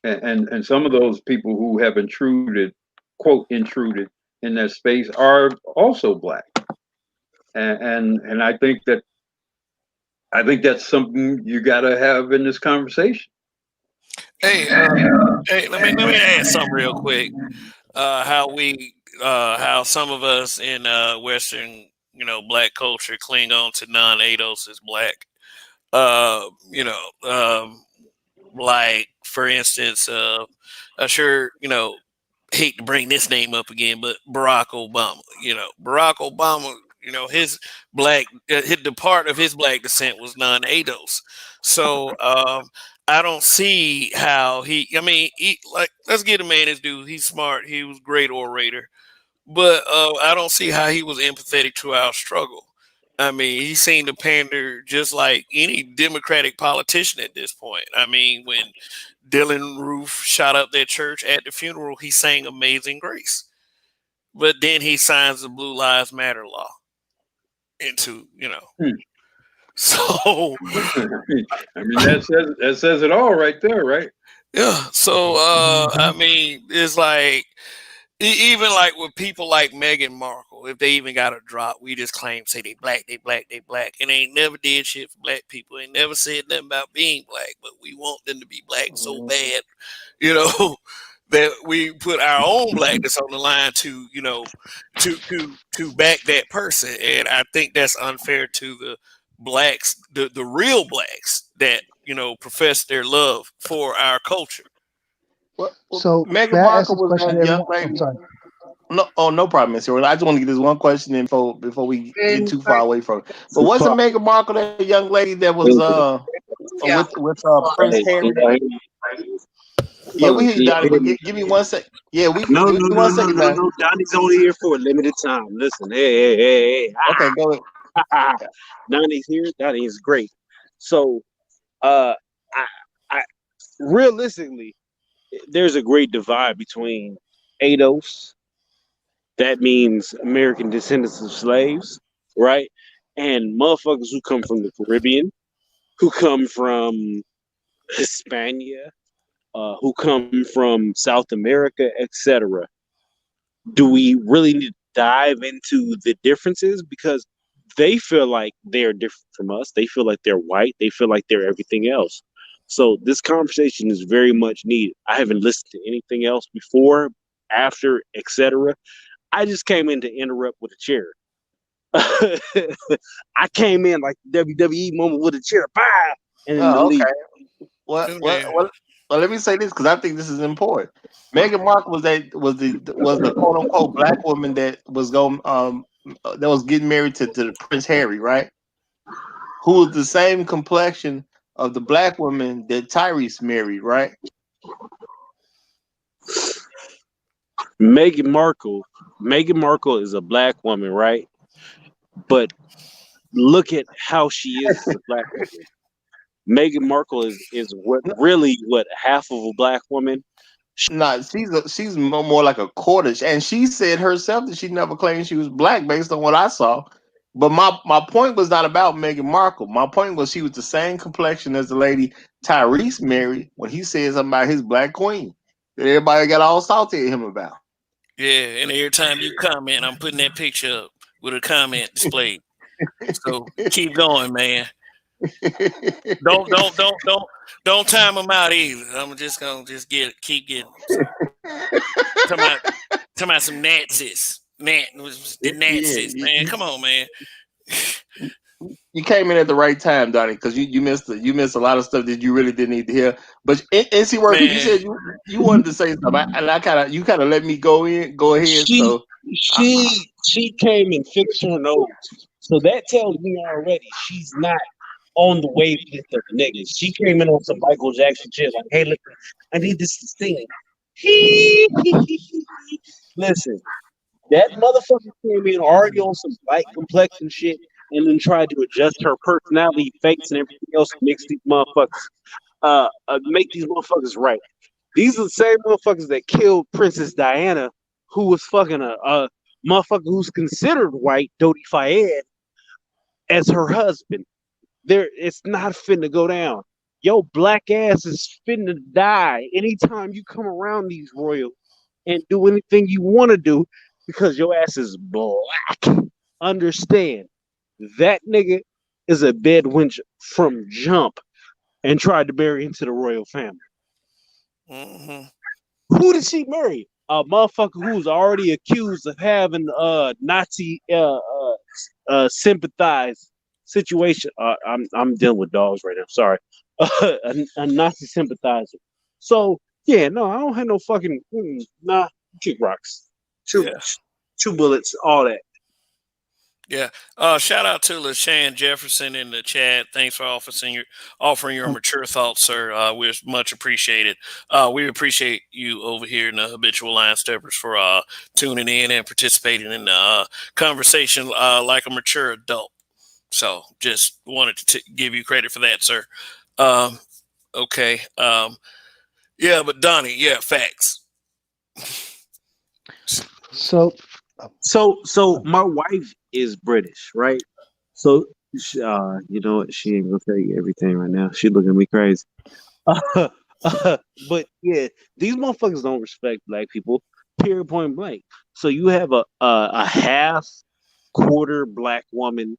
And some of those people who have intruded, quote, intruded in that space are also black. And I think that's something you got to have in this conversation. Hey, hey, let me add something real quick. How some of us in Western, black culture cling on to non-ADOS as black. You know, like for instance, I sure hate to bring this name up again, but Barack Obama. Barack Obama. His the part of his black descent was non-ADOS. So I don't see how he. I mean, let's get a man his due. He's smart. He was a great orator, but I don't see how he was empathetic to our struggle. I mean, he seemed to pander just like any Democratic politician at this point. I mean, when Dylan Roof shot up their church at the funeral, he sang Amazing Grace. But then he signs the Blue Lives Matter law into. So I mean that says it all right there, right? yeah. So I mean, it's like even like with people like Meghan Markle, if they even got a drop, we just claim say they black, they black, they black, and they ain't never did shit for black people. They never said nothing about being black, but we want them to be black so bad, that we put our own blackness on the line to to back that person. And I think that's unfair to the blacks, the real blacks that profess their love for our culture. Well, So Meghan may I ask Markle this was question to that young everyone? I'm lady. sorry. No, oh, no problem, Miss Earl. I just want to get this one question in before we get too far away from it. But wasn't Meghan Markle that young lady that was with Prince Hey, Harry? Yeah, we fellas, hear you, can y'all Donnie. hear But me? give me one sec. Yeah, we No, give no, me no, one no, second no, now. no. Donnie's only here for a limited time. Listen, hey. Okay, go ahead. Donnie's here. Donnie is great. So, I, I, realistically, there's a great divide between ADOS, that means American descendants of slaves, right? And motherfuckers who come from the Caribbean, who come from Hispania, who come from South America, etc. Do we really need to dive into the differences? Because they feel like they're different from us. They feel like they're white. They feel like they're everything else. So this conversation is very much needed. I haven't listened to anything else before, after, etc. I just came in to interrupt with a chair. I came in like WWE moment with a chair, bah, and then to Oh, leave. okay. Well, Yeah, well, man. well, well, let me say this because I think this is important. Meghan Markle was the quote unquote black woman that was getting married to Prince Harry, right? Who was the same complexion of the black woman that Tyrese married, right? Meghan Markle. Meghan Markle is a black woman, right? But look at how she is as a black woman. Meghan Markle is what half of a black woman. Nah, she's more like a quarter, and she said herself that she never claimed she was black based on what I saw. But my point was not about Meghan Markle. My point was she was the same complexion as the lady Tyrese married when he said something about his black queen that everybody got all salty at him about. Yeah, and every time you comment, I'm putting that picture up with a comment display. So keep going, man. Don't don't don't don't don't time them out either. I'm just gonna just keep getting. So talking about some Nazis, the Yeah, Nazis, man. Come on, man. you came in at the right time, Donnie, because you missed a lot of stuff that you really didn't need to hear. But NC Worker, you Man, said you wanted to say something, and I kind of let me go ahead. She So I, she came and fixed her nose. So that tells me already she's not on the wavelength of the niggas. She came in on some Michael Jackson shit like, hey, look, I need this to sing. Listen, that motherfucker came in already on some light complexion shit and then tried to adjust her personality, fakes, and everything else to make these motherfuckers right. These are the same motherfuckers that killed Princess Diana, who was fucking a motherfucker who's considered white, Dodi Fayed, as her husband. It's not finna go down. Yo, black ass is finna die anytime you come around these royals and do anything you want to do because your ass is black. Understand that nigga is a bed wench from jump and tried to marry into the royal family. mm-hmm. Who did she marry? A motherfucker who's already accused of having Nazi sympathize situation. I'm dealing with dogs right now. Sorry, a Nazi sympathizer. So yeah, no, I don't have no fucking nah. Kick rocks, two Yeah. two bullets, all that. Yeah. Shout out to LaShawn Jefferson in the chat. Thanks for offering your mature thoughts, sir. We're much appreciated. We appreciate you over here in the Habitual Line Steppers for tuning in and participating in the conversation like a mature adult. So just wanted to give you credit for that, sir. Um, okay. Yeah, but Donnie, yeah, facts. So, So my wife is British, right? So you know what? She ain't gonna tell you everything right now. She looking at me crazy. But yeah, these motherfuckers don't respect black people. Period. Point blank. So you have a half quarter black woman.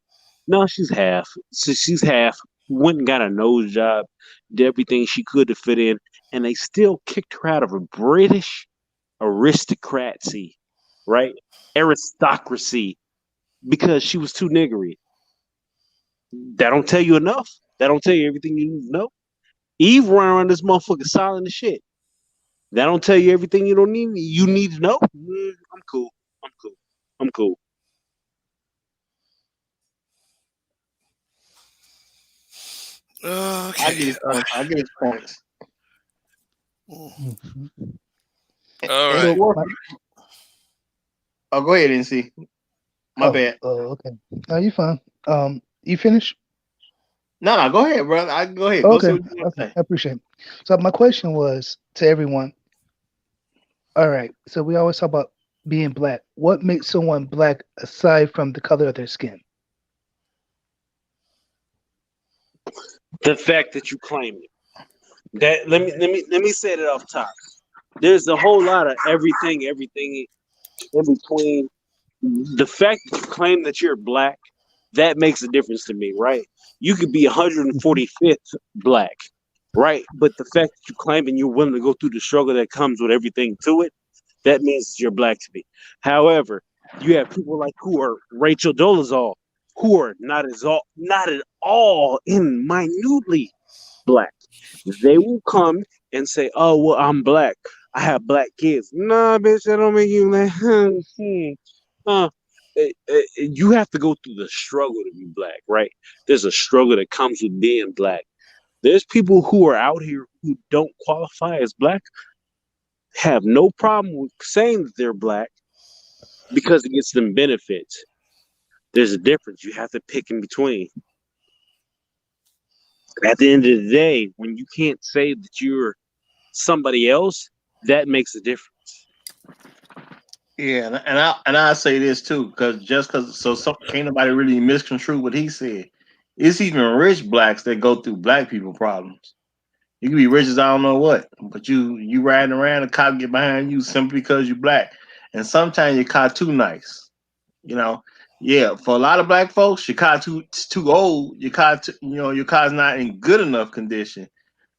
No, she's half. So she's half. Went and got a nose job, did everything she could to fit in, and they still kicked her out of a British aristocracy, right? Aristocracy because she was too niggery. That don't tell you enough. That don't tell you everything you need to know. Eve run around this motherfucker silent as shit. That don't tell you everything you don't need. You need to know. I'm cool. I'm cool. I'm cool. I get Okay. his points. I get his points. mhm. All And right. So see what? my, Oh, go ahead, NC. My bad. okay. No, you fine. You finished? No, go ahead, brother. I go ahead. Go Okay, see what you want okay, to say. I appreciate it. So my question was to everyone. All right. So we always talk about being black. What makes someone black aside from the color of their skin? The fact that you claim it. That let me say it off top. There's a whole lot of everything in between. The fact that you claim that you're black, that makes a difference to me, right? You could be Mhm. 145th black, right? But the fact that you claim and you're willing to go through the struggle that comes with everything to it, that means you're black to me. However, you have people like who are Rachel Dolezal, who are not at all in minutely black. They will come and say, "Oh, well, I'm black. I have black kids." Nah, bitch, that don't make you black. uh, you have to go through the struggle to be black, right? There's a struggle that comes with being black. There's people who are out here who don't qualify as black, have no problem with saying that they're black because it gets them benefits. There's a difference. You have to pick in between. At the end of the day, when you can't say that you're somebody else, that makes a difference. Yeah, and I say this too, because can't nobody really misconstrue what he said. It's even rich blacks that go through black people problems. You can be rich as I don't know what, but you riding around, a cop get behind you simply because you black, and sometimes your car too nice. You know, yeah, for a lot of black folks, your car too old. Your car's not in good enough condition.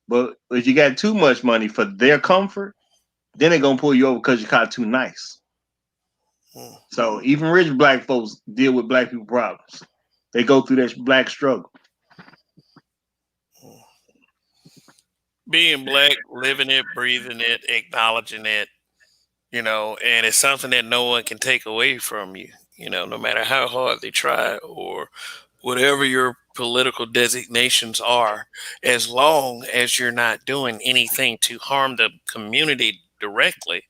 But if you got too much money for their comfort, then they're gonna pull you over because your car too nice. Mm, So even rich black folks deal with black people problems. They go through that black struggle. mm. Being black, living it, breathing it, acknowledging it, and it's something that no one can take away from you, no matter how hard they try or whatever your political designations are, as long as you're not doing anything to harm the community directly,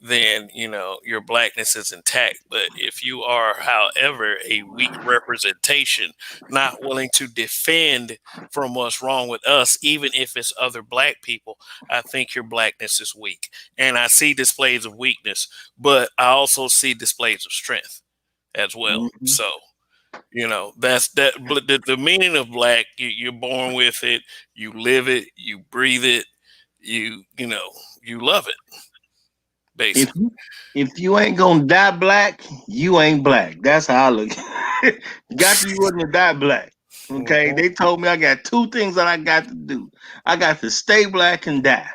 then your blackness is intact. But if you are, however, a weak representation, not willing to defend from what's wrong with us, even if it's other black people, I think your blackness is weak. And I see displays of weakness, but I also see displays of strength as well. Mm-hmm. So that's that. The meaning of black, you're born with it, you live it, you breathe it, you love it, If basically. you if you ain't gonna die black, you ain't black. That's how I look. You got to be willing to die black. Okay, Mhm. they told me I got two things that I got to do. I got to stay black and die.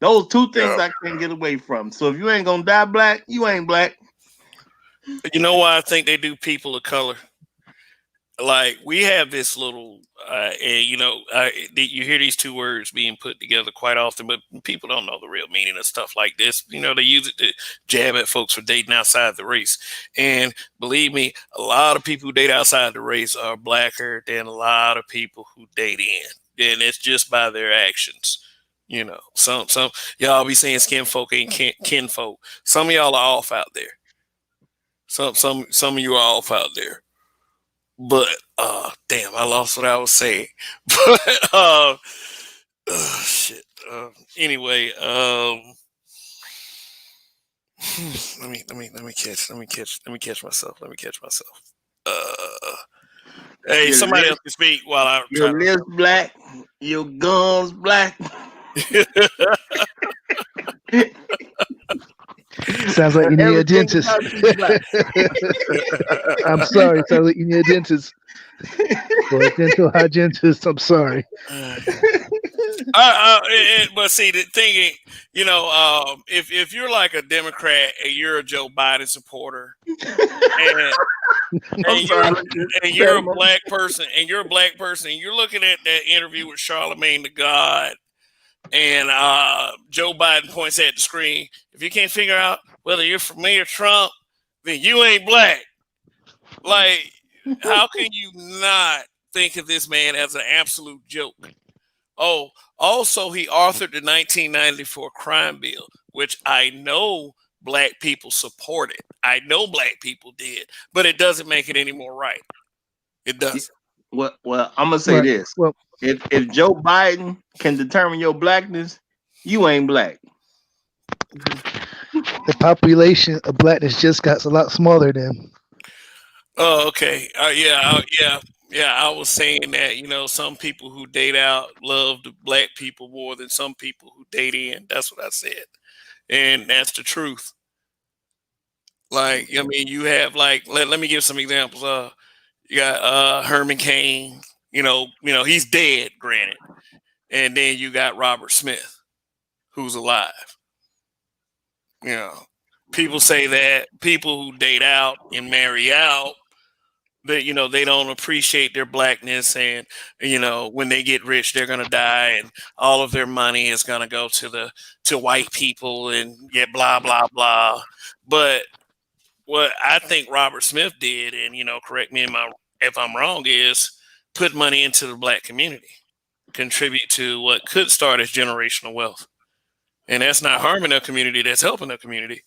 Those two things Yeah. I can't get away from. So if you ain't gonna die black, you ain't black. You know why I think they do people of color? Like we have this little, and you hear these two words being put together quite often, but people don't know the real meaning of stuff like this. They use it to jab at folks for dating outside the race. And believe me, a lot of people who date outside the race are blacker than a lot of people who date in, and it's just by their actions. Some y'all be saying skin folk ain't kinfolk. Some of y'all are off out there. Some of you are off out there. But damn, I lost what I was saying. But shit. Anyway, let me catch myself. Let me catch myself. Uh, hey, Your somebody lips, else can speak while I your try lips black, your gums black. to. Sounds like you need a Everything dentist. about you black. I'm sorry. Sounds like you need a dentist or a dental hygienist. I'm sorry. But see, the thing is, if you're like a Democrat and you're a Joe Biden supporter, and I'm and sorry. you're and you're a Selma. black person, and you're looking at that interview with Charlemagne the God, and Joe Biden points at the screen. If you can't figure out whether you're for me or Trump, then you ain't black. Like, how can you not think of this man as an absolute joke? Oh, also, he authored the 1994 crime bill, which I know black people supported. I know black people did, but it doesn't make it any more right. It doesn't. Well, I'm gonna say Right. this: Well, if Joe Biden can determine your blackness, you ain't black. the population of blackness just got a lot smaller then. Oh, okay. Yeah. I was saying that some people who date out love the black people more than some people who date in. That's what I said, and that's the truth. Like, I mean, you have like let me give some examples. You got Herman Cain. He's dead, granted, and then you got Robert Smith, who's alive. You know, people say that people who date out and marry out, that they don't appreciate their blackness, and when they get rich they're gonna die, and all of their money is gonna go to white people, and get blah blah blah. But what I think Robert Smith did, and correct me if I'm wrong, is put money into the black community, contribute to what could start as generational wealth, and that's not harming their community. That's helping their community.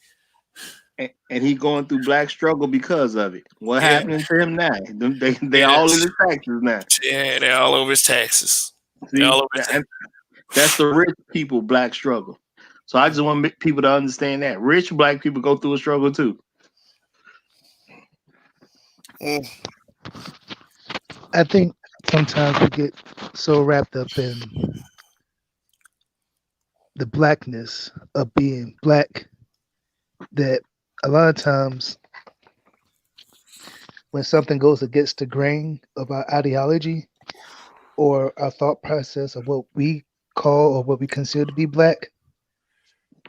And he going through black struggle because of it. What Yeah, happening to him now? They yeah, all in the taxes now. yeah. They're all over his taxes. They're all See, over his taxes. that's the rich people black struggle. So I just want people to understand that rich black people go through a struggle too. Mm. I think sometimes we get so wrapped up in the blackness of being black that a lot of times when something goes against the grain of our ideology or our thought process of what we call or what we consider to be black,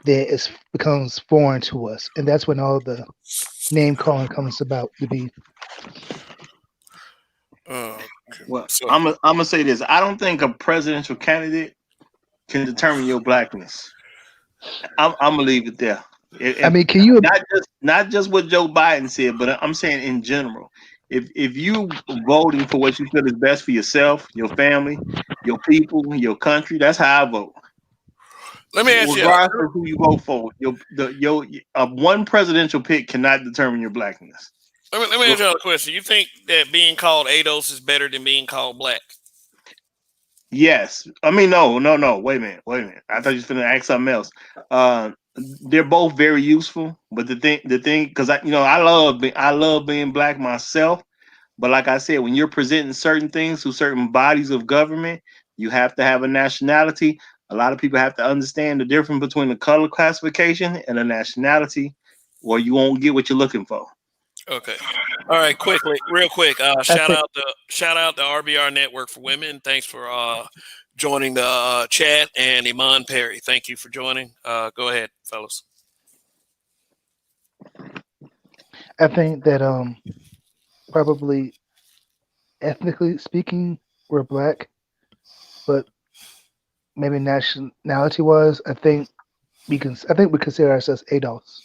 that it becomes foreign to us. And that's when all the name calling comes about to be. Well, So I'm gonna say this. I don't think a presidential candidate can determine your blackness. I'm gonna leave it there. I If mean, can you? not just what Joe Biden said, but I'm saying in general. If you voting for what you feel is best for yourself, your family, your people, your country, that's how I vote. let me ask you. Regardless of who you vote for, your one presidential pick cannot determine your blackness. Let me ask you a question. You think that being called ADOS is better than being called black? Yes, I mean no. Wait a minute. I thought you was gonna ask something else. Uh, they're both very useful, but the thing, because I love being black myself. But like I said, when you're presenting certain things to certain bodies of government, you have to have a nationality. A lot of people have to understand the difference between the color classification and a nationality, or you won't get what you're looking for. Okay. All right. Quickly, real quick. I think Shout out the RBR Network for Women. Thanks for joining the chat, and Iman Perry. Thank you for joining. Go ahead, fellas. that probably ethnically speaking we're black, but maybe nationality wise, I think we consider ourselves ADOS.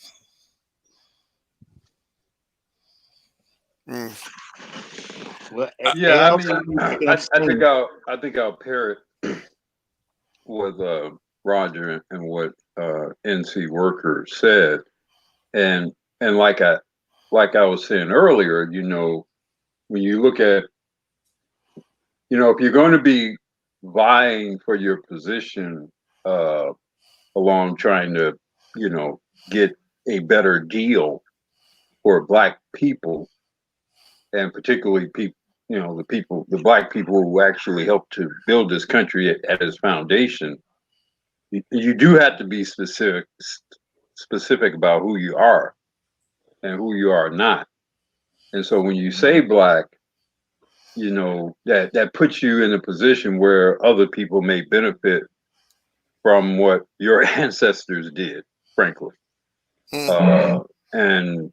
Mm. Well, Yeah, I AL mean, I think I'll pair it with Roger and what NC Worker said, and like I was saying earlier, when you look at, if you're going to be vying for your position uh, along trying to, get a better deal for Black people, and particularly people, the Black people who actually helped to build this country at its foundation, you do have to be specific about who you are and who you are not. And so when you say Black, that puts you in a position where other people may benefit from what your ancestors did, frankly. Mm. And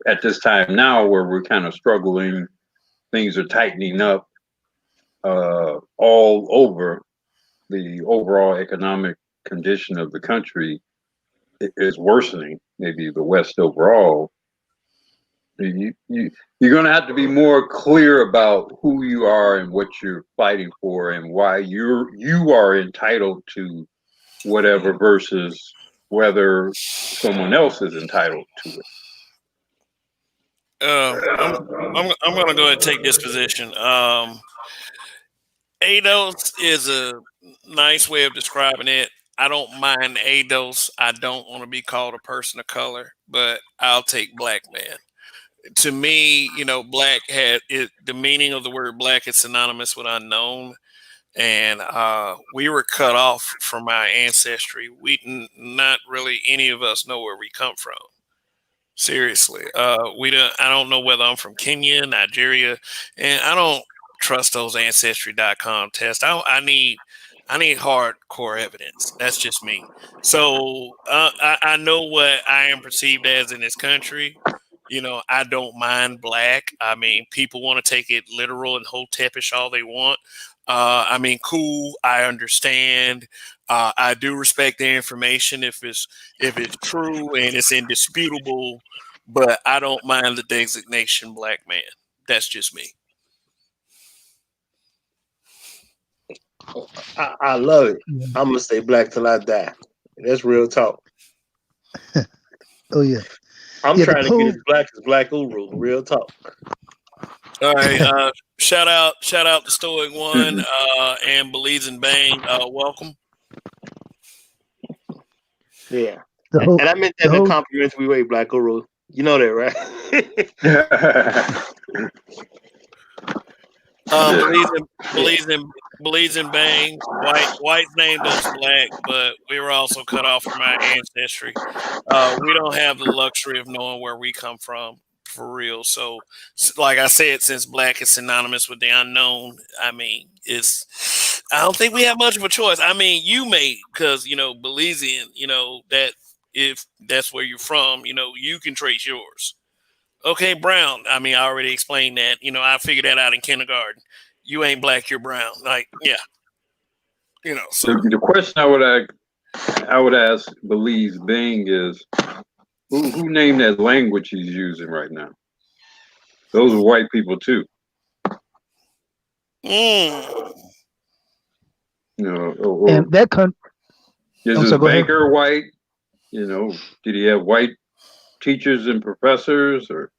at this time now where we're kind of struggling, things are tightening up all over. The overall economic condition of the country is worsening, maybe the West overall. You're going to have to be more clear about who you are and what you're fighting for and why you are entitled to whatever versus whether someone else is entitled to it. I'm going to go ahead and take this position. ADOS is a nice way of describing it. I don't mind ADOS. I don't want to be called a person of color, but I'll take black man. To me, black had it. The meaning of the word black is synonymous with unknown, and we were cut off from our ancestry. Not really any of us know where we come from. Seriously, we don't. I don't know whether I'm from Kenya, Nigeria, and I don't trust those ancestry.com tests. I need hardcore evidence. That's just me. So I know what I am perceived as in this country. I don't mind black. I mean, people want to take it literal and hotepish all they want. I mean, cool. I understand. I do respect the information if it's true and it's indisputable, but I don't mind the designation black man. That's just me. I love it. I'm gonna stay black till I die. That's real talk. Oh yeah, I'm yeah. The trying to get poll. as black as Black Uru. Real talk. All right. Shout out to Stoic One and Belize and Bang. Welcome. Yeah. The whole, And I meant that the in a whole. complimentary way, Black Guru. You know that, right? Believes in bang. Whites named us black, but we were also cut off from our ancestry. We don't have the luxury of knowing where we come from for real. So, like I said, since black is synonymous with the unknown, I mean, it's. I don't think we have much of a choice. I mean, you may, because Belizean, that if that's where you're from, you can trace yours. Okay, brown. I mean, I already explained that. I figured that out in kindergarten. You ain't black, you're brown. Like, yeah, so. The question I would ask Belize Bing is who named that language he's using right now? Those are white people too. Mm. Or And that country. is So his go ahead. banker white? Did he have white teachers and professors? Or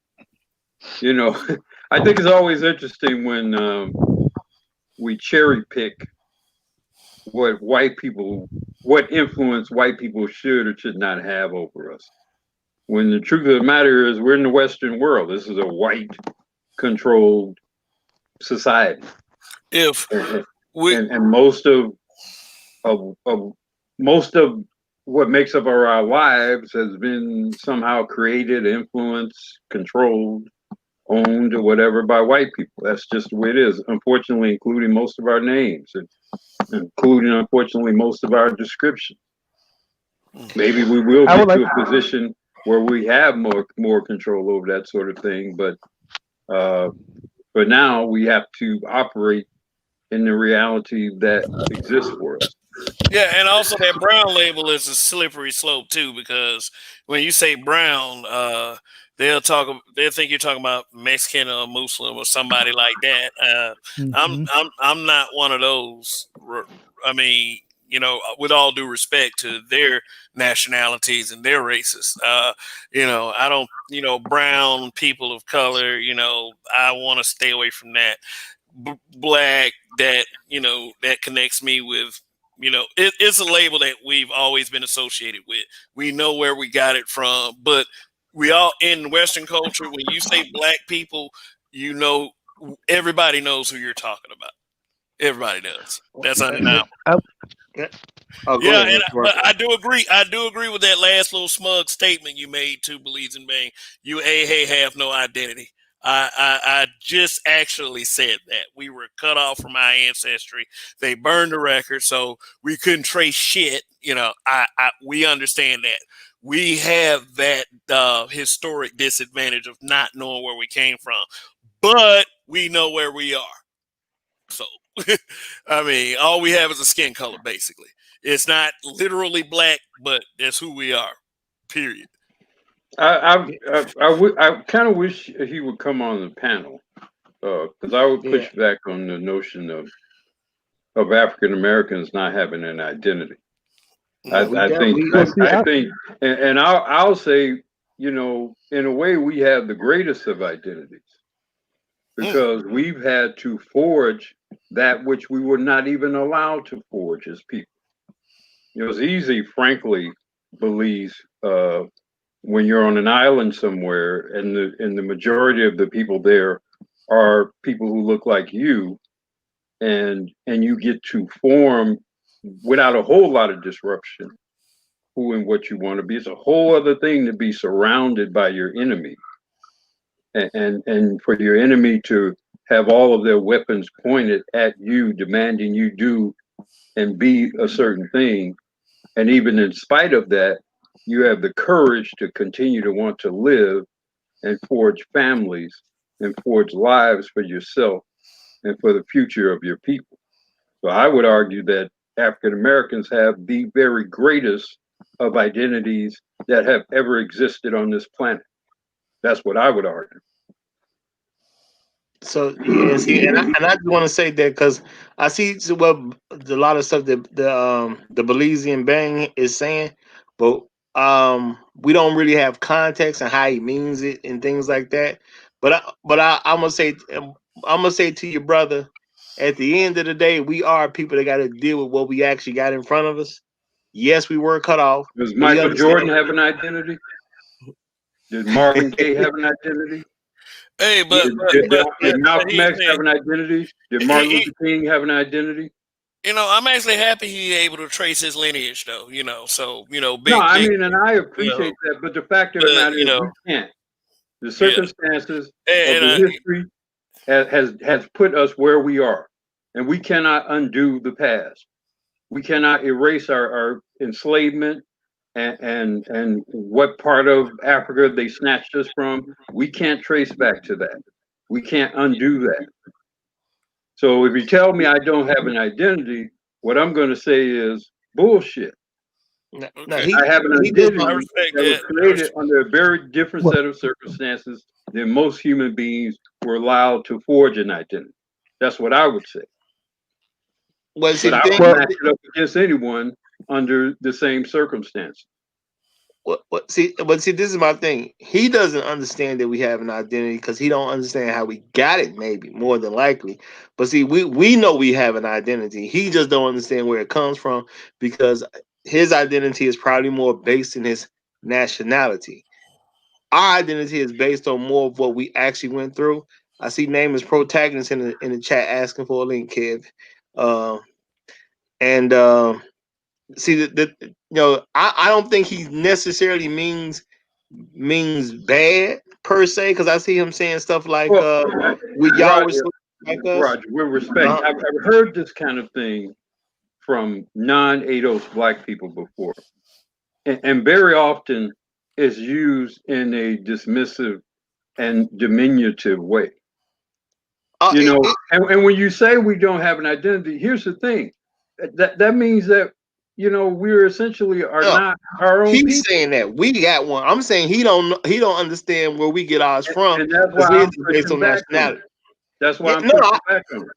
I think it's always interesting when we cherry pick what influence white people should or should not have over us. When the truth of the matter is, we're in the Western world. This is a white-controlled society, If and, we, and most of what makes up our lives has been somehow created, influenced, controlled, owned, or whatever by white people. That's just the way it is. Unfortunately, including most of our names, and including unfortunately most of our description. Maybe we will I would get like. to a position where we have more control over that sort of thing, but for now we have to operate in the reality that exists for us. yeah, and also that brown label is a slippery slope too, because when you say brown, they'll think you're talking about Mexican or Muslim or somebody like that. I'm Mm-hmm. I'm I'm not one of those. I mean, with all due respect to their nationalities and their races, I don't, brown people of color, I want to stay away from that. Black, that connects me with, it's a label that we've always been associated with. We know where we got it from, but we all in Western culture, when you say black people, you know everybody knows who you're talking about. Everybody does. That's undeniable. Yeah. Oh, go Yeah, ahead, Mr. but Russell. I do agree. I do agree with that last little smug statement you made to Belize and Bang. You have no identity. I just actually said that we were cut off from our ancestry. They burned the record, so we couldn't trace shit. We understand that. We have that historic disadvantage of not knowing where we came from, but we know where we are. So, I mean, all we have is a skin color, basically. It's not literally black, but that's who we are. Period. I kind of wish he would come on the panel because I would Yeah. push back on the notion of African Americans not having an identity. Yeah, we I think definitely. Well, see, I think, and I'll say, in a way, we have the greatest of identities Mm. because we've had to forge that which we were not even allowed to forge as people. It's easy, frankly, Belize, when you're on an island somewhere and the majority of the people there are people who look like you, and you get to form without a whole lot of disruption who and what you want to be. It's a whole other thing to be surrounded by your enemy, and for your enemy to have all of their weapons pointed at you, demanding you do and be a certain thing. And even in spite of that, you have the courage to continue to want to live and forge families and forge lives for yourself and for the future of your people. So I would argue that African Americans have the very greatest of identities that have ever existed on this planet. That's what I would argue. So yeah, see, and I just want to say that because I see what a lot of stuff that the Belizean Bang is saying, but we don't really have context and how he means it and things like that. I'm gonna say to your brother, at the end of the day, we are people that got to deal with what we actually got in front of us. Yes, we were cut off. Does But you Michael Jordan understand? have an identity? Did Marvin Gaye have an identity? Hey, Yeah, Did but Malcolm X have an identity? Did Martin he Luther King have an identity? I'm actually happy he able to trace his lineage though. So No, big I big. mean, and I You know, appreciate that, but the fact of the but matter is we can't. The yeah, circumstances of and the history has put us where we are, and we cannot undo the past. We cannot erase our enslavement and what part of Africa they snatched us from. We can't trace back to that. We can't undo that. So if you tell me I don't have an identity, what I'm going to say is bullshit. no, okay, I have an he just I identity respect that was that. created under a very different Well, set of circumstances than most human beings were allowed to forge an identity. That's what I would say. well. See But the I thing. would well, match it up against anyone under the same circumstances. See, this is my thing. He doesn't understand that we have an identity because he don't understand how we got it. Maybe more than likely, but see, we know we have an identity. He just don't understand where it comes from because his identity is probably more based in his nationality. Our identity is based on more of what we actually went through. I see name is protagonist in the chat asking for a link, Kev. Uh, and see I don't think he necessarily means bad per se because I see him saying stuff like Well, we y'all was Roger, like us. Roger, with respect, Uh, I've heard this kind of thing from non-ADOS black people before, and very often is used in a dismissive and diminutive way. You it, know, it, and when you say we don't have an identity, here's the thing. That means that, we're essentially are no, not our own he's people. saying that we got one. I'm saying he don't understand where we get ours from And that's why because his I'm is based pushing on back on nationality. it. That's why Yeah, I'm no, pushing back on it.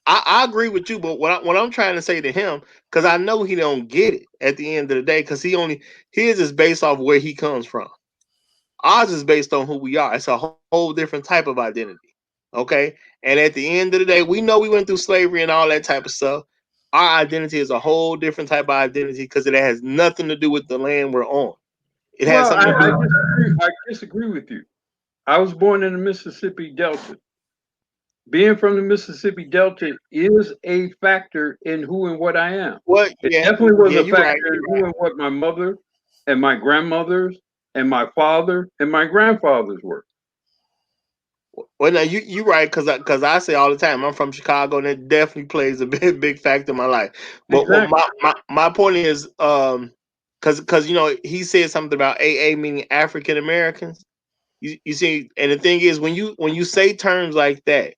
I agree with you, but what I'm trying to say to him, because I know he don't get it at the end of the day, because his is based off where he comes from. Ours is based on who we are. It's a whole different type of identity. Okay. And at the end of the day, we know we went through slavery and all that type of stuff. Our identity is a whole different type of identity because it has nothing to do with the land we're on. It has Well, something to I do. disagree. I disagree with you. I was born in the Mississippi Delta. Being from the Mississippi Delta is a factor in who and what I am. What? It Yeah, definitely was yeah, a you're right. factor in You're who right. and what my mother and my grandmothers and my father and my grandfathers were. Well, now you right because I say all the time I'm from Chicago and it definitely plays a big factor in my life. But what Exactly. my point is because he said something about AA meaning African Americans. You see, and the thing is when you say terms like that,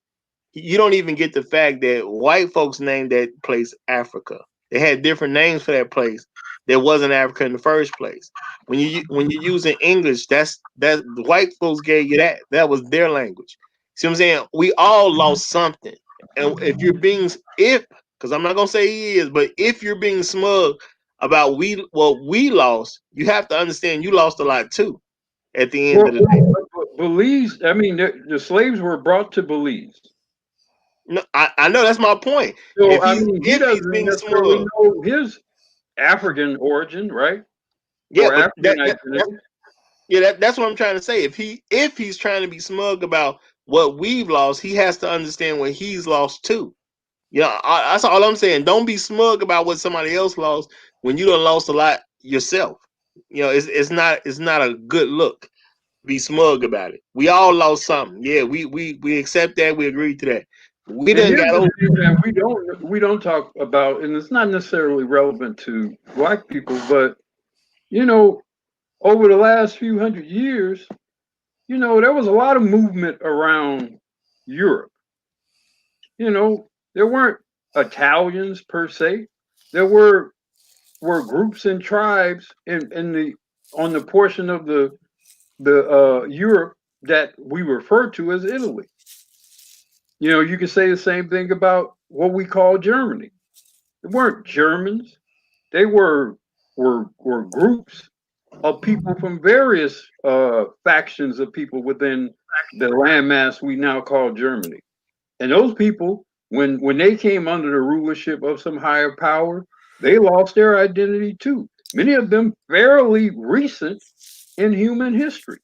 you don't even get the fact that white folks named that place Africa. They had different names for that place that wasn't Africa in the first place. When you're using English, that the white folks gave you that. That was their language. See what I'm saying? We all lost something. And if because I'm not gonna say he is, but if you're being smug about what we lost, you have to understand you lost a lot too at the end Well, of the day. Belize, I mean, the slaves were brought to Belize. No, I know that's my point. So, If I he's mean, he if he's doesn't being necessarily smug, know his African origin, right? yeah, Or but African identity. that's what I'm trying to say. If he's trying to be smug about what we've lost, he has to understand what he's lost too. Yeah, that's all I'm saying. Don't be smug about what somebody else lost when you done lost a lot yourself. It's not a good look. Be smug about it. We all lost something. Yeah, we accept that. We agree to that. We And didn't here's got the over. thing that we don't talk about, and it's not necessarily relevant to black people, but you know, over the last few hundred years, there was a lot of movement around Europe. There weren't Italians per se. There were groups and tribes in the on the portion of the Europe that we refer to as Italy. You can say the same thing about what we call Germany. They weren't Germans. They were groups of people from various factions of people within the landmass we now call Germany. And those people, when they came under the rulership of some higher power, They lost their identity too. Many of them fairly recent in human history,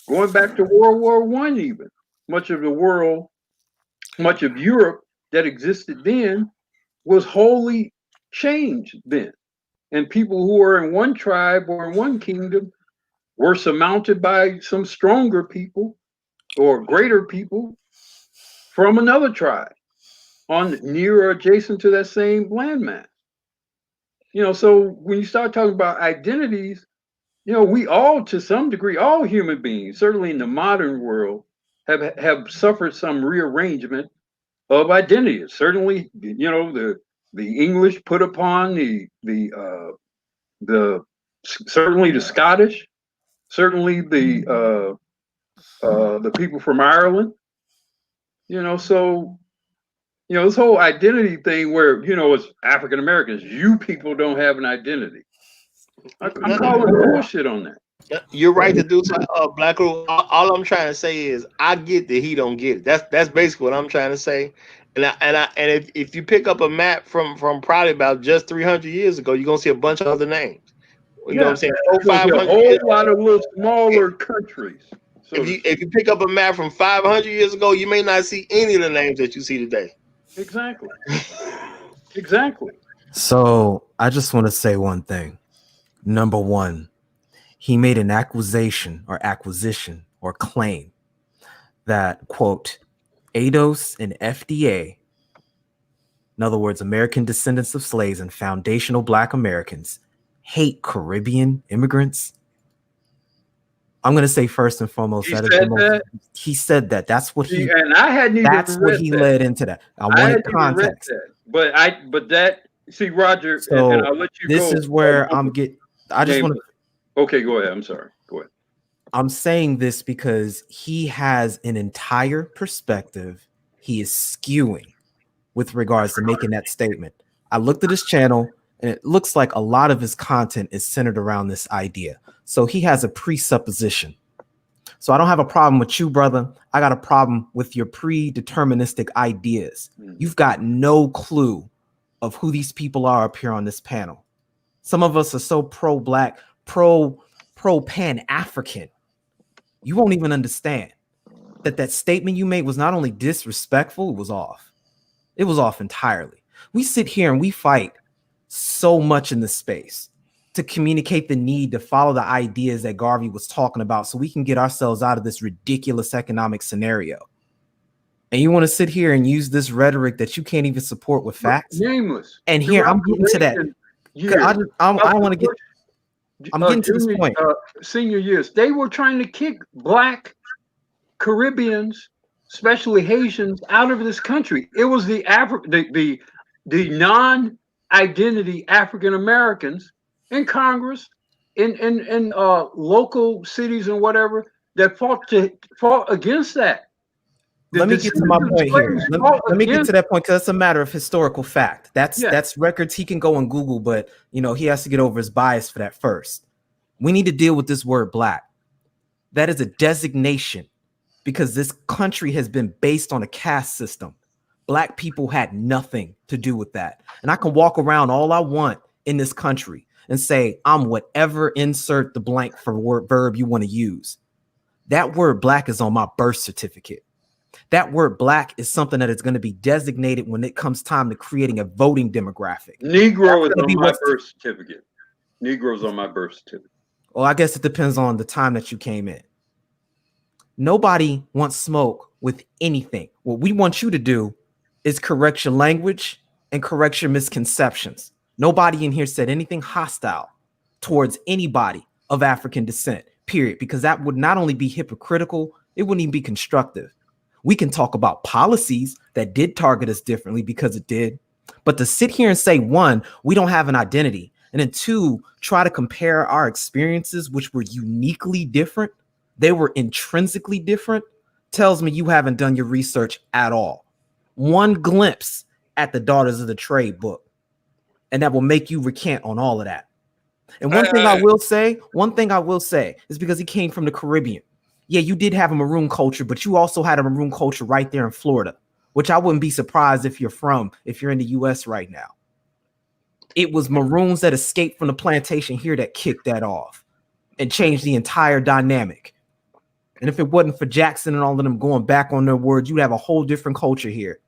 going back to World War One. Even much of the world, much of Europe that existed then was wholly changed then. And people who were in one tribe or in one kingdom were surmounted by some stronger people or greater people from another tribe on near or adjacent to that same landmass. So when you start talking about identities, we all, to some degree, all human beings, certainly in the modern world, have suffered some rearrangement of identities. Certainly, the English put upon the certainly the Scottish, certainly the people from Ireland. So this whole identity thing where it's African Americans, you people don't have an identity. I'm calling bullshit on that. You're right to do so, Black Rule. All I'm trying to say is I get that he don't get it. That's basically what I'm trying to say. And if you pick up a map from probably about just 300 years ago, you're gonna see a bunch of other names. You know what I'm saying? You're gonna see a whole lot of little smaller countries. So if you pick up a map from 500 years ago, you may not see any of the names that you see today. Exactly. Exactly. So I just want to say one thing. Number one, he made an acquisition or claim that, quote, ADOS and FDA, in other words, American descendants of slaves and foundational Black Americans, hate Caribbean immigrants. I'm going to say first and foremost, he said that. That's what he. And I hadn't even. That's what he led into that. I wanted context. But that. See, Roger, so and I'll let you go. This is where I'm getting. I just want to. Okay, go ahead. I'm sorry. Go ahead. I'm saying this because he has an entire perspective he is skewing with regards to making that statement. I looked at his channel and it looks like a lot of his content is centered around this idea. So he has a presupposition. So I don't have a problem with you, brother. I got a problem with your predeterministic ideas. You've got no clue of who these people are up here on this panel. Some of us are so pro-Black, pro-Pan-African. You won't even understand that statement you made was not only disrespectful, it was off. It was off entirely. We sit here and we fight so much in this space to communicate the need to follow the ideas that Garvey was talking about so we can get ourselves out of this ridiculous economic scenario. And you want to sit here and use this rhetoric that you can't even support with facts? Nameless. And here, I'm getting to that. I want to get... I'm getting to this point. Senior years, they were trying to kick Black Caribbeans, especially Haitians, out of this country. It was the non-identity African Americans in Congress, in local cities and whatever that fought against that. Let me get to my point here. Let me get to that point because it's a matter of historical fact. That's records he can go on Google, but he has to get over his bias for that first. We need to deal with this word Black. That is a designation because this country has been based on a caste system. Black people had nothing to do with that. And I can walk around all I want in this country and say, I'm whatever, insert the blank for verb you want to use. That word Black is on my birth certificate. That word Black is something that is going to be designated when it comes time to creating a voting demographic. Negro is on my birth certificate. Negro's on my birth certificate. Well, I guess it depends on the time that you came in. Nobody wants smoke with anything. What we want you to do is correct your language and correct your misconceptions. Nobody in here said anything hostile towards anybody of African descent, period, because that would not only be hypocritical, it wouldn't even be constructive. We can talk about policies that did target us differently because it did. But to sit here and say, one, we don't have an identity, and then two, try to compare our experiences, which were uniquely different, they were intrinsically different, tells me you haven't done your research at all. One glimpse at the Daughters of the Trade book, and that will make you recant on all of that. And one thing I will say is because he came from the Caribbean. Yeah, you did have a maroon culture, but you also had a maroon culture right there in Florida, which I wouldn't be surprised if you're in the US right now. It was Maroons that escaped from the plantation here that kicked that off and changed the entire dynamic. And if it wasn't for Jackson and all of them going back on their words, you'd have a whole different culture here.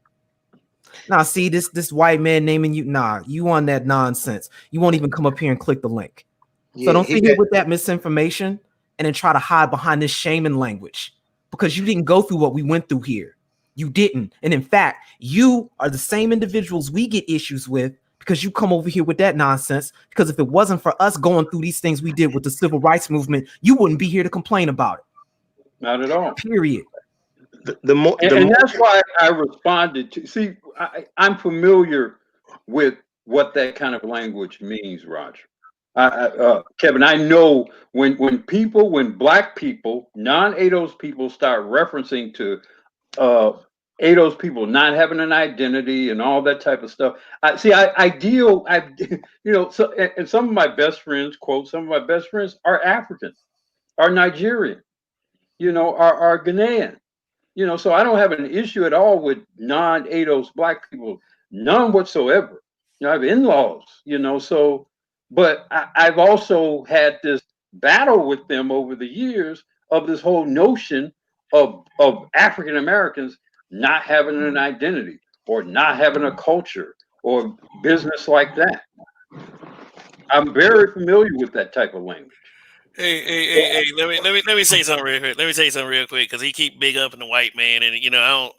Now, see this white man naming you. Nah, you on that nonsense. You won't even come up here and click the link. So Yeah, don't he sit here got with that misinformation and then try to hide behind this shaming language because you didn't go through what we went through here. You didn't. And in fact, you are the same individuals we get issues with because you come over here with that nonsense. Because if it wasn't for us going through these things we did with the civil rights movement, you wouldn't be here to complain about it. Not at all. Period. the more And that's why I responded to. See, I'm familiar with what that kind of language means, Roger. Kevin, I know when black people, non-ADOS people, start referencing to ADOS people not having an identity and all that type of stuff. So, and some of my best friends, quote, some of my best friends are African, are Nigerian, are Ghanaian. So I don't have an issue at all with non-ADOS black people, none whatsoever. I have in-laws, but I've also had this battle with them over the years of this whole notion of African Americans not having an identity or not having a culture or business like that. I'm very familiar with that type of language. Hey! Let me say something real quick. Let me say something real quick because he keep big up in the white man, and I don't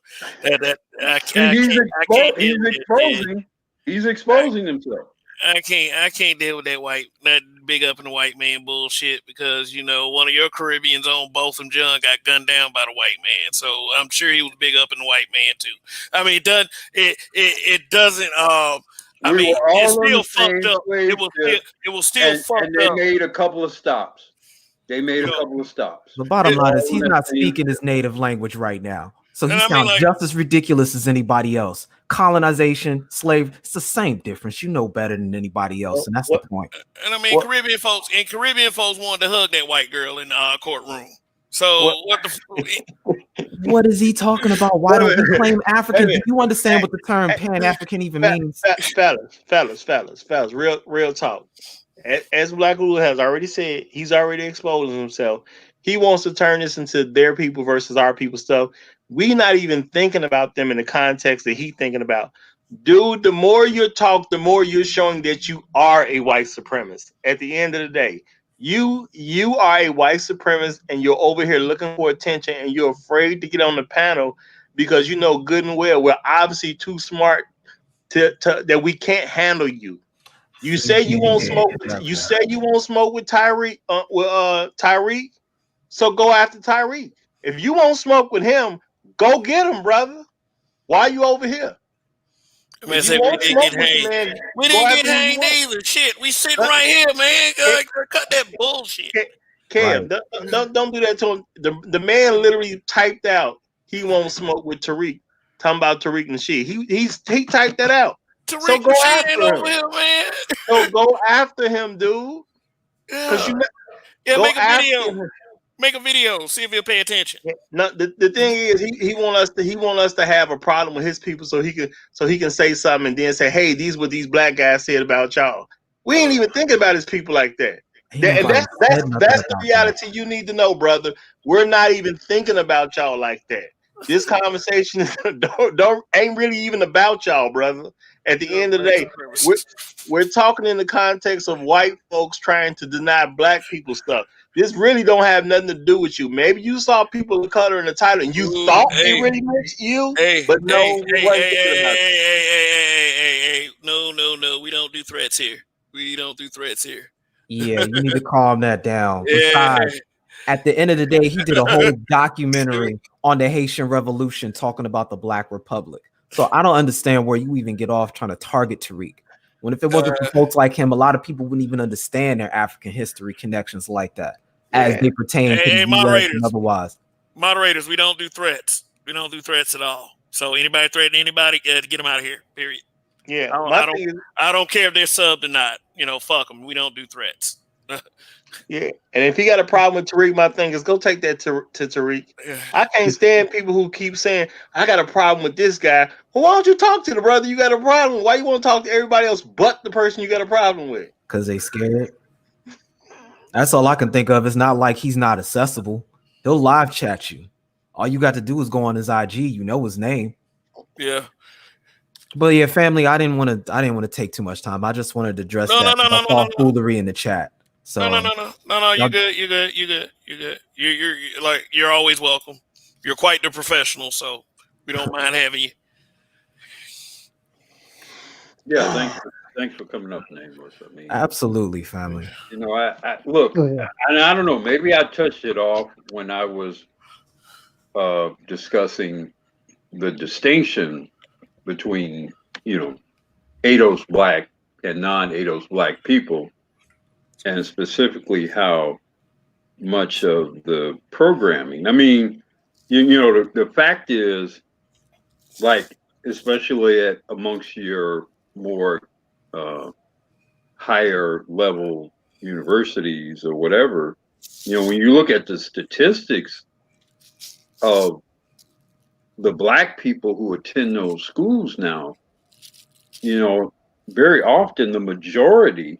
I can't deal with that. He's exposing himself. I can't deal with that big up in the white man bullshit because one of your Caribbeans on Botham Jean got gunned down by the white man, so I'm sure he was big up in the white man too. I mean, it doesn't. It's still fucked up. It was still fucked and they up. made a couple of stops. The bottom line is he's not speaking his native language right now. So he sounds just as ridiculous as anybody else. Colonization, slave, it's the same difference. You know better than anybody else, and that's the point. And I mean, Caribbean folks wanted to hug that white girl in the courtroom. So what is he talking about? Why don't we claim African? Do you understand what the term Pan-African even means? Fellas, real talk. As Black Ulu has already said, he's already exposing himself. He wants to turn this into their people versus our people stuff. We not even thinking about them in the context that he's thinking about. Dude, the more you talk, the more you're showing that you are a white supremacist. At the end of the day, you are a white supremacist, and you're over here looking for attention, and you're afraid to get on the panel because you know good and well we're obviously too smart to that we can't handle you. You say you won't smoke. You say you won't smoke with Tyreek. Tyreek. So go after Tyreek. If you won't smoke with him, go get him, brother. Why are you over here? Man, say we didn't get hanged. We didn't get hanged either. Shit, we sitting right here, man. Cut that bullshit. Cam, don't do that to him. The man literally typed out he won't smoke with Tariq. Talking about Tariq Nasheed. He typed that out. So go after him. Here, man. So go after him, dude. Yeah, make a video. Make a video. See if he'll pay attention. No, the thing is, he want us to have a problem with his people, so he can say something and then say, "Hey, these what these black guys said about y'all." We ain't even thinking about his people like that. And that's the reality you need to know, brother. We're not even thinking about y'all like that. This conversation ain't really even about y'all, brother. At the end of the day, we're talking in the context of white folks trying to deny black people stuff. This really don't have nothing to do with you. Maybe you saw people of color in the title and you thought it really makes you, but no. No. We don't do threats here. Yeah, you need to calm that down. Besides, at the end of the day, he did a whole documentary on the Haitian Revolution talking about the Black Republic. So I don't understand where you even get off trying to target Tariq. When if it wasn't for folks like him, a lot of people wouldn't even understand their African history connections like that as they pertain to the US and otherwise. Moderators, we don't do threats. We don't do threats at all. So anybody threaten anybody, get them out of here. Period. Yeah, I don't care if they're subbed or not. Fuck them. We don't do threats. Yeah, and if he got a problem with Tariq, my thing is go take that to Tariq. I can't stand people who keep saying I got a problem with this guy. Well, why don't you talk to the brother you got a problem with? Why you want to talk to everybody else but the person you got a problem with? Because they scared. That's all I can think of. It's not like he's not accessible. He'll live chat you. All you got to do is go on his IG. You know his name. Yeah. But yeah, family. I didn't want to take too much time. I just wanted to address No, no, that. no, I no, no, saw no, no. foolery in the chat. No, no, So no, no, no, no. You y'all, good? You good? You good? You good? You're like you're always welcome. You're quite the professional, so we don't mind having you. Yeah, thanks for coming up, Nameless. I mean, absolutely, family. you know, I look, Go ahead. I don't know, maybe I touched it off when I was discussing the distinction between, you know, ADOS black and non-ADOS black people, and specifically how much of the programming. I mean, you know, the fact is, like, especially amongst your more uh, higher level universities or whatever, you know, when you look at the statistics of the black people who attend those schools now, you know, very often the majority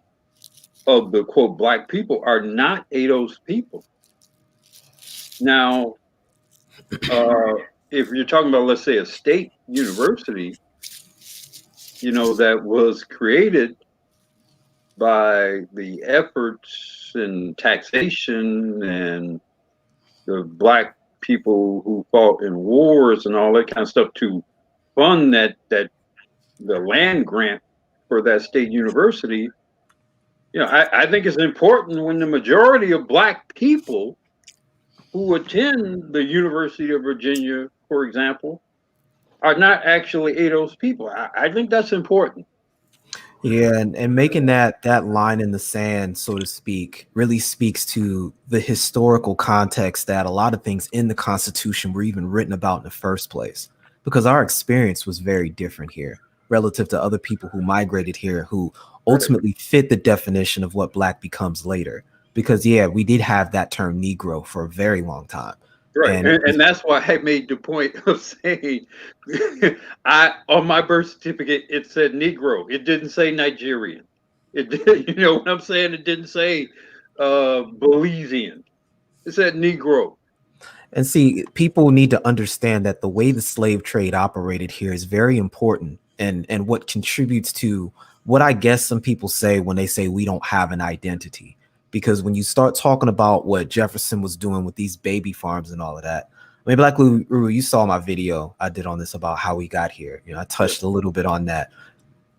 of the quote black people are not ADOS people. Now, uh, if you're talking about, let's say, a state university, you know, that was created by the efforts and taxation and the black people who fought in wars and all that kind of stuff to fund that the land grant for that state university. You know, I think it's important when the majority of black people who attend the University of Virginia, for example, are not actually ADOS people. I think that's important. Yeah, and making that line in the sand, so to speak, really speaks to the historical context that a lot of things in the Constitution were even written about in the first place. Because our experience was very different here relative to other people who migrated here who Right. ultimately fit the definition of what black becomes later. Because yeah, we did have that term Negro for a very long time. Right, And and that's why I made the point of saying, I on my birth certificate it said Negro. It didn't say Nigerian. It did, you know what I'm saying? It didn't say Belizean. It said Negro. And see, people need to understand that the way the slave trade operated here is very important and what contributes to what I guess some people say when they say we don't have an identity. Because when you start talking about what Jefferson was doing with these baby farms and all of that, I mean, Black Lulu, you saw my video I did on this about how we got here. You know, I touched a little bit on that.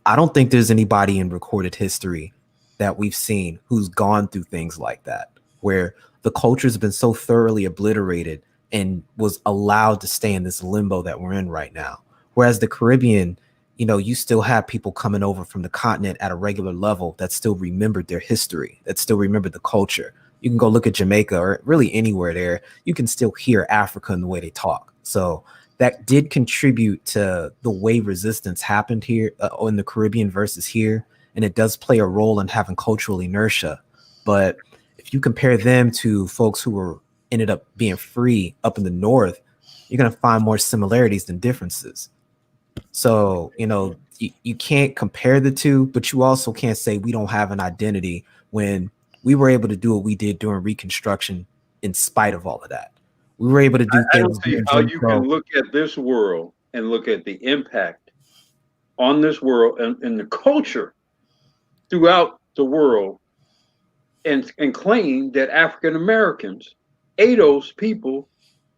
I don't think there's anybody in recorded history that we've seen who's gone through things like that, where the culture's been so thoroughly obliterated and was allowed to stay in this limbo that we're in right now. Whereas the Caribbean, you know, you still have people coming over from the continent at a regular level that still remembered their history, that still remembered the culture. You can go look at Jamaica or really anywhere there. You can still hear Africa in the way they talk. So that did contribute to the way resistance happened here in the Caribbean versus here. And it does play a role in having cultural inertia. But if you compare them to folks who were ended up being free up in the north, you're going to find more similarities than differences. So, you know, you can't compare the two, but you also can't say we don't have an identity when we were able to do what we did during Reconstruction in spite of all of that. We were able to do I don't things see during how Jim you can Crow. look at this world and look at the impact on this world and the culture throughout the world and claim that African Americans, ADOS people,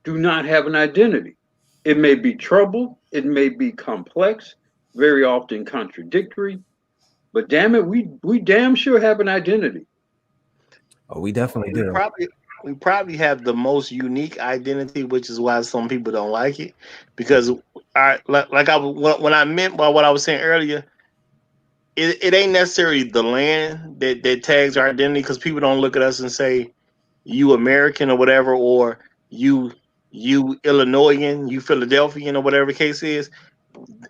do not have an identity. It may be troubled, it may be complex, very often contradictory, but damn it, we damn sure have an identity. Oh, we definitely We do. probably have the most unique identity, which is why some people don't like it. Because I like I when I meant by what I was saying earlier, it ain't necessarily the land that tags our identity. Because people don't look at us and say you American or whatever, or you Illinoisan, you Philadelphian or whatever the case is.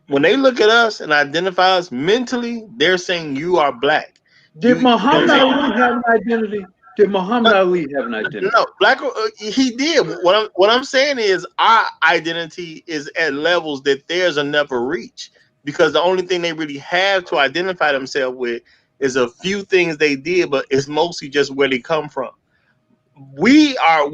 When they look at us and identify us mentally, they're saying you are black. Did You know what Muhammad I'm saying? Ali have an identity? Did Muhammad Ali have an identity? No, he did. What I'm saying is our identity is at levels that theirs will never reach, because the only thing they really have to identify themselves with is a few things they did, but it's mostly just where they come from. Our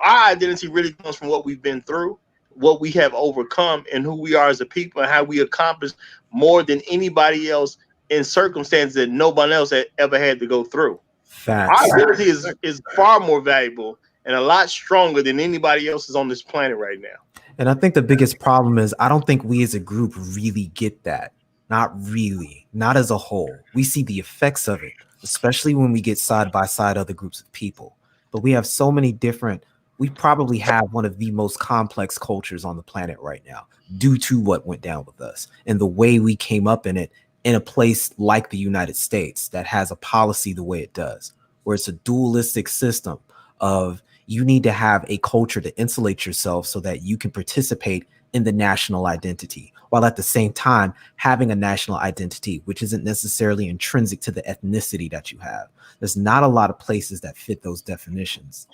identity really comes from what we've been through, what we have overcome, and who we are as a people, and how we accomplish more than anybody else in circumstances that nobody else had ever had to go through. Our Facts. identity is far more valuable and a lot stronger than anybody else's on this planet right now. And I think the biggest problem is I don't think we as a group really get that. Not really. Not as a whole. We see the effects of it, especially when we get side by side other groups of people. But we have so many different, we probably have one of the most complex cultures on the planet right now due to what went down with us and the way we came up in a place like the United States that has a policy the way it does, where it's a dualistic system of you need to have a culture to insulate yourself so that you can participate in the national identity, while at the same time having a national identity, which isn't necessarily intrinsic to the ethnicity that you have. There's not a lot of places that fit those definitions.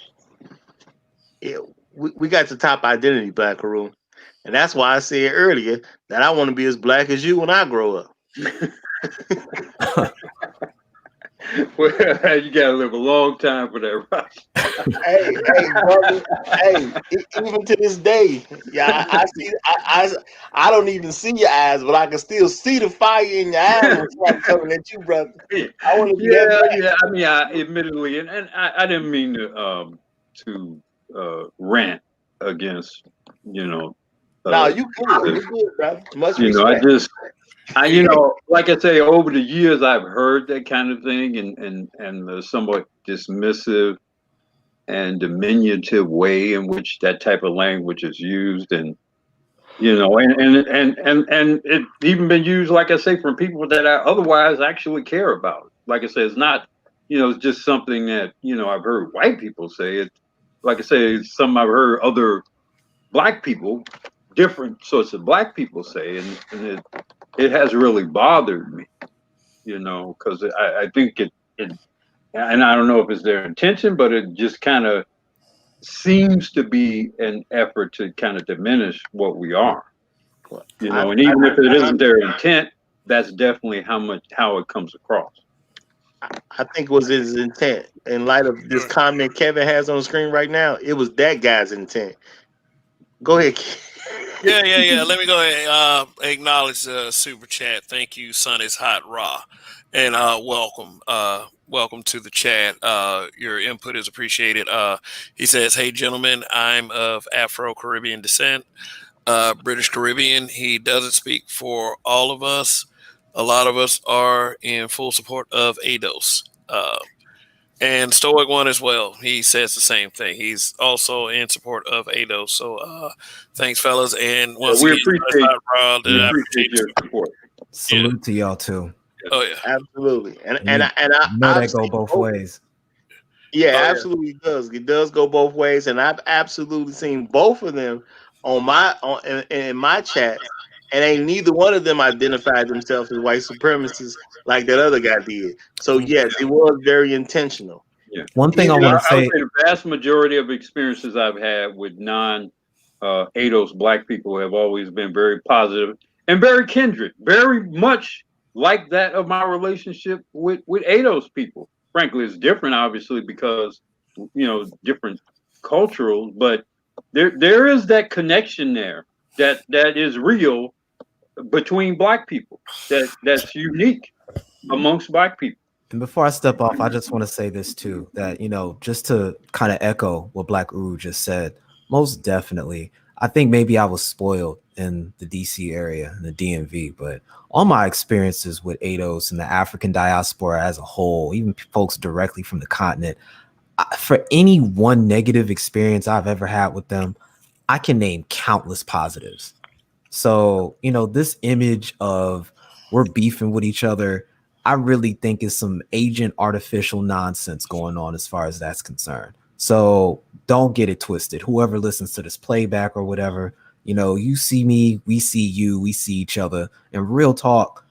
Yeah, we got the top identity, Black Haroon. And that's why I said earlier that I want to be as black as you when I grow up. Well, you gotta live a long time for that, right? Hey, brother. Even to this day, yeah, I see. I don't even see your eyes, but I can still see the fire in your eyes when I'm coming at you, brother. I want to be that black. Yeah. I mean, admittedly, and I didn't mean to rant against, No, you good. You good, brother. Much respect. Like I say, over the years, I've heard that kind of thing and the somewhat dismissive and diminutive way in which that type of language is used, and it even been used, like I say, from people that I otherwise actually care about. Like I say, it's not, it's just something that I've heard white people say. It, like I say, it's something I've heard other black people, different sorts of black people say, and it has really bothered me, because I think it, and I don't know if it's their intention, but it just kind of seems to be an effort to kind of diminish what we are, and even if it isn't their intent, that's definitely how it comes across. I think was his intent. In light of this comment Kevin has on the screen right now, it was that guy's intent. Go ahead. Yeah. Let me go ahead and acknowledge the super chat. Thank you, Sun is Hot Raw. And welcome. Welcome to the chat. Your input is appreciated. He says, hey, gentlemen, I'm of Afro-Caribbean descent, British Caribbean. He doesn't speak for all of us. A lot of us are in full support of ADOS. And Stoic One as well. He says the same thing. He's also in support of ADOS. So thanks, fellas. And once we again, appreciate your support. Salute to y'all too. Oh yeah, absolutely. And I know that go both ways. Yeah, absolutely it does. It does go both ways, and I've absolutely seen both of them in my chat, and ain't neither one of them identified themselves as white supremacists like that other guy did. So yes, it was very intentional. Yeah. One thing I want to say: the vast majority of experiences I've had with ADOS black people have always been very positive and very kindred, very much like that of my relationship with ADOS people. Frankly, it's different, obviously, because different cultural, but there is that connection there that is real between black people, that's unique amongst black people. And before I step off, I just want to say this too, that just to kind of echo what Black Uru just said, most definitely, I think maybe I was spoiled in the DC area and the DMV, but all my experiences with ADOS and the African diaspora as a whole, even folks directly from the continent, for any one negative experience I've ever had with them, I can name countless positives. So, this image of we're beefing with each other, I really think is some agent artificial nonsense going on as far as that's concerned. So don't get it twisted. Whoever listens to this playback or whatever, you see me, we see you, we see each other. And real talk,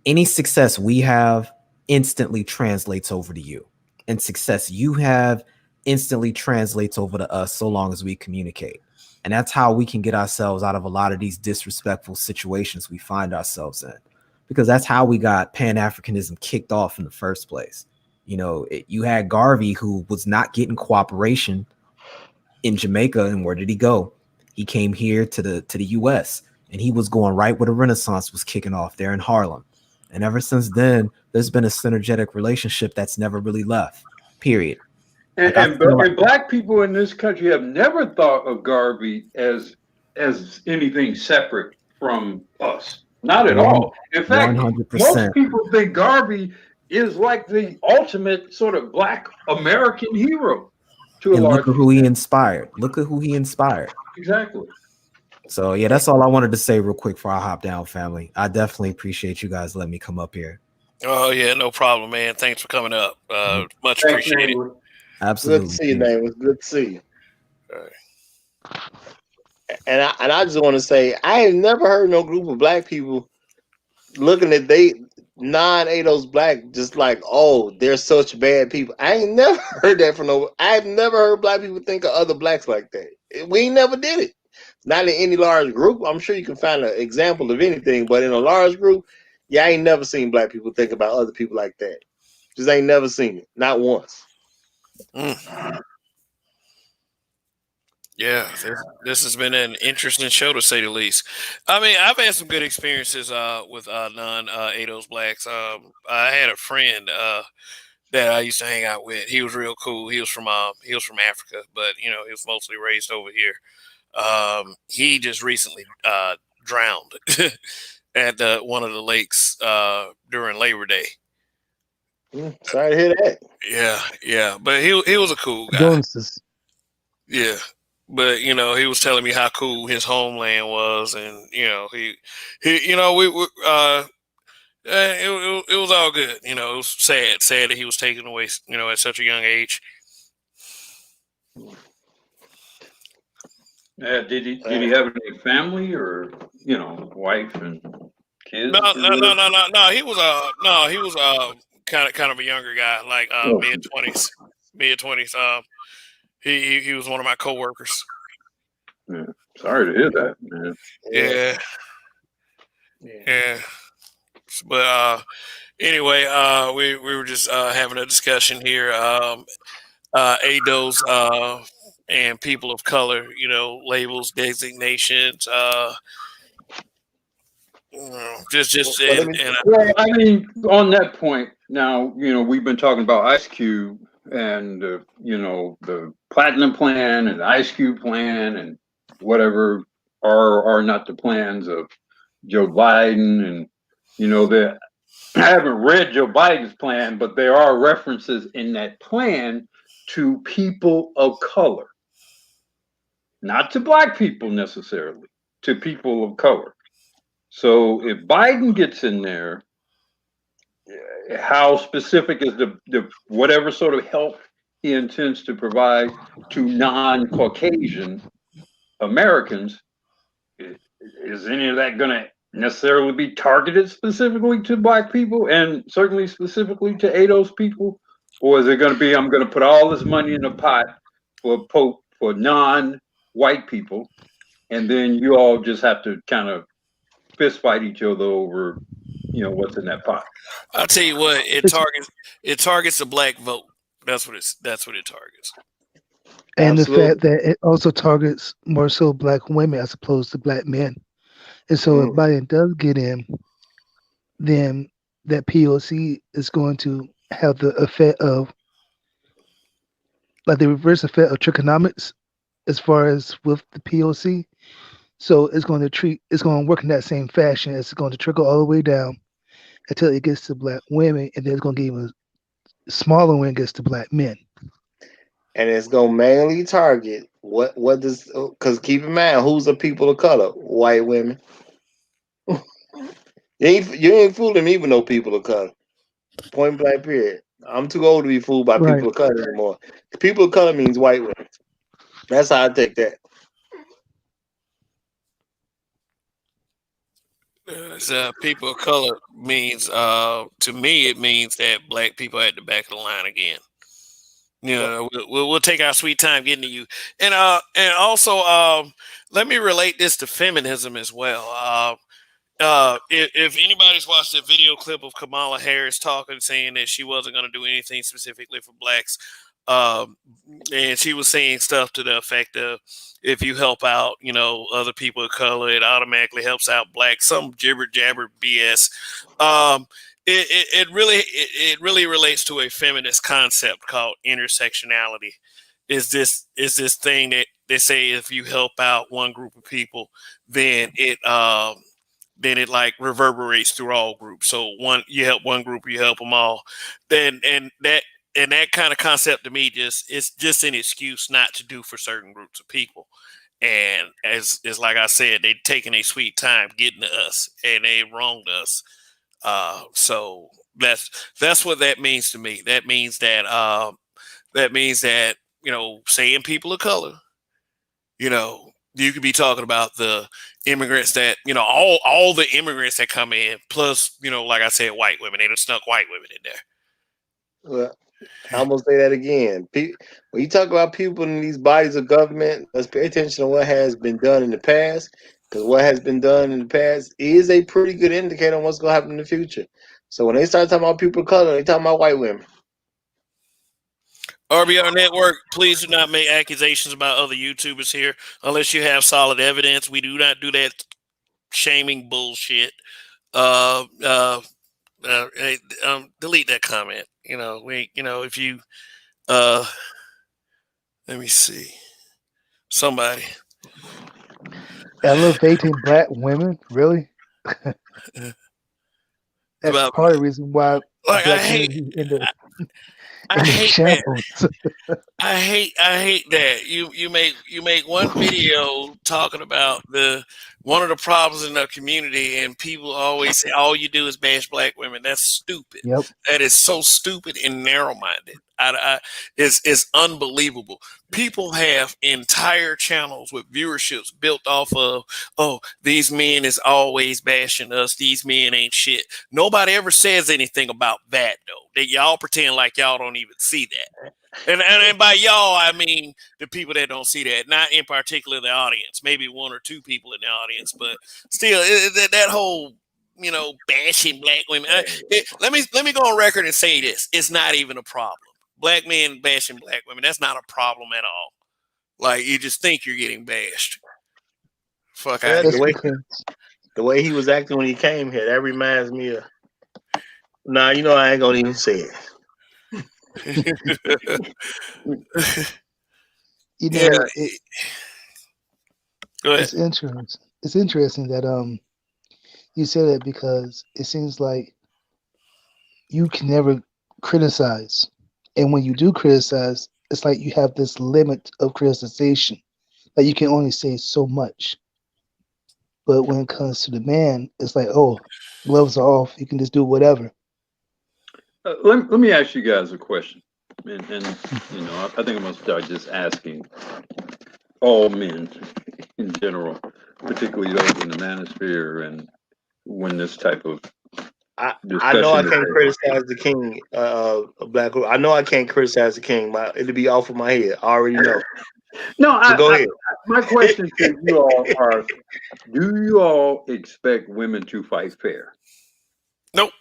Any success we have instantly translates over to you, and success you have instantly translates over to us, so long as we communicate. And that's how we can get ourselves out of a lot of these disrespectful situations we find ourselves in, because that's how we got Pan-Africanism kicked off in the first place. You had Garvey, who was not getting cooperation in Jamaica, and where did he go? He came here to the US, and he was going right where the Renaissance was kicking off there in Harlem. And ever since then, there's been a synergetic relationship that's never really left. Period. And, Like, I feel like and black people in this country have never thought of Garvey as anything separate from us. Not at all. In fact, most 100%. people think Garvey is like the ultimate sort of black American hero to a And look large at who he extent. inspired. Look at who he inspired. Exactly. So yeah, that's all I wanted to say real quick before I hop down, family. I definitely appreciate you guys letting me come up here. Oh yeah, no problem, man. Thanks for coming up. Much Thanks, appreciated. Nangler. Absolutely. Good to see you, man. It was good to see you. And I just want to say, I have never heard no group of black people looking at they non-ADOS black just like, oh, they're such bad people. I ain't never heard that from no. I've never heard black people think of other blacks like that. We never did it. Not in any large group. I'm sure you can find an example of anything, but in a large group, yeah, I ain't never seen black people think about other people like that. Just ain't never seen it. Not once. Yeah, this has been an interesting show to say the least. I mean, I've had some good experiences with non ADOS blacks. I had a friend that I used to hang out with. He was real cool. He was from Africa, but he was mostly raised over here. He just recently drowned at one of the lakes during Labor Day. Sorry to hear that. Yeah, but he was a cool guy. Condolences. Yeah, but he was telling me how cool his homeland was, and he it was all good. It was sad that he was taken away, at such a young age. Did he have any family or wife and kids? No. He was kind of a younger guy, like mid twenties. He was one of my coworkers. Yeah. Sorry to hear that, man. Yeah. But anyway, we were just having a discussion here. ADOS and people of color, labels, designations, just and Well, I mean, on that point, now we've been talking about Ice Cube and the Platinum Plan and the Ice Cube Plan and whatever are not the plans of Joe Biden, and that I haven't read Joe Biden's plan, but there are references in that plan to people of color, not to black people necessarily, to people of color. So if Biden gets in there, how specific is the whatever sort of help he intends to provide to non-Caucasian Americans? Is any of that going to necessarily be targeted specifically to black people and certainly specifically to ADOS people? Or is it going to be, I'm going to put all this money in a pot for non-white people, and then you all just have to kind of fist fight each other over, what's in that pot? I'll tell you what, it targets the black vote. That's what it targets. And the fact that it also targets more so black women as opposed to black men. And so if Biden does get in, then that POC is going to have the effect of, like, the reverse effect of trichonomics as far as with the POC. So it's going to work in that same fashion. It's going to trickle all the way down until it gets to black women, and then it's going to get even smaller when it gets to black men. And it's gonna mainly target what does, because keep in mind, who's the people of color? White women. you ain't fooling me with no people of color. Point blank period. I'm too old to be fooled by people of color anymore. People of color means white women. That's how I take that. People of color means to me it means that black people are at the back of the line again. You know, we'll take our sweet time getting to you, and also let me relate this to feminism as well. If anybody's watched a video clip of Kamala Harris talking, saying that she wasn't going to do anything specifically for blacks, um, and she was saying stuff to the effect of, "If you help out, other people of color, it automatically helps out blacks." Some jibber jabber BS. Um, it really relates to a feminist concept called intersectionality. Is this thing that they say if you help out one group of people, then it like reverberates through all groups. So you help one group, you help them all. Then and that kind of concept to me it's just an excuse not to do for certain groups of people. And as like I said, they taking a sweet time getting to us, and they wronged us. So that's what that means to me. That means that saying people of color, you could be talking about the immigrants that all the immigrants that come in, plus like I said, white women. They done snuck white women in there. Well, I'm gonna say that again. When you talk about people in these bodies of government, let's pay attention to what has been done in the past, because what has been done in the past is a pretty good indicator on what's gonna happen in the future. So when they start talking about people of color, they talking about white women. RBR Network, please do not make accusations about other YouTubers here unless you have solid evidence. We do not do that shaming bullshit. Uh, uh, Delete that comment. If you, uh, let me see, somebody. Elevating black women, really? That's About, part of the reason why like, black community in the I hate that. shambles. I hate that you make one video talking about one of the problems in the community, and people always say all you do is bash black women. That's stupid. Yep. That is so stupid and narrow minded. It's unbelievable. People have entire channels with viewerships built off of, oh, these men is always bashing us. These men ain't shit. Nobody ever says anything about that though. That y'all pretend like y'all don't even see that. And by y'all, I mean the people that don't see that, not in particular the audience, maybe one or two people in the audience, but still, that whole bashing black women. Let me go on record and say this: it's not even a problem. Black men bashing black women, that's not a problem at all. Like, you just think you're getting bashed. Fuck out Yeah, of here. the way he was acting when he came here, that reminds me of. Nah, I ain't gonna even say it. Yeah. Go ahead. It's interesting. It's interesting that you say that, because it seems like you can never criticize, and when you do criticize, it's like you have this limit of criticization, like you can only say so much. But when it comes to the man, it's like, oh, gloves are off. You can just do whatever. Let me ask you guys a question, and I think I'm gonna start just asking all men in general, particularly those in the manosphere, and when this type of I know I can't criticize the king, Black. I know I can't criticize the king. It'll be off of my head. I already know. No, so go ahead. My question to you all are: do you all expect women to fight fair? Nope.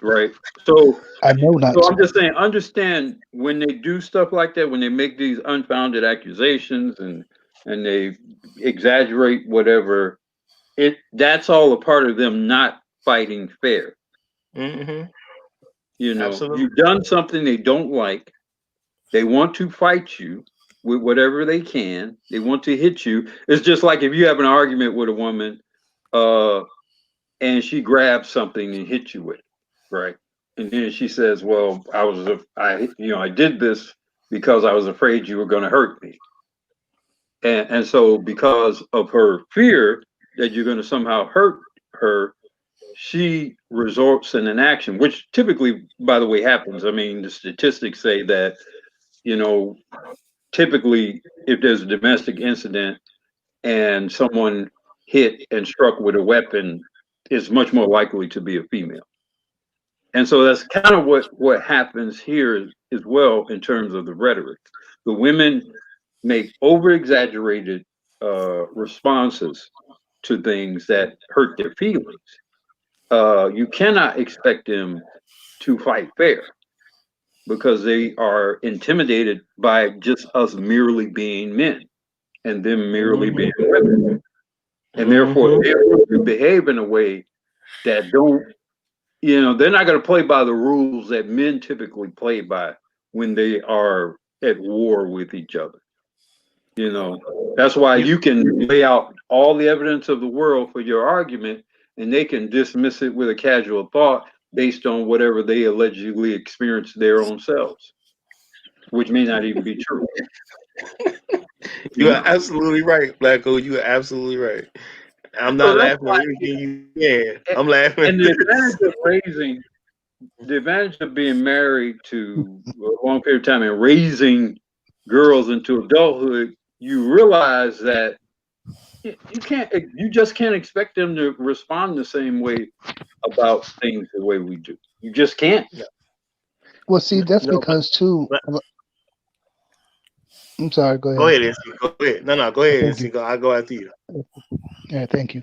Right. So I know not. So I'm just saying, understand when they do stuff like that, when they make these unfounded accusations and they exaggerate whatever, that's all a part of them not fighting fair. Mm-hmm. Absolutely. You've done something they don't like. They want to fight you with whatever they can. They want to hit you. It's just like if you have an argument with a woman, and she grabs something and hits you with it, right? And then she says, "Well, I did this because I was afraid you were going to hurt me." And so because of her fear that you're going to somehow hurt her, she resorts in an action, which typically, by the way, happens. I mean, the statistics say that, typically if there's a domestic incident and someone hit and struck with a weapon is much more likely to be a female. And so that's kind of what happens here as well in terms of the rhetoric. The women make over exaggerated responses to things that hurt their feelings. You cannot expect them to fight fair because they are intimidated by just us merely being men and them merely being women. And therefore, they behave in a way that don't, they're not going to play by the rules that men typically play by when they are at war with each other. That's why you can lay out all the evidence of the world for your argument, and they can dismiss it with a casual thought based on whatever they allegedly experienced their own selves, which may not even be true. You are absolutely right, Blacko. You are absolutely right. I'm not laughing at anything you said. I'm laughing. And the advantage of being married to a long period of time and raising girls into adulthood, you realize that you just can't expect them to respond the same way about things the way we do. You just can't. Well, see, that's because too. I'm sorry. Go ahead. Go ahead, NC. Go ahead. No, go ahead, NC. I'll go after you. Yeah, thank you.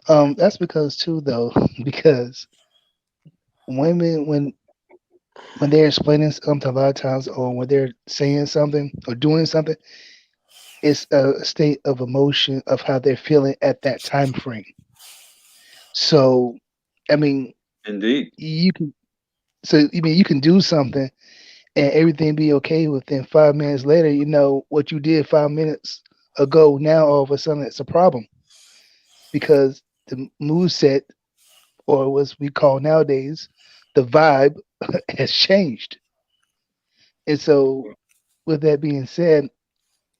That's because too, though, because women when they're explaining something a lot of times, or when they're saying something or doing something, it's a state of emotion of how they're feeling at that time frame. So, I mean, indeed, you can. So, you can do something and everything be okay within 5 minutes later. What you did 5 minutes ago. Now all of a sudden it's a problem because the mood set, or what we call nowadays, the vibe, has changed. And so, with that being said,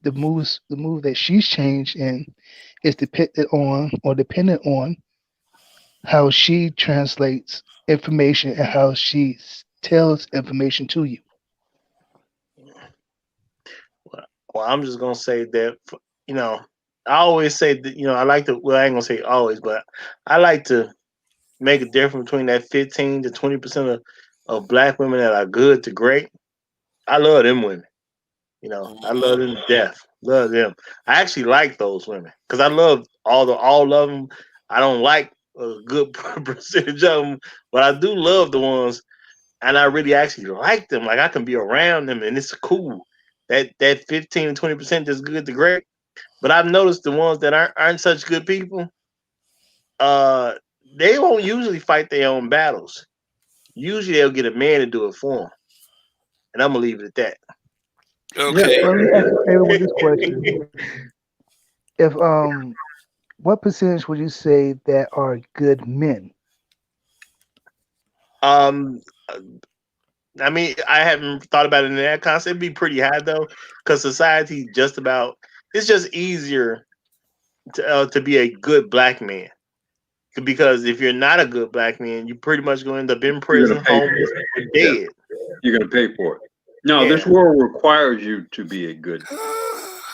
the move that she's changed and is dependent on how she translates information and how she tells information to you. Well, I'm just gonna say that I always say that I like to. Well, I ain't gonna say always, but I like to make a difference between that 15 to 20% of black women that are good to great. I love them women. I love them to death. Love them. I actually like those women because I love all of them. I don't like a good percentage of them, but I do love the ones, and I really actually like them. Like I can be around them, and it's cool. That 15 to 20% that's good to great. But I've noticed the ones that aren't such good people, they won't usually fight their own battles. Usually they'll get a man to do it for them. And I'm gonna leave it at that. Okay. Let me ask everyone this question: If what percentage would you say that are good men? I mean, I haven't thought about it in that concept. It'd be pretty high though, because society it's just easier to be a good black man. Because if you're not a good black man, you pretty much gonna end up in prison, homeless, or dead. You're gonna pay for it. No, this world requires you to be a good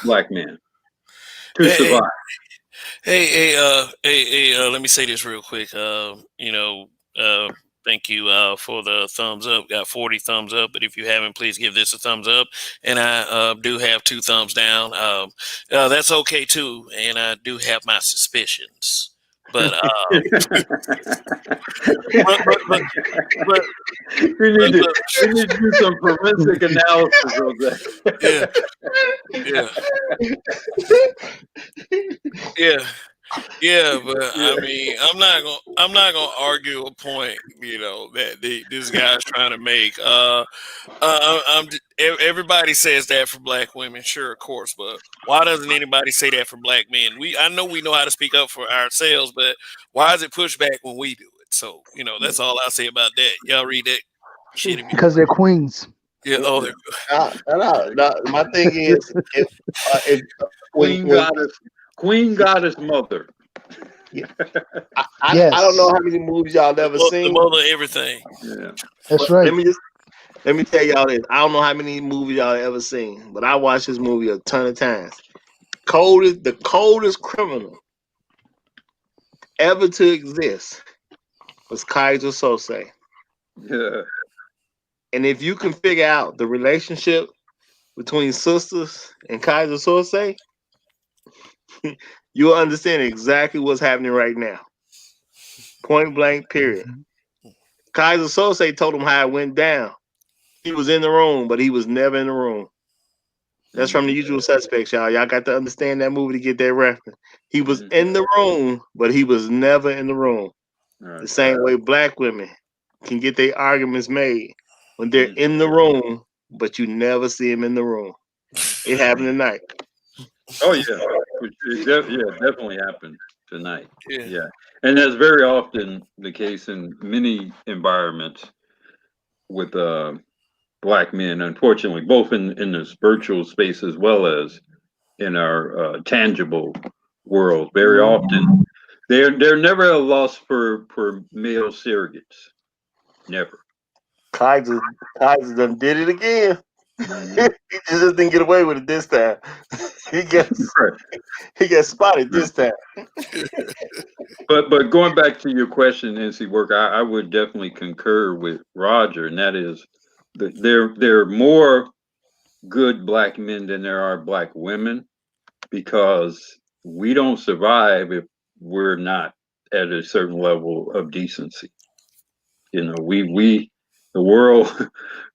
black man to survive. Let me say this real quick. Thank you for the thumbs up. Got 40 thumbs up, but if you haven't, please give this a thumbs up. And I do have 2 thumbs down. That's okay too. And I do have my suspicions. But we need to do some forensic analysis of that. Yeah, but I mean, I'm not gonna argue a point, that this guy's trying to make. Everybody says that for black women, sure, of course, but why doesn't anybody say that for black men? I know we know how to speak up for ourselves, but why is it pushed back when we do it? So that's all I say about that. Y'all read that shit. Because they're queens. Yeah. Oh, no. My thing is, if Queen Goddess Mother. I don't know how many movies y'all ever seen. The mother of everything. Yeah, that's right. Let me tell y'all this. I don't know how many movies y'all ever seen, but I watched this movie a ton of times. The coldest criminal ever to exist was Kaiser Sose. Yeah. And if you can figure out the relationship between sisters and Kaiser Sose, you'll understand exactly what's happening right now. Point blank, period. Mhm. Kaiser Sose told him how it went down. He was in the room, but he was never in the room. That's from The Usual Suspects, y'all. Y'all got to understand that movie to get that reference. He was in the room, but he was never in the room. The Right. same way black women can get their arguments made when they're in the room, but you never see them in the room. It happened tonight. Oh yeah, yeah, definitely happened tonight. Yeah. Yeah, and that's very often the case in many environments with black men. Unfortunately, both in this virtual space as well as in our tangible world. Very often, they're never a loss for male surrogates. Never. Kaiser, Kaiser done did it again. Hmm. He just didn't get away with it this time. He gets Right. he got spotted Right. this time. But going back to your question, NC Work, I would definitely concur with Roger, and that is that there are more good black men than there are black women because we don't survive if we're not at a certain level of decency. You know, we the world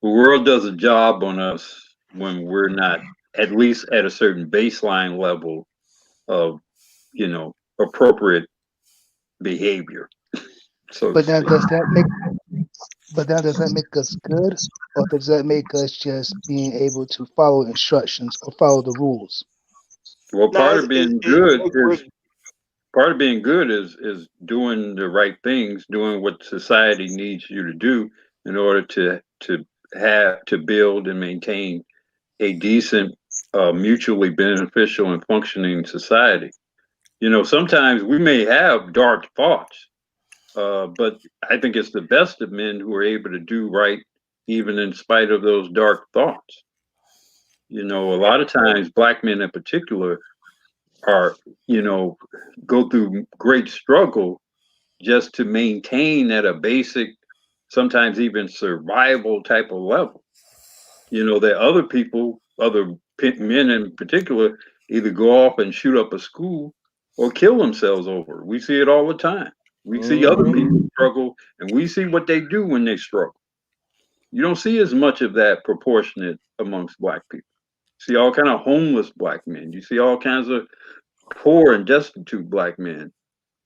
the world does a job on us when we're not at least at a certain baseline level of, appropriate behavior, so to But now, speak. does that make us good, or does that make us just being able to follow instructions or follow the rules? Well, No, part of being good is doing the right things, doing what society needs you to do in order to build and maintain a decent, mutually beneficial and functioning society. You know, sometimes we may have dark thoughts, but I think it's the best of men who are able to do right, even in spite of those dark thoughts. You know, a lot of times, black men in particular are, you know, go through great struggle just to maintain at a basic, sometimes even survival type of level. You know, that other people, men in particular, either go off and shoot up a school or kill themselves over. We see it all the time. We see other people struggle, and we see what they do when they struggle. You don't see as much of that proportionate amongst black people. You see all kind of homeless black men. You see all kinds of poor and destitute black men.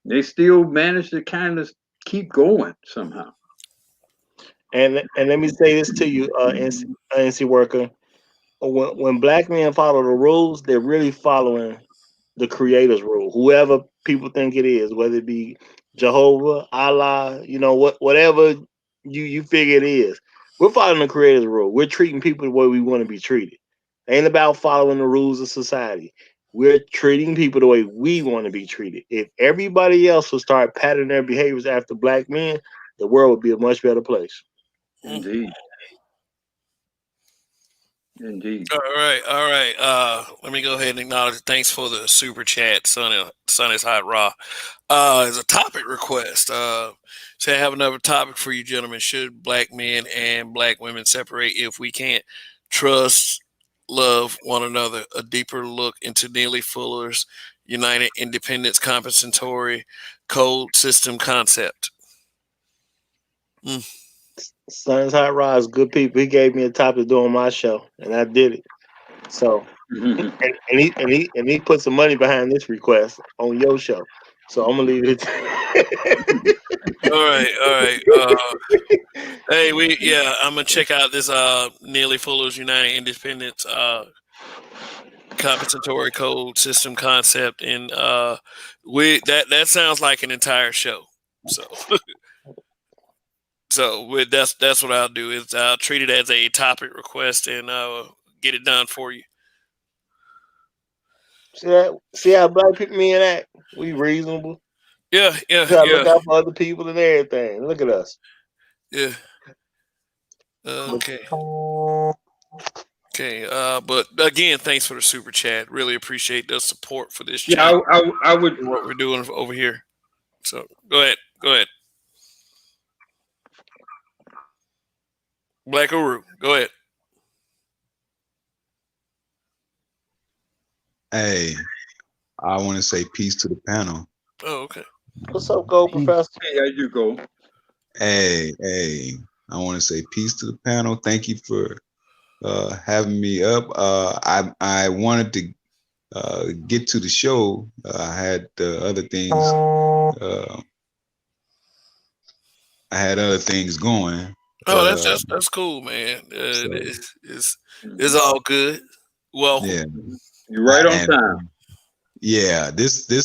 They still manage to kind of keep going somehow. and let me say this to you, NC worker. When black men follow the rules, they're really following the creator's rule, whoever people think it is, whether it be Jehovah, Allah, whatever you figure it is. We're following the creator's rule. We're treating people the way we want to be treated. Ain't about following the rules of society. We're treating people the way we want to be treated. If everybody else would start patterning their behaviors after black men, the world would be a much better place. Indeed. Indeed. All right, all right. Let me go ahead and acknowledge. Thanks for the super chat, Son is hot raw. As a topic request, say I have another topic for you, gentlemen. Should black men and black women separate if we can't trust, love one another? A deeper look into Neely Fuller's United Independence Compensatory Code System concept. Sons Hot Rod is good people. He gave me a topic to do on my show, and I did it. So and he put some money behind this request on your show. So I'm gonna leave it. All right, all right. Hey, I'm gonna check out this Neely Fuller's United Independence compensatory code system concept, and we that sounds like an entire show. So that's what I'll do is I'll treat it as a topic request and get it done for you. See how black people men act? We reasonable. Yeah, yeah, We gotta yeah, look out for other people and everything. Look at us. yeah. Okay. Okay, but again, thanks for the super chat. Really appreciate the support for this Yeah, channel I would and what we're doing over here. So go ahead. Go ahead. Black Uru, go ahead. Hey, I want to say peace to the panel. Oh, okay. What's up, Gold Professor? Hey, there you go. Hey, I want to say peace to the panel. Thank you for having me up. I wanted to get to the show. I had other things. I had other things going. Oh, But, that's cool, man. so, It's all good. Welcome. yeah, You're right on and time. yeah, the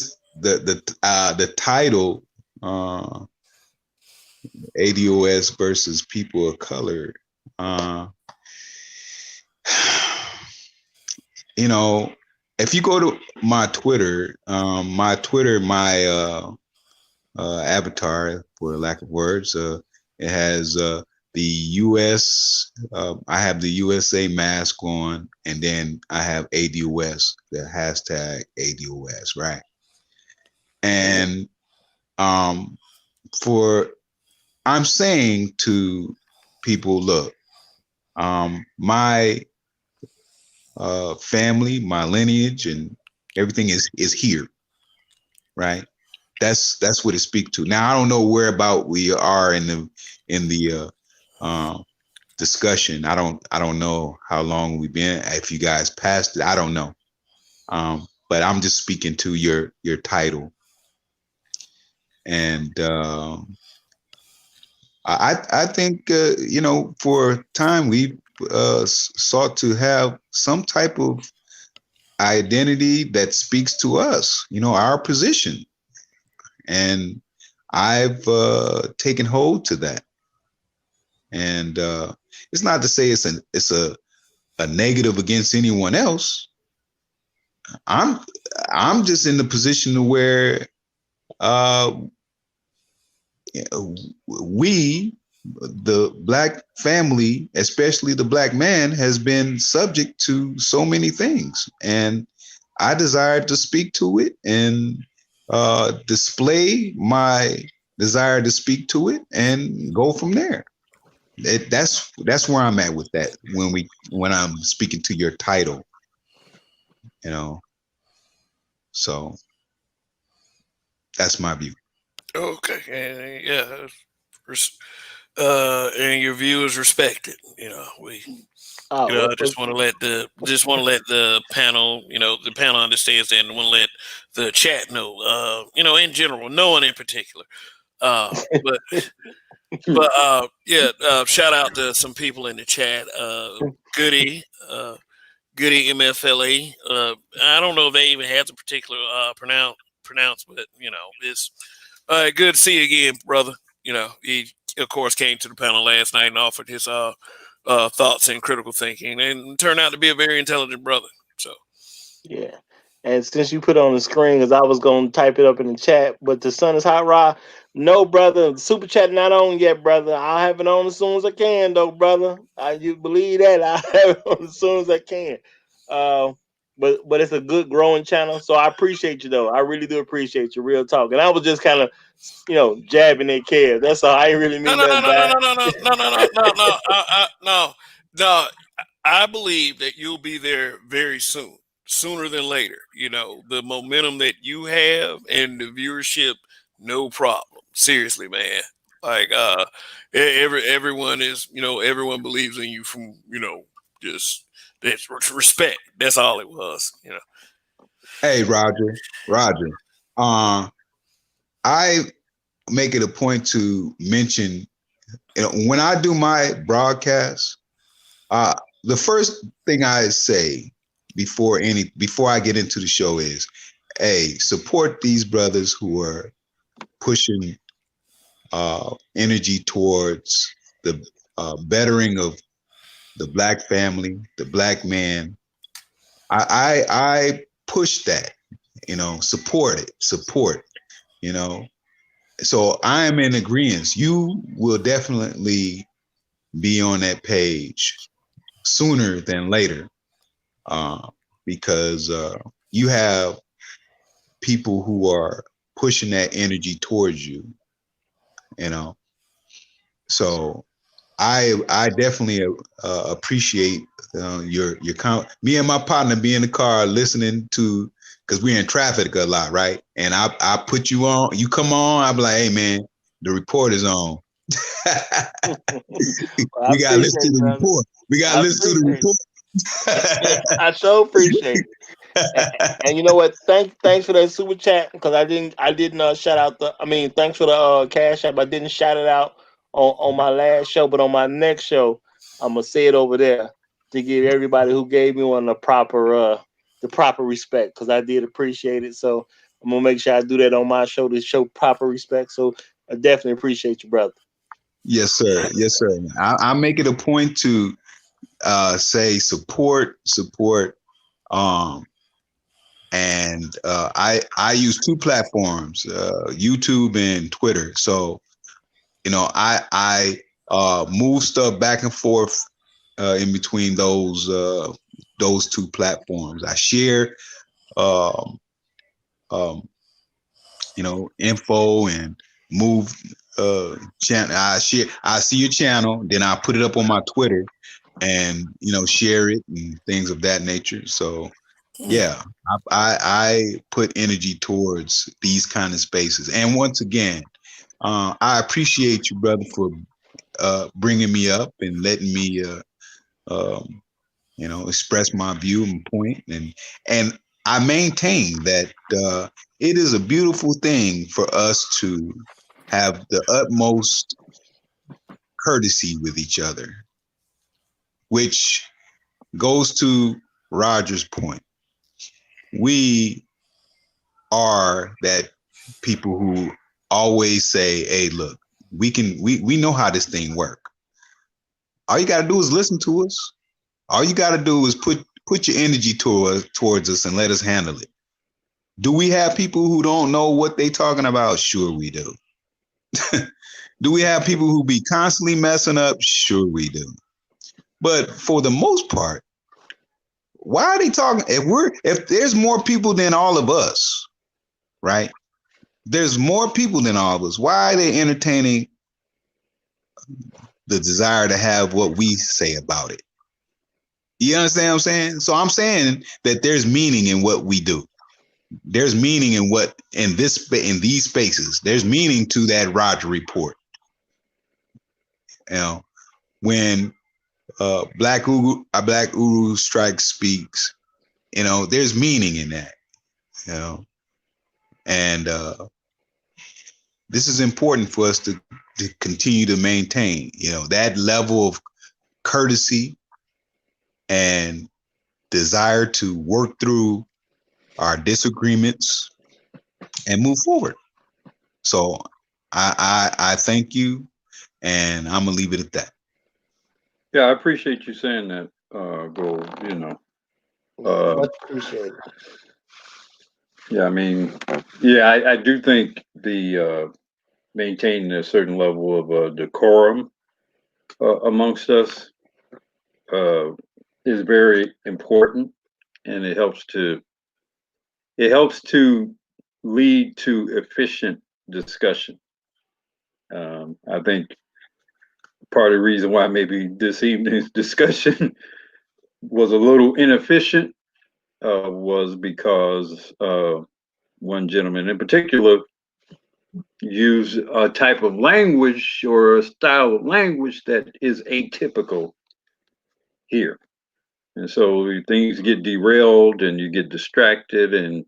title, ADOS versus people of color. You know, if you go to my Twitter, my avatar, for lack of words, it has the US. I have the USA mask on, and then I have ADOS, the hashtag ADOS, right? And for I'm saying to people, look, my family, my lineage, and everything is here, right? That's what it speaks to. Now I don't know where about we are in the discussion. I don't know how long we've been. If you guys passed it, I don't know. But I'm just speaking to your title, and I think for time we sought to have some type of identity that speaks to us, our position, and I've taken hold to that. And it's not to say it's a negative against anyone else. I'm just in the position to where we, the black family, especially the black man, has been subject to so many things, and I desire to speak to it and display my desire to speak to it and go from there. That's where I'm at with that when I'm speaking to your title, so that's my view. Okay, and yeah, and your view is respected. We. I just want to let the panel, the panel understands that, and want to let the chat know, in general, no one in particular. But shout out to some people in the chat. Goody, Goody MFLA. I don't know if they even had the particular pronounce, but it's good to see you again, brother. He of course came to the panel last night and offered his thoughts and critical thinking, and turned out to be a very intelligent brother. So, yeah. And since you put it on the screen, because I was going to type it up in the chat, but the sun is hot, Rod. No, brother, super chat not on yet, brother. I'll have it on as soon as I can, though, brother. You believe that? I'll have it on as soon as I can. But it's a good growing channel, so I appreciate you, though. I really do appreciate you, real talk. And I was just kind of, jabbing at Kev. That's all. I ain't really mean nothing bad. No. I believe that you'll be there very soon, sooner than later. The momentum that you have and the viewership, no problem. Seriously, man. Like everyone is, everyone believes in you from, just that's respect. That's all it was. Hey, Roger. I make it a point to mention, when I do my broadcast, the first thing I say before I get into the show is, hey, support these brothers who are pushing energy towards the bettering of the black family, the black man. I push that, support it, So I am in agreement. You will definitely be on that page sooner than later, because you have people who are pushing that energy towards you, you know. So I definitely appreciate your me and my partner be in the car listening to, because we're in traffic a lot, right? And I put you on, you come on, I'm like, hey man, the report is on. Well, I We gotta listen appreciate to it, the brother. report. We gotta I listen to the appreciate it. report. I so appreciate it. And you know what? Thanks for that super chat, because I didn't shout out the. I mean, thanks for the cash app. I didn't shout it out on my last show, but on my next show, I'm gonna say it over there to give everybody who gave me one the proper respect, because I did appreciate it. So I'm gonna make sure I do that on my show to show proper respect. So I definitely appreciate you, brother. Yes, sir. Yes, sir. I make it a point to say support. Um, and I use two platforms, YouTube and Twitter. So I move stuff back and forth in between those two platforms. I share um, um, info and move channel. I see your channel, then I put it up on my Twitter and share it and things of that nature. So yeah, I put energy towards these kind of spaces. And once again, I appreciate you, brother, for bringing me up and letting me um, express my view and point. And I maintain that it is a beautiful thing for us to have the utmost courtesy with each other, which goes to Roger's point. We are that people who always say, hey, look, we know how this thing work. All you got to do is listen to us. All you got to do is put your energy towards us and let us handle it. Do we have people who don't know what they talking about? Sure we do. Do we have people who be constantly messing up? Sure we do. But for the most part, why are they talking? If there's more people than all of us, right? There's more people than all of us. Why are they entertaining the desire to have what we say about it? You understand what I'm saying? So I'm saying that there's meaning in what we do. There's meaning in these spaces. There's meaning to that Roger report. When Black Uru Strike speaks, there's meaning in that. And this is important for us to continue to maintain. That level of courtesy and desire to work through our disagreements and move forward. So I thank you, and I'm gonna leave it at that. Yeah, I appreciate you saying that, Gold. Much appreciated. Yeah, I mean, yeah, I do think the maintaining a certain level of decorum amongst us is very important, and it helps to lead to efficient discussion. I think part of the reason why maybe this evening's discussion was a little inefficient was because one gentleman in particular used a type of language or a style of language that is atypical here. And so things get derailed and you get distracted, and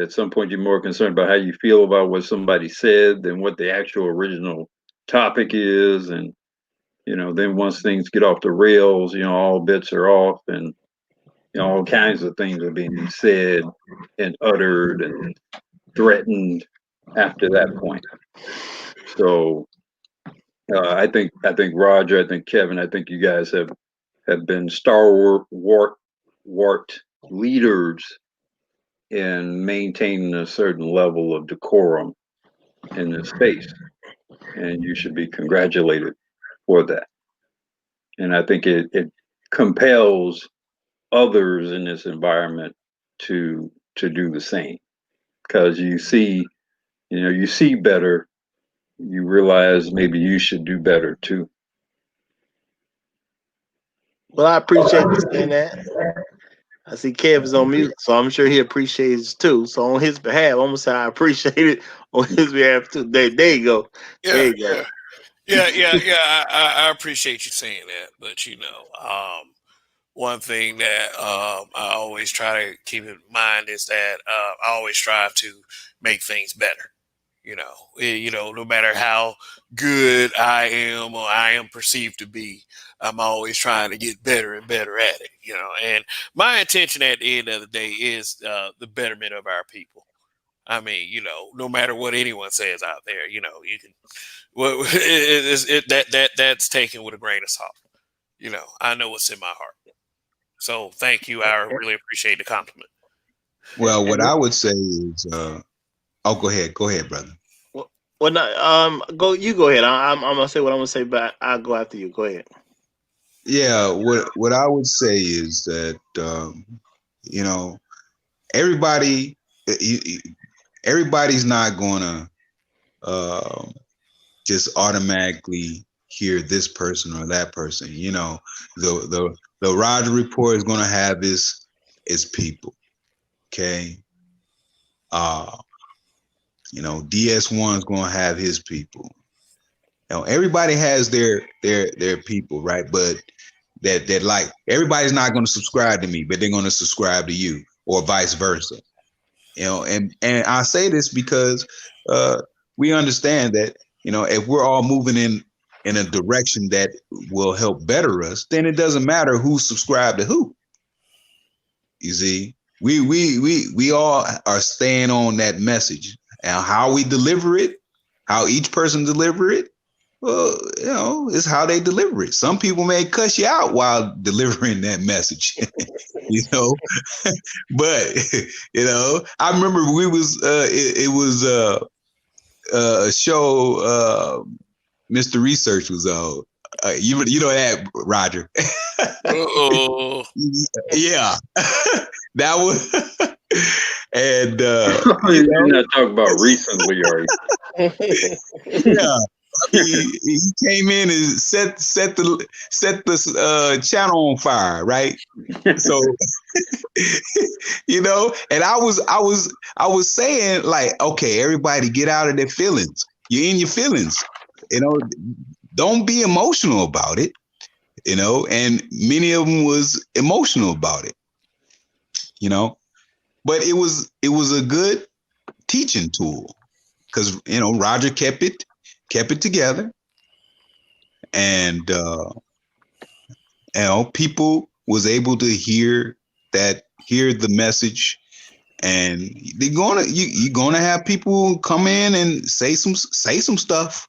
at some point you're more concerned about how you feel about what somebody said than what the actual original topic is. And then once things get off the rails, all bets are off, and all kinds of things are being said and uttered and threatened after that point. So I think Roger, I think Kevin, I think you guys have been stalwart leaders in maintaining a certain level of decorum in this space, and you should be congratulated for that. And I think it compels others in this environment to do the same. because you see, you see better. You realize maybe you should do better too. Well, I appreciate you saying that. I see Kev is on mute, so I'm sure he appreciates it too. So on his behalf, I'm gonna say I appreciate it on his behalf too. There you go. There Yeah, you go. yeah, yeah. I appreciate you saying that, but one thing that I always try to keep in mind is that I always strive to make things better. No matter how good I am or I am perceived to be, I'm always trying to get better and better at it. And my intention at the end of the day is the betterment of our people. I mean, no matter what anyone says out there, you can. Well, that's taken with a grain of salt. I know what's in my heart. So thank you. I really appreciate the compliment. Well, what And I would say is, oh, go ahead, brother. well, no, go. You go ahead. I'm gonna say what I'm gonna say, but I'll go after you. Go ahead. Yeah, what I would say is that you know everybody everybody's not gonna um just automatically hear this person or that person. The Roger Report is gonna have its people. Okay. Uh, DS1 is gonna have his people. Everybody has their people, right? But that like everybody's not going to subscribe to me, but they're going to subscribe to you, or vice versa. And I say this because we understand that if we're all moving in a direction that will help better us, then it doesn't matter who subscribed to who. You see, we all are staying on that message, and how we deliver it, how each person deliver it. Well, it's how they deliver it. Some people may cuss you out while delivering that message, you know. But I remember we was it was a show Mr. Research was on. You know that, Roger. Oh, Yeah, that was. And You're not talking about recently, are you? yeah, he came in and set the channel on fire, right? So and I was saying, like, okay, everybody get out of their feelings. You're in your feelings, don't be emotional about it, and many of them was emotional about it, but it was a good teaching tool, because Roger kept it together, and people was able to hear the message, and you're gonna have people come in and say some stuff.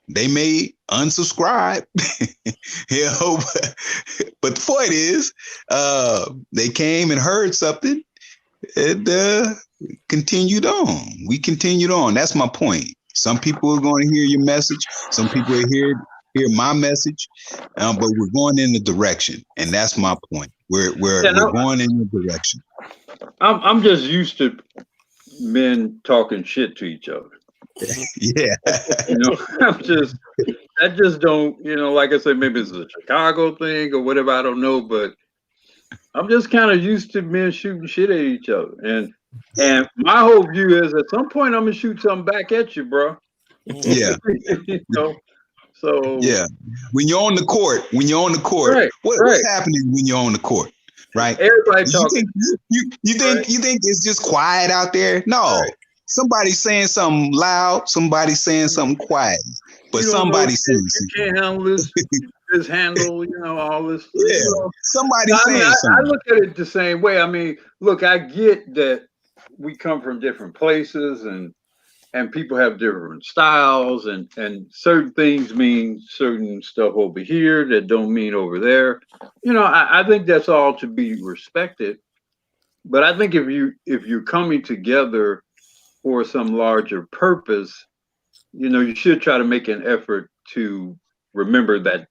They may unsubscribe, but the point is, they came and heard something, and continued on. We continued on. That's my point. Some people are going to hear your message. Some people hear my message, but we're going in the direction, and that's my point. We're going in the direction. I'm just used to men talking shit to each other. Yeah. I just don't, like I said, maybe it's a Chicago thing or whatever, I don't know, but I'm just kind of used to men shooting shit at each other. And my whole view is, at some point I'm gonna shoot something back at you, bro. Yeah. So yeah. When you're on the court, right, what's happening when you're on the court? Right? Everybody talking. You think it's just quiet out there? No. Right. Somebody's saying something loud, somebody's saying something quiet, but somebody's saying you can't handle this handle, all this. Yeah. Somebody's saying something. I look at it the same way. I mean, look, I get that we come from different places, and people have different styles, and certain things mean certain stuff over here that don't mean over there. I think that's all to be respected. But I think if you're coming together for some larger purpose, you should try to make an effort to remember that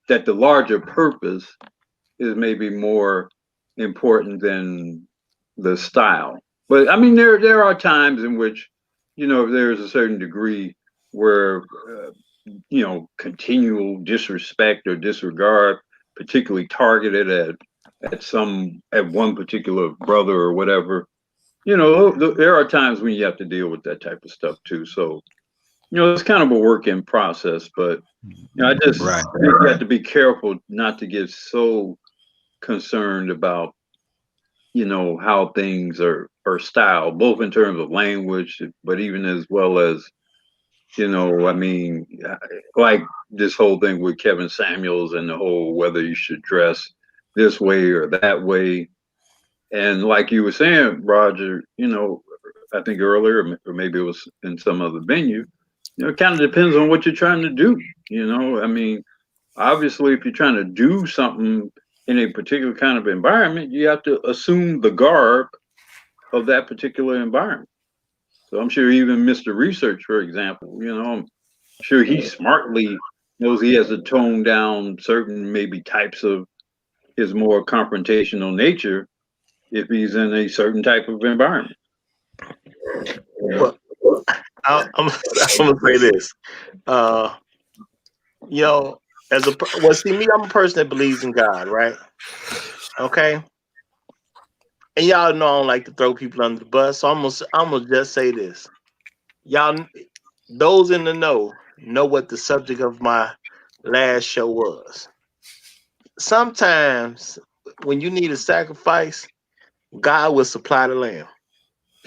the larger purpose is maybe more important than the style. But I mean, there are times in which, there's a certain degree where, continual disrespect or disregard, particularly targeted at one particular brother or whatever. There are times when you have to deal with that type of stuff too. So, it's kind of a work in process, but I just Right. think you have to be careful not to get so concerned about, how things are styled, both in terms of language, but even as well as, I mean, like this whole thing with Kevin Samuels and the whole whether you should dress this way or that way. And like you were saying, Roger, I think earlier, or maybe it was in some other venue, it kind of depends on what you're trying to do. I mean, obviously, if you're trying to do something in a particular kind of environment, you have to assume the garb of that particular environment. So I'm sure even Mr. Research, for example, I'm sure he smartly knows he has to tone down certain maybe types of his more confrontational nature if he's in a certain type of environment. Well, I'm gonna say this. Uh, see me, I'm a person that believes in God, right? Okay, and y'all know I don't like to throw people under the bus, so I'm gonna just say this. Y'all, those in the know what the subject of my last show was. Sometimes when you need a sacrifice, God will supply the lamb.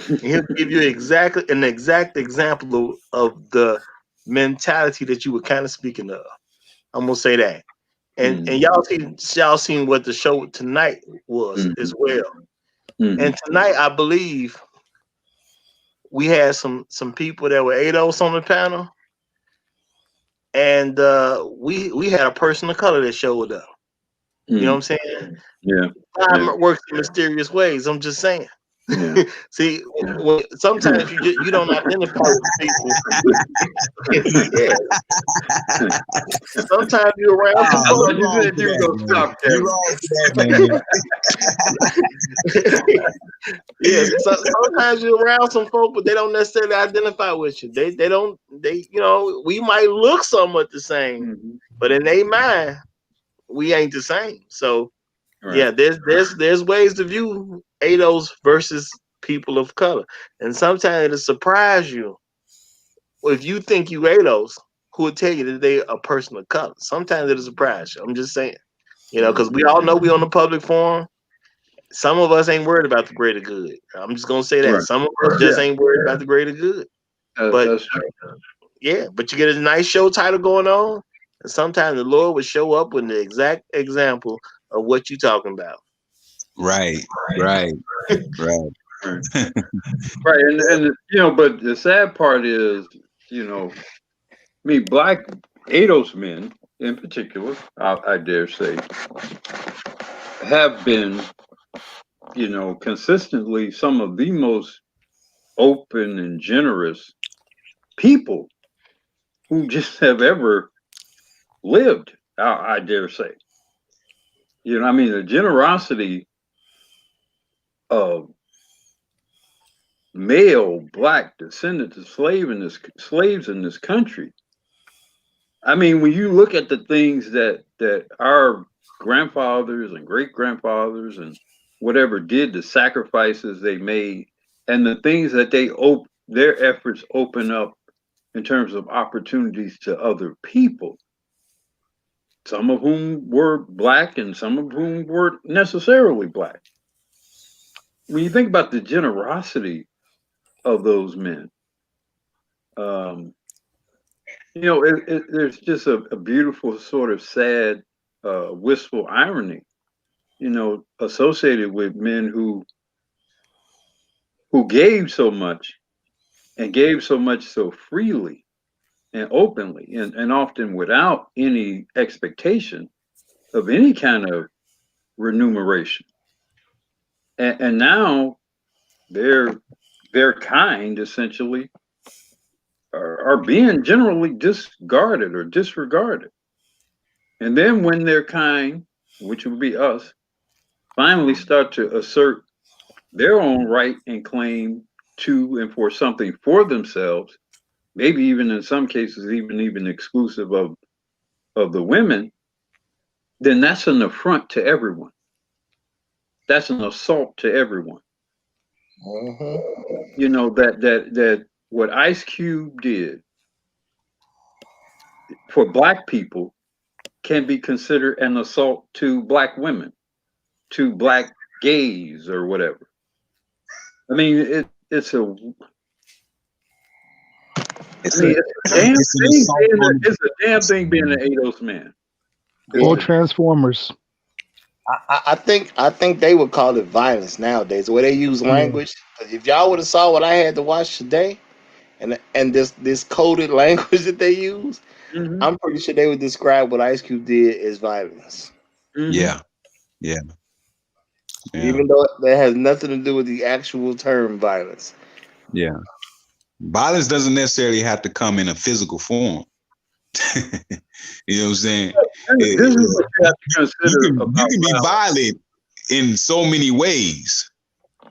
And he'll give you an exact example of the mentality that you were kind of speaking of. I'm gonna say that. And y'all seen what the show tonight was as well. And tonight I believe we had some people that were ADOS on the panel, and we had a person of color that showed up. You know what I'm saying? Yeah. God works in mysterious ways. I'm just saying. Yeah. See, sometimes you don't identify with people. Yeah. Sometimes you're around some folks. You said you were gonna stop Yes, sometimes you're around some folk, but they don't necessarily identify with you. They don't. We might look somewhat the same, but in their mind, we ain't the same. So, yeah, there's ways to view ADOS versus people of color, and sometimes it'll surprise you if you think you ADOS, who will tell you that they a person of color. Sometimes it'll surprise you. I'm just saying, because we all know we on the public forum. Some of us ain't worried about the greater good. I'm just gonna say that. Right. Some of us just ain't worried about the greater good. But that's true. Yeah, but you get a nice show title going on, and sometimes the Lord will show up with the exact example of what you're talking about. Right. Right. And but the sad part is, black ADOS men in particular, I dare say, have been, consistently some of the most open and generous people who just have ever lived, I dare say. The generosity of male black descendants of slaves in this country. When you look at the things that our grandfathers and great grandfathers and whatever did, the sacrifices they made, and the things that their efforts open up in terms of opportunities to other people, some of whom were black and some of whom weren't necessarily black. When you think about the generosity of those men, there's just a beautiful sort of sad, wistful irony, associated with men who gave so much and gave so much so freely and openly and often without any expectation of any kind of remuneration. And now their kind essentially are being generally discarded or disregarded. And then when their kind, which would be us, finally start to assert, their own right and claim to and for something for themselves, maybe even in some cases even exclusive of the women, then that's an affront to everyone. That's an assault to everyone. Mhm. You know that what Ice Cube did for black people can be considered an assault to black women, to black gays or whatever. I mean, It's a it's a damn it's an thing assault on it's a damn thing being an ADOS man. It's Or Yeah. a Transformers. I think they would call it violence nowadays, the way they use Yeah. language. 'Cause if y'all would have saw what I had to watch today, and this coded language that they use, hmm I'm pretty sure they would describe what Ice Cube did as violence, hmm yeah, yeah, yeah, even though that has nothing to do with the actual term violence. yeah. Violence doesn't necessarily have to come in a physical form. You know what I'm saying? This is what you have to You consider you about can be violence. violent in so many ways.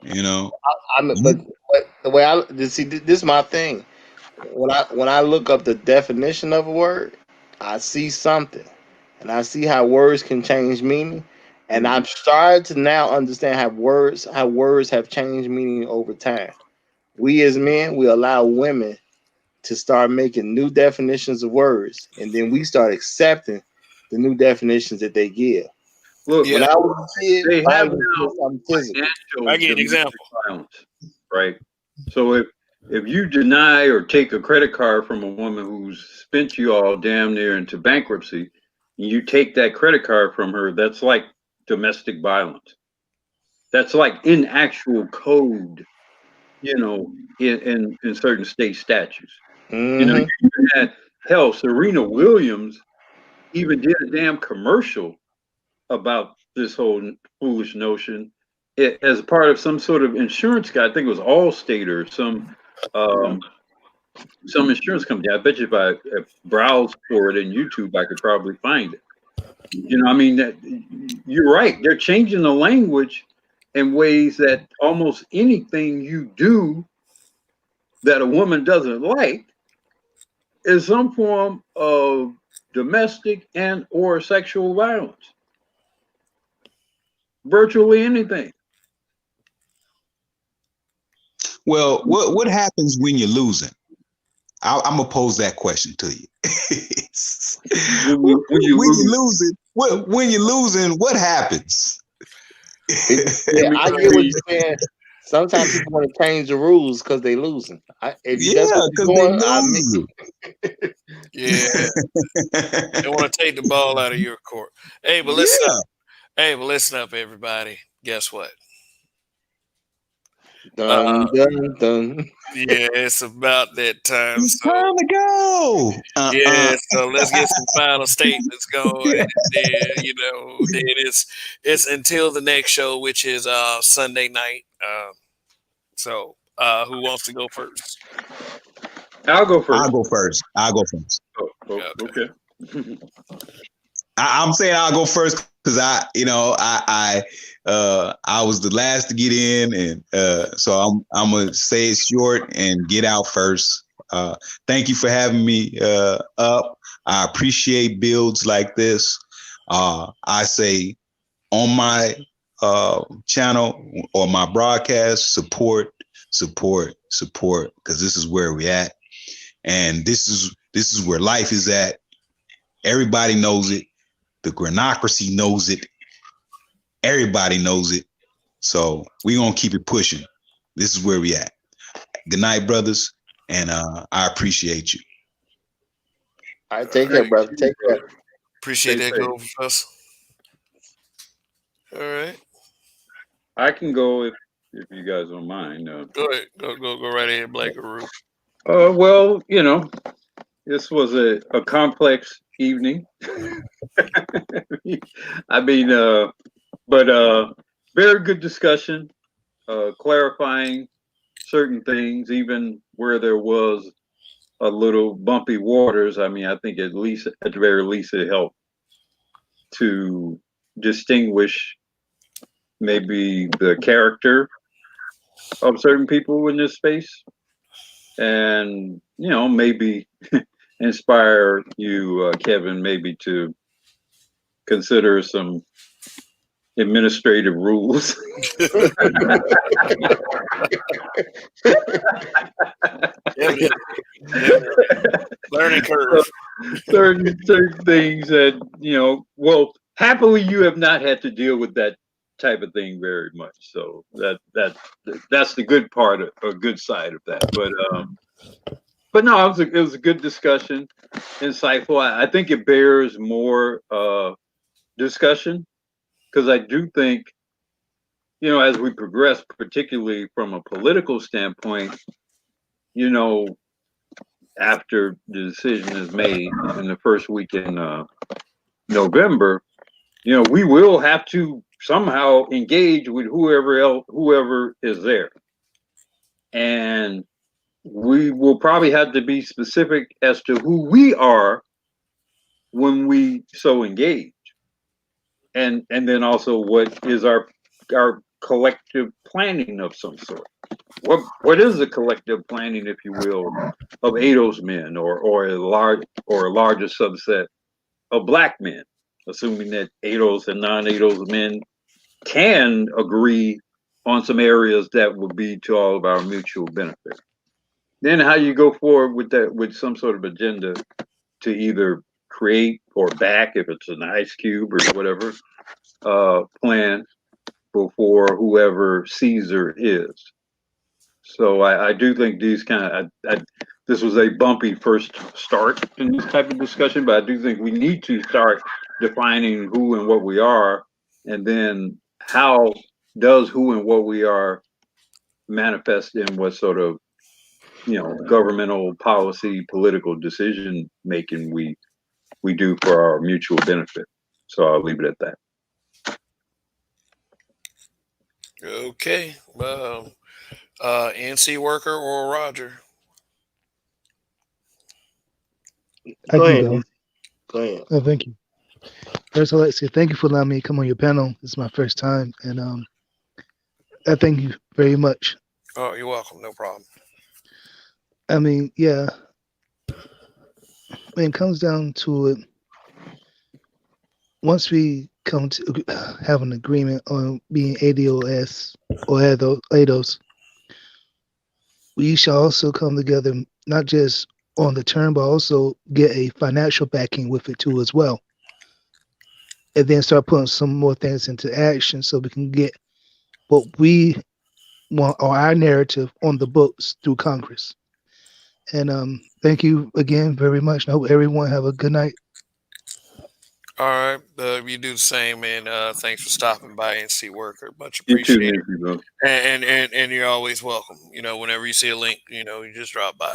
You know. I mean, but, You- but the way I see this is my thing. When I look up the definition of a word, I see something, and I see how words can change meaning, and hmm I've started to now understand how words have changed meaning over time. We as men, we allow women to start making new definitions of words, and then we start accepting the new definitions that they give. Look, When Yeah, I was a kid, they have violence now was something physical. I financial give you an domestic example. violence, right? So if you deny or take a credit card from a woman who's spent you all damn near into bankruptcy, and you take that credit card from her, that's like domestic violence. That's like in actual code, you know, in certain state statutes. You know, Hmm. you even had hell, Serena Williams even did a damn commercial about this whole foolish notion as part of some sort of insurance guy. I think it was Allstate or some insurance company. I bet you if browse for it in YouTube, I could probably find it. You know, I mean, that you're right. They're changing the language in ways that almost anything you do that a woman doesn't like is some form of domestic and or sexual violence. Virtually anything. Well, what happens when you're losing? I'm gonna pose that question to you. When you When you're lose, losing, when you're losing, what happens? Yeah, when I get what you're saying. Sometimes people want to change the rules because they losing. If that's Yeah, what because you're they doing, losing. Yeah, they want to take the ball out of your court. Hey, but listen up. Yeah. Hey, but listen up, everybody. Guess what? dun Uh, dun dun. yeah, it's about that time. It's So time to go. yeah, so let's get some final statements going, and then then it's until the next show, which is Sunday night. So who wants to go first? I'll go I'll first. go first. I'll go first. Okay. Okay. I'm saying I'll go first because I was the last to get in, and so I'm gonna say it short and get out first. Thank you for having me up. I appreciate builds like this. I say on my channel or my broadcast, support, because this is where we're at, and this is where life is at. Everybody knows it. The granocracy knows it. Everybody knows it. So we're gonna keep it pushing. This is where we at. Good night, brothers, and I appreciate you. All right, All take care, right. brother. Take care. Appreciate Stay that, safe. go for us. All right. I can go if you guys don't mind. Go ahead. Go right ahead, Black Guru. Well, this was a complex evening. I mean, but very good discussion, clarifying certain things, even where there was a little bumpy waters. I mean, I think at the very least, it helped to distinguish maybe the character of certain people in this space, and maybe inspire you, Kevin, maybe to consider some administrative rules. Definitely, definitely. Learning curve. certain things that well, happily you have not had to deal with that type of thing very much, so that's the good part of, a good side of that. But no, it was a good discussion, insightful. I think it bears more discussion, because I do think, as we progress, particularly from a political standpoint, you know after the decision is made in the first week in November, we will have to somehow engage with whoever is there, and we will probably have to be specific as to who we are when we so engage, and then also what is our collective planning of some sort. What is the collective planning, if you will, of ADOS men, or a larger subset of black men, assuming that ADOS and non-ADOS men can agree on some areas that would be to all of our mutual benefit. Then how you go forward with that, with some sort of agenda to either create or back, if it's an ice cube or whatever, plan before whoever Caesar is. So I do think these kind of, this was a bumpy first start in this type of discussion, but I do think we need to start defining who and what we are, and then how does who and what we are manifest in what sort of governmental policy, political decision making we do for our mutual benefit. So I'll leave it at that. Okay. NC worker or Roger? I Go can ahead. go. Go ahead. Oh, thank you. First, I'd like to say thank you for allowing me to come on your panel. This is my first time, and I thank you very much. Oh, you're welcome. No problem. I mean, yeah, when it comes down to it, once we come to have an agreement on being ADOS or ADOS, we shall also come together, not just on the term, but also get a financial backing with it too as well. And then start putting some more things into action so we can get what we want, or our narrative, on the books through Congress. And thank you again very much. I hope everyone have a good night. All right. You do the same, man. Thanks for stopping by, NC worker. Much You too, appreciated. Nancy, bro. And you're always welcome. Whenever you see a link, you just drop by.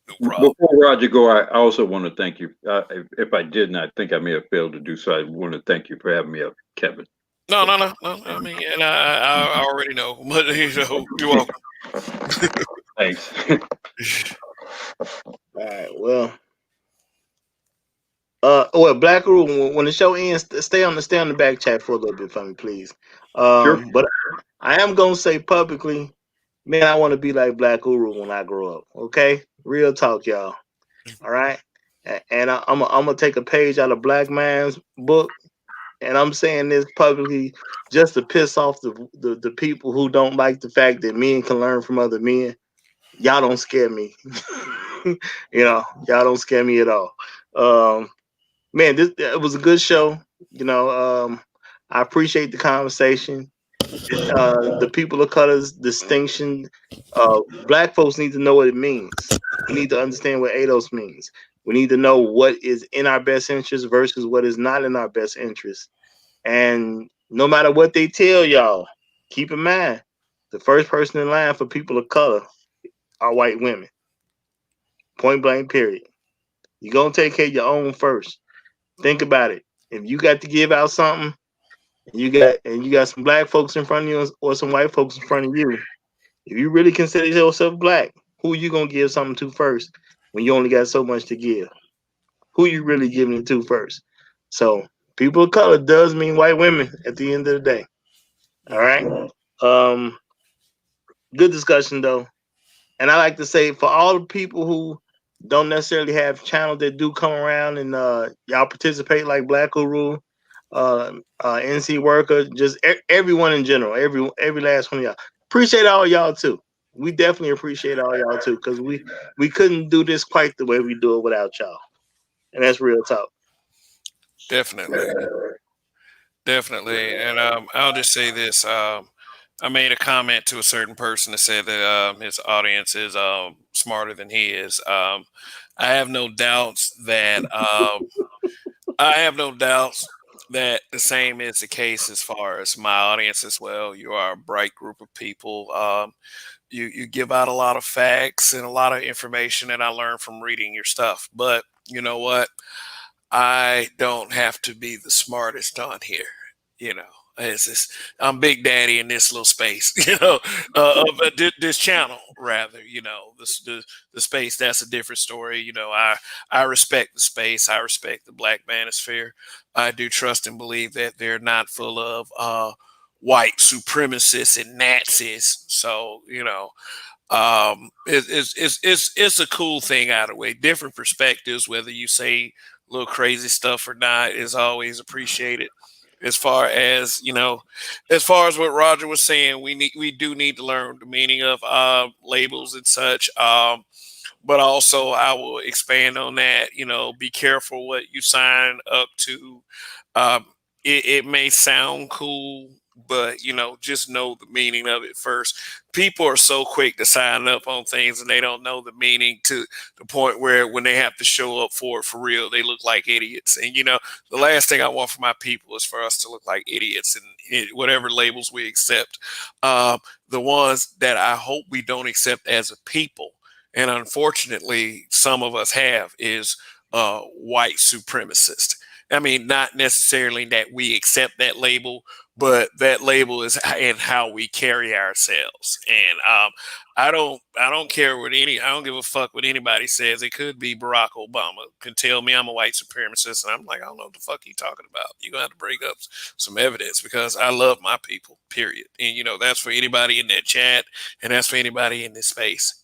No problem. Before Roger go, I also want to thank you. If I didn't, I think I may have failed to do so. I want to thank you for having me up, Kevin. No. I mean, and I already know, but you're welcome. Thanks. All right. Well, Black Rule. When the show ends, stay on the back chat for a little bit for me, please. Sure. But I am gonna say publicly, man, I want to be like Black Guru when I grow up. Okay, real talk, y'all. All right, and I'm gonna take a page out of Black Man's book, and I'm saying this publicly just to piss off the people who don't like the fact that men can learn from other men. Y'all don't scare me. Y'all don't scare me at all. Man, it was a good show. I appreciate the conversation. The people of color's distinction. Black folks need to know what it means. We need to understand what ADOS means. We need to know what is in our best interest versus what is not in our best interest. And no matter what they tell y'all, keep in mind the first person in line for people of color are white women. Point blank, period. You're gonna take care of your own first. Think about it. If you got to give out something, and you got some black folks in front of you or some white folks in front of you, if you really consider yourself black, who you gonna give something to first when you only got so much to give? Who you really giving it to first? So people of color does mean white women at the end of the day. All right. Good discussion though. And I like to say for all the people who don't necessarily have channels that do come around and y'all participate like Black Guru, NC Worker, just everyone in general, every last one of y'all. Appreciate all y'all too. We definitely appreciate all y'all too, because we couldn't do this quite the way we do it without y'all. And that's real talk. Definitely. Definitely. And I'll just say this. I made a comment to a certain person that said that his audience is smarter than he is. I have no doubts that the same is the case as far as my audience as well. You are a bright group of people. You give out a lot of facts and a lot of information that I learned from reading your stuff. But you know what? I don't have to be the smartest on here. You know, it's just, I'm Big Daddy in this little space. This channel rather. The space. That's a different story. I respect the space. I respect the Black Manosphere. I do trust and believe that they're not full of white supremacists and Nazis. So it's a cool thing out of the way. Different perspectives, whether you say little crazy stuff or not, is always appreciated. As far as what Roger was saying, we do need to learn the meaning of labels and such. But also, I will expand on that. Be careful what you sign up to. Um, it may sound cool, but just know the meaning of it first. People are so quick to sign up on things and they don't know the meaning to the point where when they have to show up for it for real, they look like idiots. And the last thing I want for my people is for us to look like idiots and whatever labels we accept. The ones that I hope we don't accept as a people, and unfortunately, some of us have, is white supremacist. I mean, not necessarily that we accept that label, but that label is in how we carry ourselves. And I don't care what I don't give a fuck what anybody says. It could be Barack Obama can tell me I'm a white supremacist, and I'm like, I don't know what the fuck you talking about. You're gonna have to break up some evidence because I love my people. Period. And that's for anybody in that chat, and that's for anybody in this space.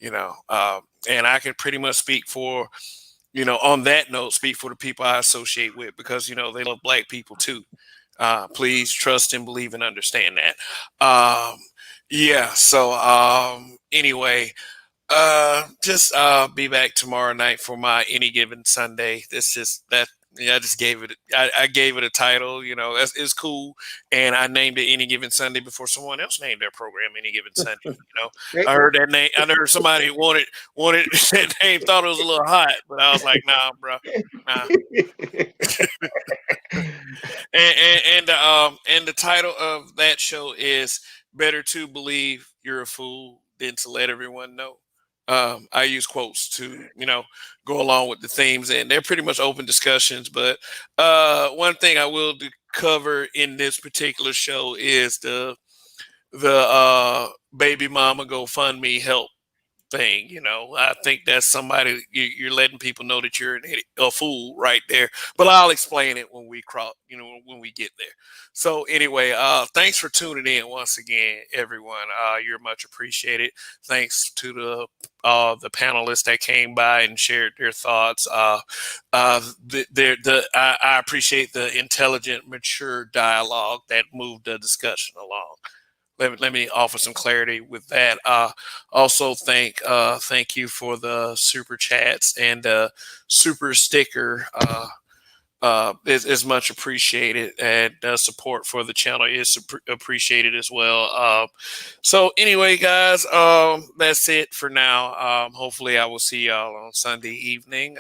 And I can pretty much speak for, on that note, speak for the people I associate with because, they love Black people too. Please trust and believe and understand that. Yeah. So, anyway, just be back tomorrow night for my Any Given Sunday. This just that. Yeah, I just gave it. I gave it a title. It's cool, and I named it Any Given Sunday before someone else named their program Any Given Sunday. I heard that name. I heard somebody wanted that name, thought it was a little hot, but I was like, nah, bro, nah. And the title of that show is "Better to Believe You're a Fool Than to Let Everyone Know." I use quotes to go along with the themes, and they're pretty much open discussions. But one thing I will cover in this particular show is the baby mama GoFundMe help thing. I think that's somebody you're letting people know that you're a fool right there. But I'll explain it when we when we get there. So anyway, thanks for tuning in once again, everyone. You're much appreciated. Thanks to the panelists that came by and shared their thoughts. I appreciate the intelligent, mature dialogue that moved the discussion along. Let me offer some clarity with that. Also, thank you for the super chats and super sticker. Is much appreciated, and support for the channel is appreciated as well. So anyway, guys, that's it for now. Hopefully, I will see y'all on Sunday evening.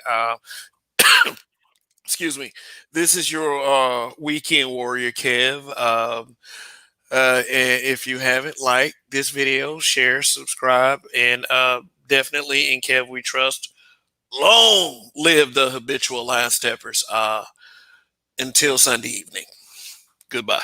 Excuse me. This is your weekend warrior, Kev. And if you haven't, like this video, share, subscribe, and definitely in Kev we trust. Long live the habitual line steppers. Until Sunday evening. Goodbye.